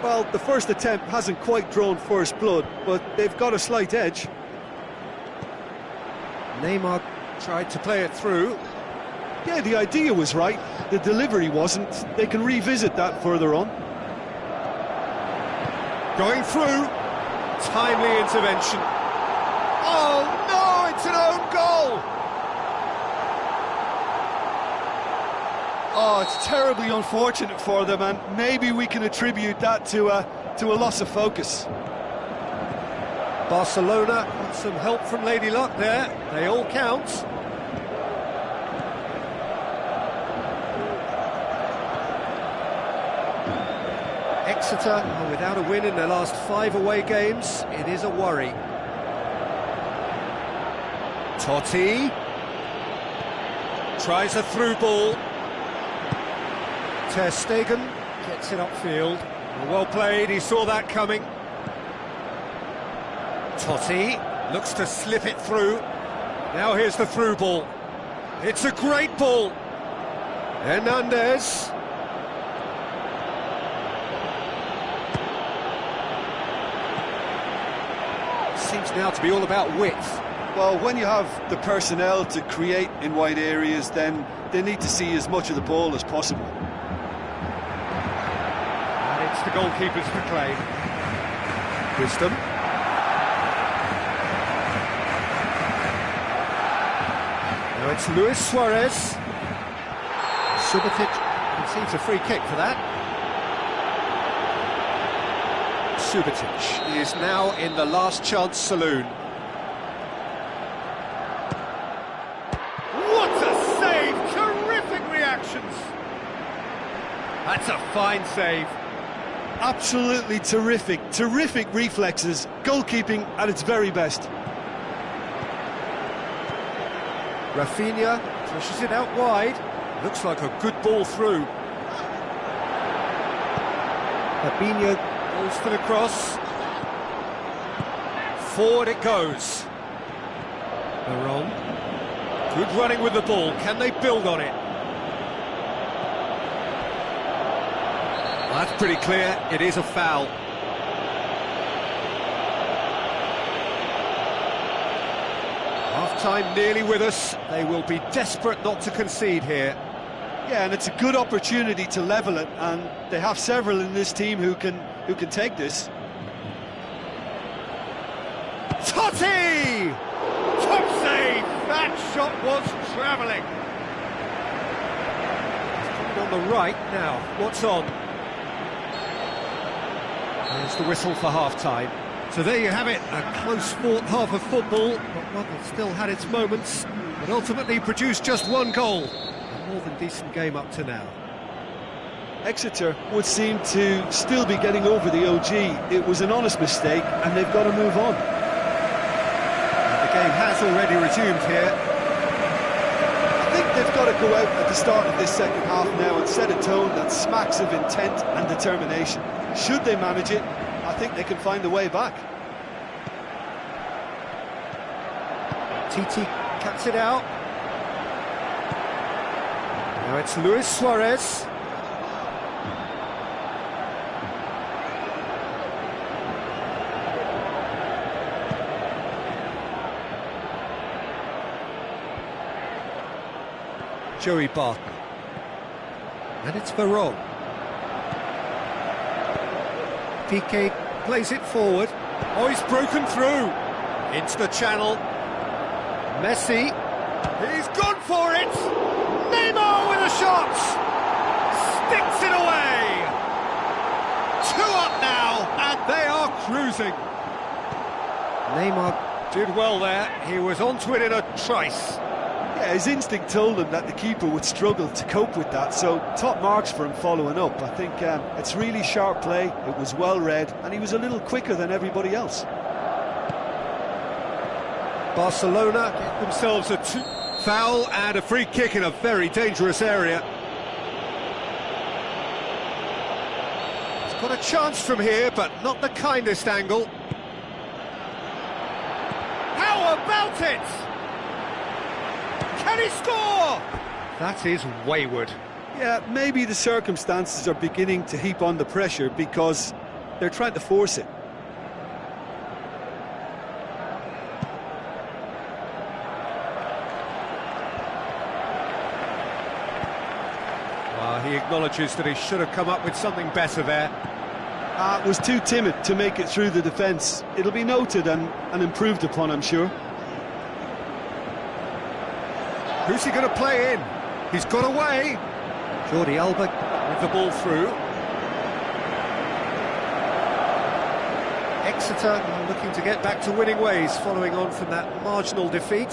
Well, the first attempt hasn't quite drawn first blood, but they've got a slight edge. Neymar tried to play it through. Yeah, the idea was right. The delivery wasn't. They can revisit that further on. Going through. Timely intervention. Oh no, it's an own goal! Oh, it's terribly unfortunate for them, and maybe we can attribute that to a loss of focus. Barcelona got some help from Lady Luck there. They all count. Exeter are without a win in their last 5 away games. It is a worry. Totti tries a through ball. Ter Stegen gets it upfield. Well played, he saw that coming. Totti looks to slip it through. Now here's the through ball. It's a great ball. Hernandez. Seems now to be all about width. Well, when you have the personnel to create in wide areas, then they need to see as much of the ball as possible. And it's the goalkeepers to claim. Wisdom. Now it's Luis Suarez. Subotic concedes a free kick for that. Subotic is now in the last chance saloon. What a save! Terrific reactions! That's a fine save. Absolutely terrific, terrific reflexes, goalkeeping at its very best. Rafinha pushes it out wide. Looks like a good ball through. Fabinho goes for the cross. Forward it goes. Veron. Good running with the ball. Can they build on it? That's pretty clear. It is a foul. Half-time nearly with us. They will be desperate not to concede here. Yeah, and it's a good opportunity to level it, and they have several in this team who can take this. Totti! Top save! That shot was travelling. It's coming on the right now. What's on? There's the whistle for half-time. So there you have it, a close-fought half of football, but one that still had its moments, but ultimately produced just one goal. A more than decent game up to now. Exeter would seem to still be getting over the OG. It was an honest mistake, and they've got to move on. And the game has already resumed here. I think they've got to go out at the start of this second half now and set a tone that smacks of intent and determination. Should they manage it, I think they can find a way back. Titi cuts it out. Now it's Luis Suarez. Joey Barton. And it's Veron. Piqué plays it forward. Oh, he's broken through. Into the channel. Messi. He's gone for it. Neymar with a shot. Sticks it away. 2 up now, and they are cruising. Neymar did well there. He was onto it in a trice. Yeah, his instinct told him that the keeper would struggle to cope with that, so top marks for him following up. I think it's really sharp play, it was well read, and he was a little quicker than everybody else. Barcelona get themselves a foul and a free kick in a very dangerous area. He's got a chance from here, but not the kindest angle. How about it? Can he score? That is wayward. Yeah, maybe the circumstances are beginning to heap on the pressure because they're trying to force it. He acknowledges that he should have come up with something better there. Was too timid to make it through the defence. It'll be noted and improved upon, I'm sure. Who's he going to play in? He's got away. Jordi Alba with the ball through. Exeter are looking to get back to winning ways following on from that marginal defeat.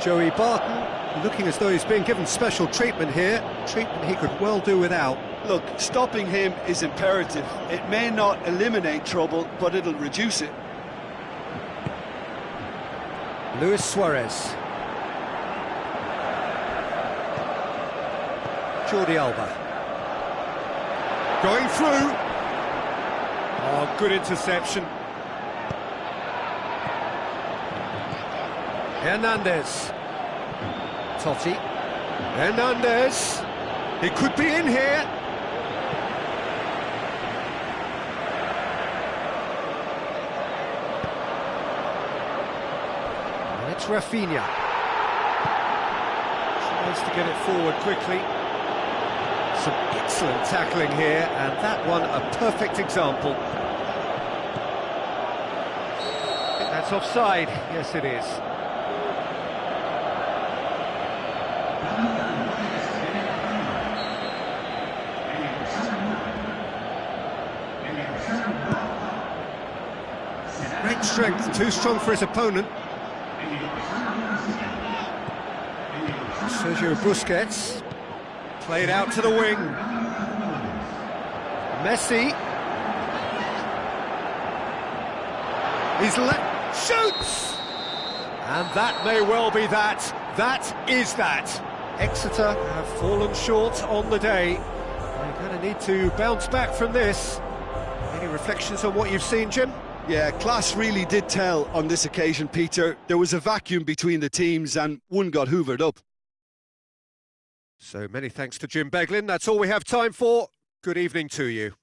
Joey Barton looking as though he's being given special treatment here, treatment he could well do without. Look, stopping him is imperative. It may not eliminate trouble, but it'll reduce it. Luis Suarez. Jordi Alba. Going through. Oh, good interception. Hernandez. Totti. Hernandez. He could be in here. And it's Rafinha. Tries to get it forward quickly. Some excellent tackling here, and that one a perfect example. I think that's offside. Yes, it is. Great strength, too strong for his opponent. Sergio Busquets. Played out to the wing. Messi. He's shoots! And that may well be that. That is that. Exeter have fallen short on the day. They're going to need to bounce back from this. Any reflections on what you've seen, Jim? Yeah, class really did tell on this occasion, Peter. There was a vacuum between the teams and one got hoovered up. So many thanks to Jim Beglin. That's all we have time for. Good evening to you.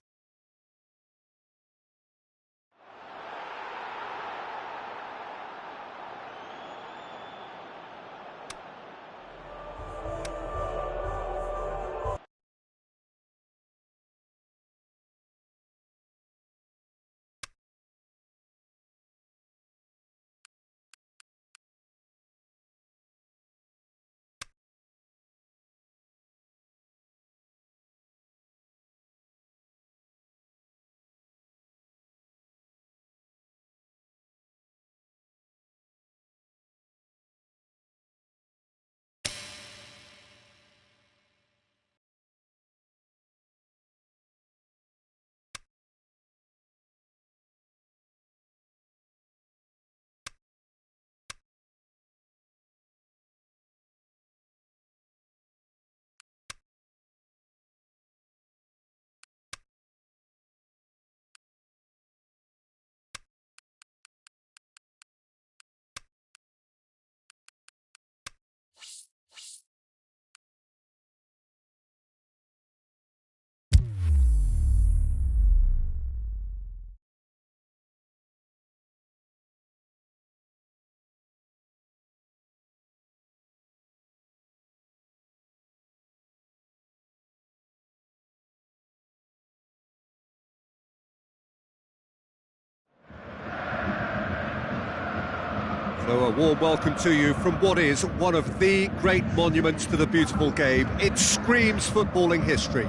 So a warm welcome to you from what is one of the great monuments to the beautiful game. It screams footballing history.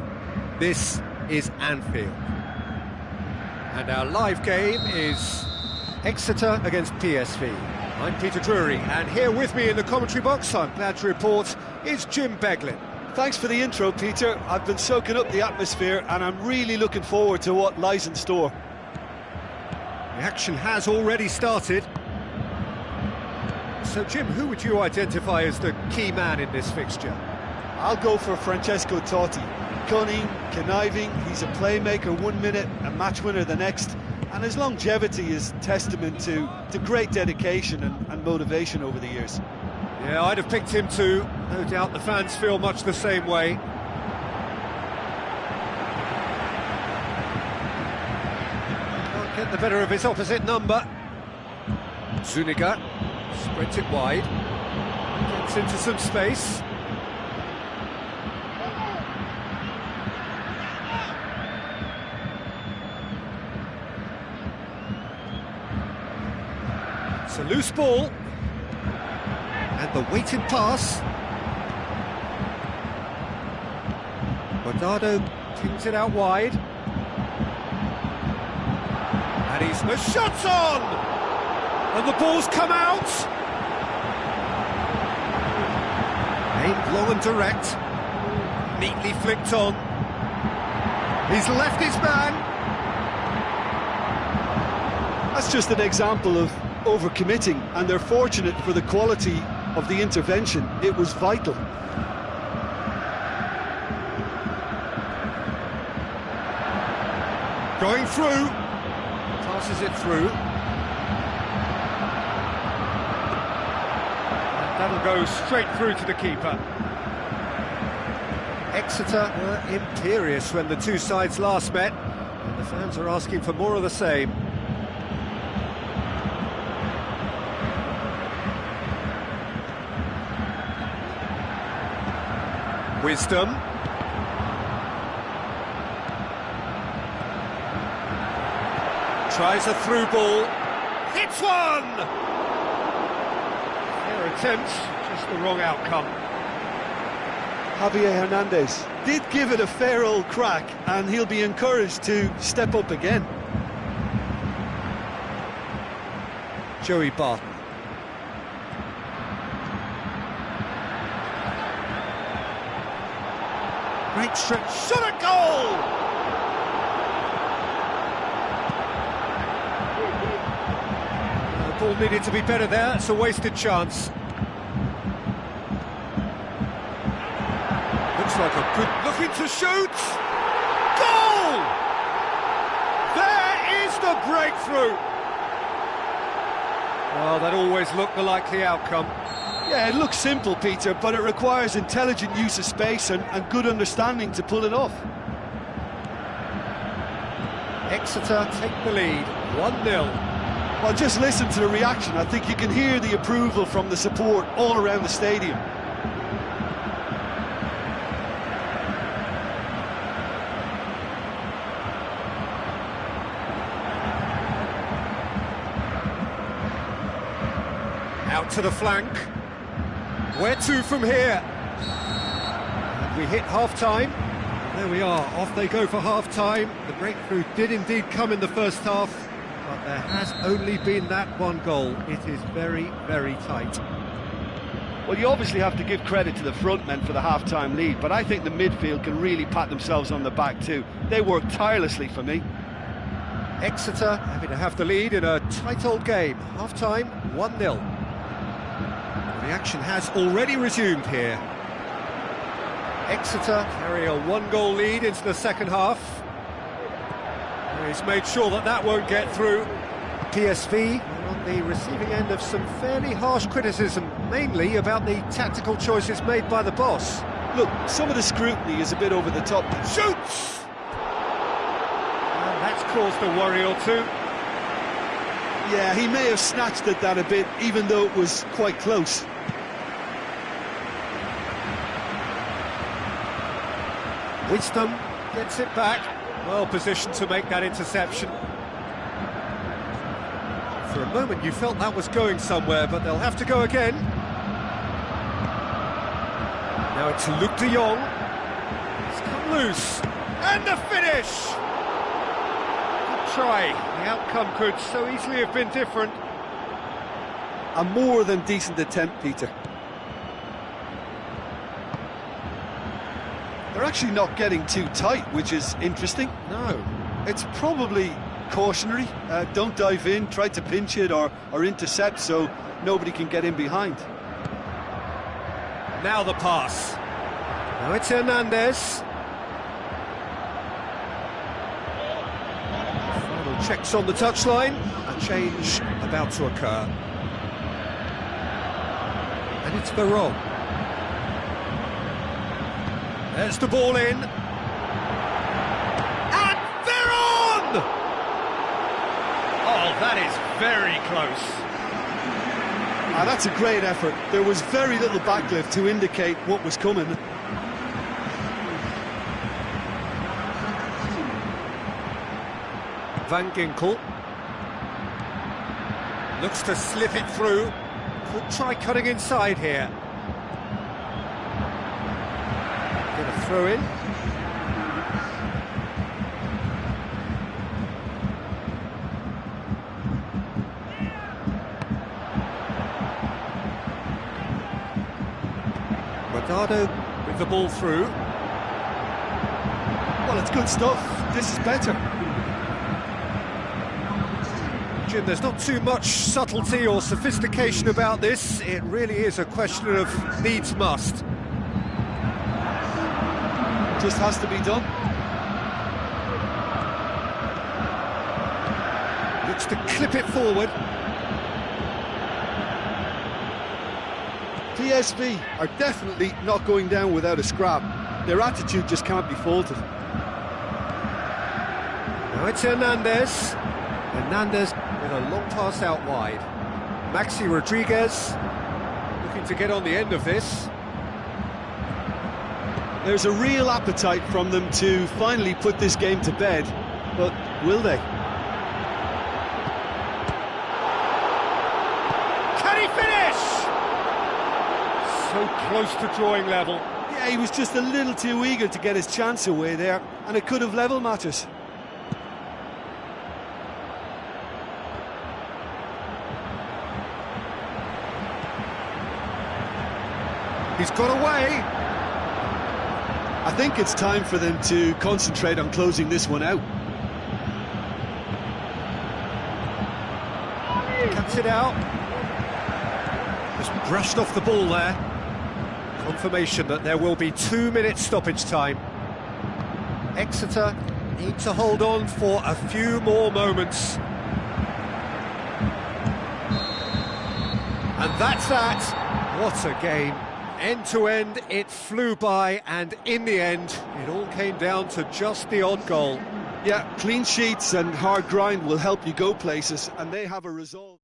This is Anfield. And our live game is Exeter against PSV. I'm Peter Drury, and here with me in the commentary box, I'm glad to report, is Jim Beglin. Thanks for the intro, Peter. I've been soaking up the atmosphere and I'm really looking forward to what lies in store. The action has already started. So, Jim, who would you identify as the key man in this fixture? I'll go for Francesco Totti. Cunning, conniving, he's a playmaker 1 minute, a match winner the next, and his longevity is testament to great dedication and motivation over the years. Yeah, I'd have picked him too. No doubt the fans feel much the same way. Can't get the better of his opposite number. Zuniga spreads it wide, gets into some space. It's a loose ball, and the weighted pass. Guardado pings it out wide. He's the shot's on! And the ball's come out! Aimed long and direct. Neatly flicked on. He's left his man. That's just an example of overcommitting, and they're fortunate for the quality of the intervention. It was vital. Going through. Passes it through. And that'll go straight through to the keeper. Exeter were imperious when the two sides last met, and the fans are asking for more of the same. Wisdom. Tries a through ball. Hits one! Fair attempt, just the wrong outcome. Javier Hernandez did give it a fair old crack, and he'll be encouraged to step up again. Joey Barton. Great stretch, shot a goal! The ball needed to be better there, it's a wasted chance. Looks like a good looking to shoot! Goal! There is the breakthrough! Well, that always looked the likely outcome. Yeah, it looks simple, Peter, but it requires intelligent use of space and good understanding to pull it off. Exeter take the lead, 1-0. Well, just listen to the reaction. I think you can hear the approval from the support all around the stadium. Out to the flank. Where to from here? And we hit half-time. There we are, off they go for half-time. The breakthrough did indeed come in the first half, but there has only been that one goal. It is very, very tight. Well, you obviously have to give credit to the front men for the half-time lead, but I think the midfield can really pat themselves on the back too. They worked tirelessly for me. Exeter having to have the lead in a tight old game. Half-time, 1-0. The action has already resumed here. Exeter carry a one-goal lead into the second half. He's made sure that that won't get through. PSV are on the receiving end of some fairly harsh criticism, mainly about the tactical choices made by the boss. Look, some of the scrutiny is a bit over the top. Shoots! And that's caused a worry or two. Yeah, he may have snatched at that a bit, even though it was quite close. Wisdom gets it back, well positioned to make that interception. For a moment you felt that was going somewhere, but they'll have to go again. Now it's Luc de Jong. It's come loose, and the finish! Good try, the outcome could so easily have been different. A more than decent attempt, Peter. They're actually not getting too tight, which is interesting. No. It's probably cautionary. Don't dive in, try to pinch it or intercept so nobody can get in behind. Now the pass. Now it's Hernandez. Final checks on the touchline. A change about to occur. And it's Veron. There's the ball in. And Veron! Oh, that is very close. That's a great effort. There was very little backlift to indicate what was coming. Van Ginkel looks to slip it through. Could try cutting inside here. Get a throw in. Guardado with the ball through. Well, it's good stuff. This is better. Jim, there's not too much subtlety or sophistication about this. It really is a question of needs must. Just has to be done. Looks to clip it forward. PSV are definitely not going down without a scrap. Their attitude just can't be faulted. Now it's Hernandez. Hernandez with a long pass out wide. Maxi Rodriguez looking to get on the end of this. There's a real appetite from them to finally put this game to bed, but will they? Can he finish? So close to drawing level. Yeah, he was just a little too eager to get his chance away there, and it could have level matters. He's got away. I think it's time for them to concentrate on closing this one out. Cuts it out. Just brushed off the ball there. Confirmation that there will be 2 minutes stoppage time. Exeter need to hold on for a few more moments. And that's that. What a game. End to end, it flew by, and in the end, it all came down to just the odd goal. Yeah, clean sheets and hard grind will help you go places, and they have a resolve.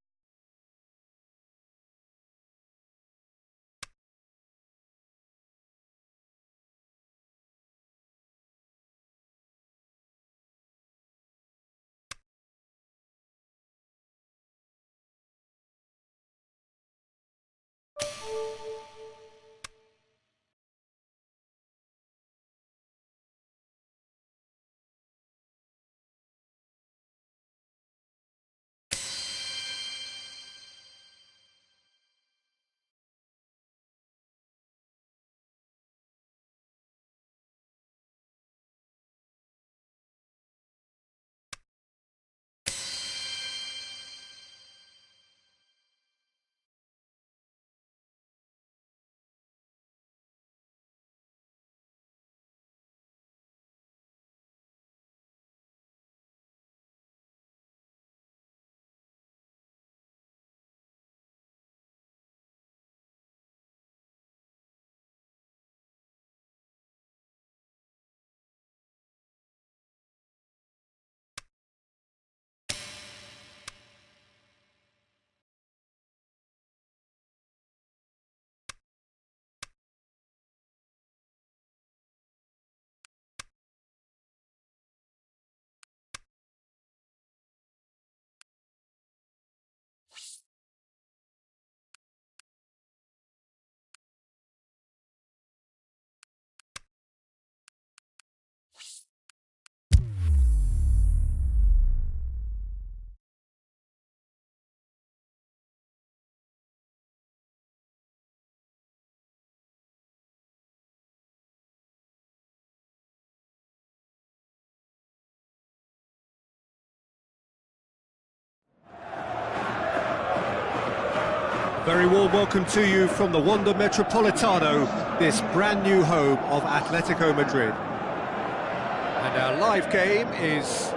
Very warm welcome to you from the Wanda Metropolitano, this brand new home of Atletico Madrid. And our live game is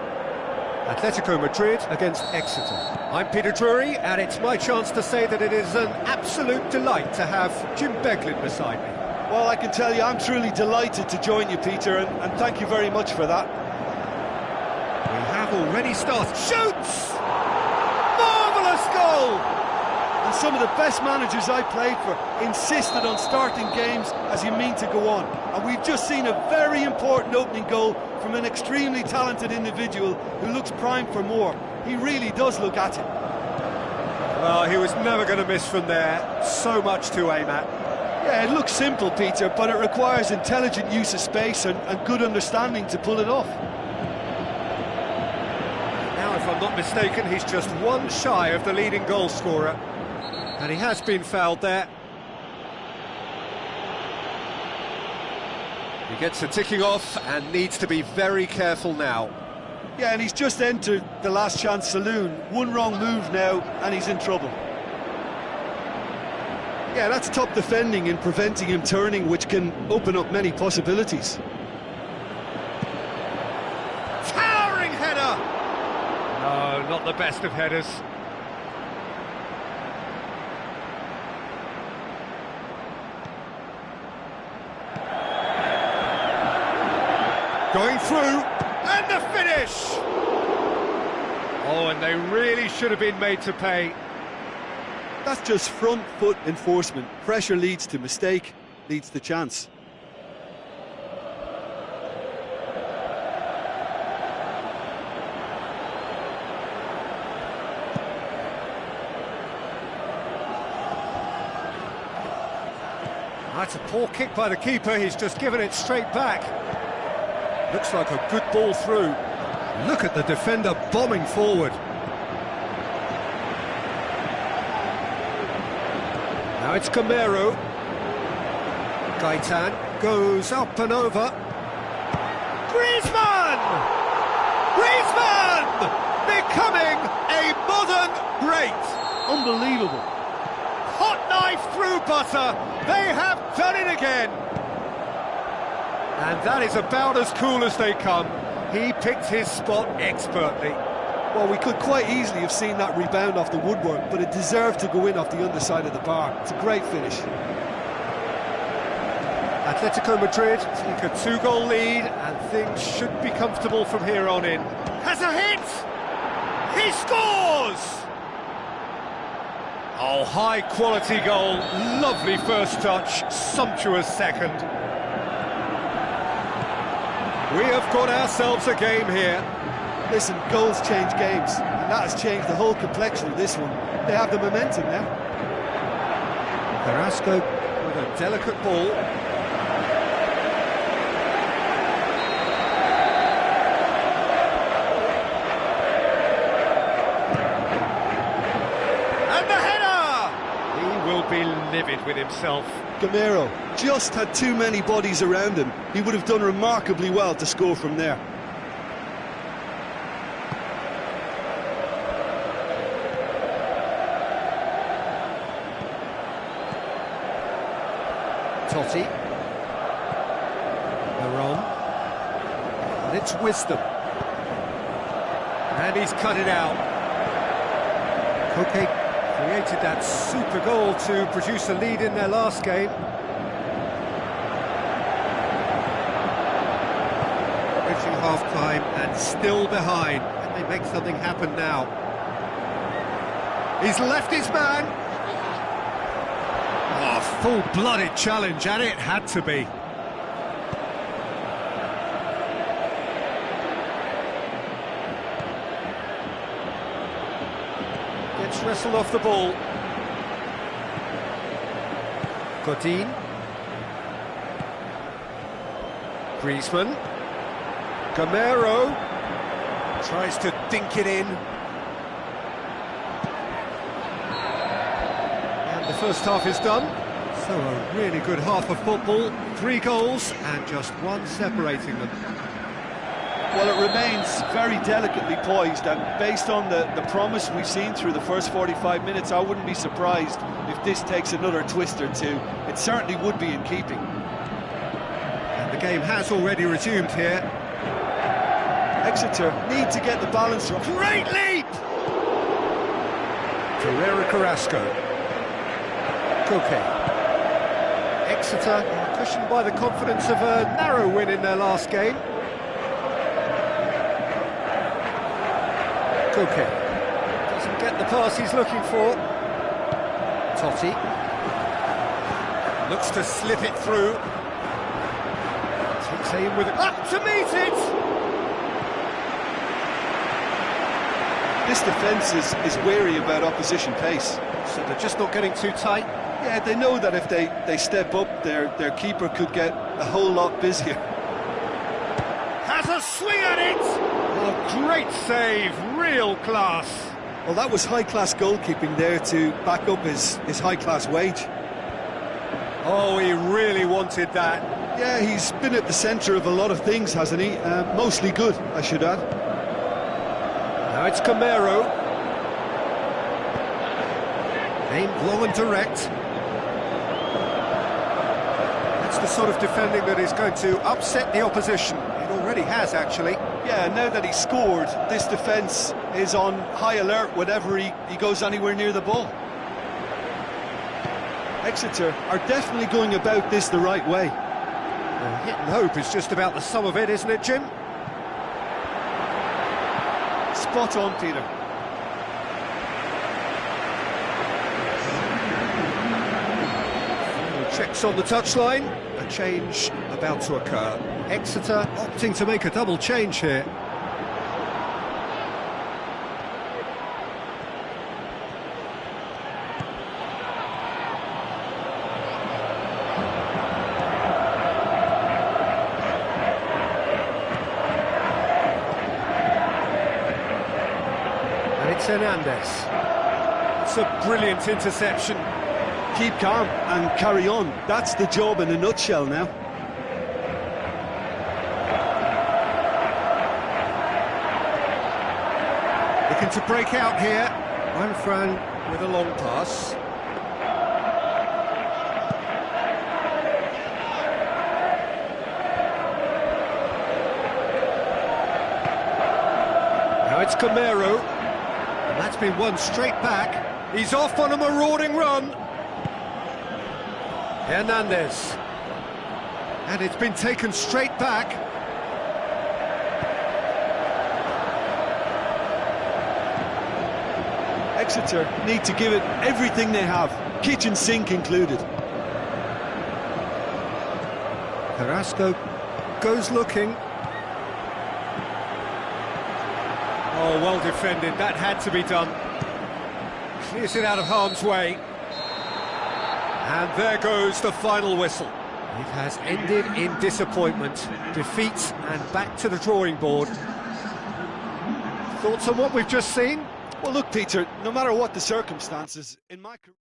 Atletico Madrid against Exeter. I'm Peter Drury, and it's my chance to say that it is an absolute delight to have Jim Beglin beside me. Well, I can tell you I'm truly delighted to join you, Peter, and thank you very much for that. We have already started. Shoots! Marvellous goal! And some of the best managers I played for insisted on starting games as you mean to go on. And we've just seen a very important opening goal from an extremely talented individual who looks primed for more. He really does look at it. Well, he was never going to miss from there. So much to aim at. Yeah, it looks simple, Peter, but it requires intelligent use of space and good understanding to pull it off. Now, if I'm not mistaken, he's just one shy of the leading goal scorer. And he has been fouled there. He gets a ticking off and needs to be very careful now. Yeah, and he's just entered the last chance saloon. One wrong move now, and he's in trouble. Yeah, that's top defending and preventing him turning, which can open up many possibilities. Towering header! No, not the best of headers. Going through, and the finish! Oh, and they really should have been made to pay. That's just front foot enforcement. Pressure leads to mistake, leads to chance. That's a poor kick by the keeper, he's just given it straight back. Looks like a good ball through. Look at the defender bombing forward. Now it's Camero. Gaitan goes up and over. Griezmann! Griezmann! Becoming a modern great. Unbelievable. Hot knife through butter. They have done it again. And that is about as cool as they come. He picked his spot expertly. Well, we could quite easily have seen that rebound off the woodwork, but it deserved to go in off the underside of the bar. It's a great finish. Atletico Madrid take a 2-goal lead, and things should be comfortable from here on in. Has a hit! He scores! Oh, high-quality goal. Lovely first touch, sumptuous second. We have got ourselves a game here. Listen, goals change games, and that has changed the whole complexion of this one. They have the momentum now. Carrasco with a delicate ball. And the header! He will be livid with himself. Camero just had too many bodies around him. He would have done remarkably well to score from there. Totti. Veron. And it's Wisdom. And he's cut it out. Koke created that super goal to produce a lead in their last game. Reaching half-time and still behind. Can they make something happen now? He's left his man. Oh, full-blooded challenge, and it had to be. Gets wrestled off the ball. Godin. Griezmann. Camero. Tries to dink it in. And the first half is done. So a really good half of football. 3 goals and just one separating them. Well, it remains very delicately poised, and based on the promise we've seen through the first 45 minutes, I wouldn't be surprised if this takes another twist or two. It certainly would be in keeping. And the game has already resumed here. Exeter need to get the balance right. Great leap! Ferreira Carrasco. Koke. Exeter cushioned by the confidence of a narrow win in their last game. Koke doesn't get the pass he's looking for. Totti looks to slip it through. Takes aim with it. Up to meet it! This defence is wary about opposition pace. So they're just not getting too tight. Yeah, they know that if they step up, their keeper could get a whole lot busier. Has a swing at it! Oh, great save, real class. Well, that was high-class goalkeeping there to back up his high-class wage. Oh, he really wanted that. Yeah, he's been at the centre of a lot of things, hasn't he? Mostly good, I should add. Now it's Camero. Aimed long and direct. That's the sort of defending that is going to upset the opposition. It already has, actually. Yeah, now that he's scored, this defence is on high alert whenever he goes anywhere near the ball. Exeter are definitely going about this the right way. Well, hit and hope is just about the sum of it, isn't it, Jim? Spot on, Peter. Checks on the touchline. A change about to occur. Exeter opting to make a double change here. It's Hernandez. It's a brilliant interception. Keep calm and carry on. That's the job in a nutshell now. Looking to break out here. Juanfran with a long pass. Now it's Camero. And that's been won straight back. He's off on a marauding run. Hernandez. And it's been taken straight back. Exeter need to give it everything they have, kitchen sink included. Carrasco goes looking. Oh, well defended, that had to be done. Clears it out of harm's way. And there goes the final whistle. It has ended in disappointment, defeat, and back to the drawing board. Thoughts on what we've just seen? Well, look, Peter, no matter what the circumstances, in my career...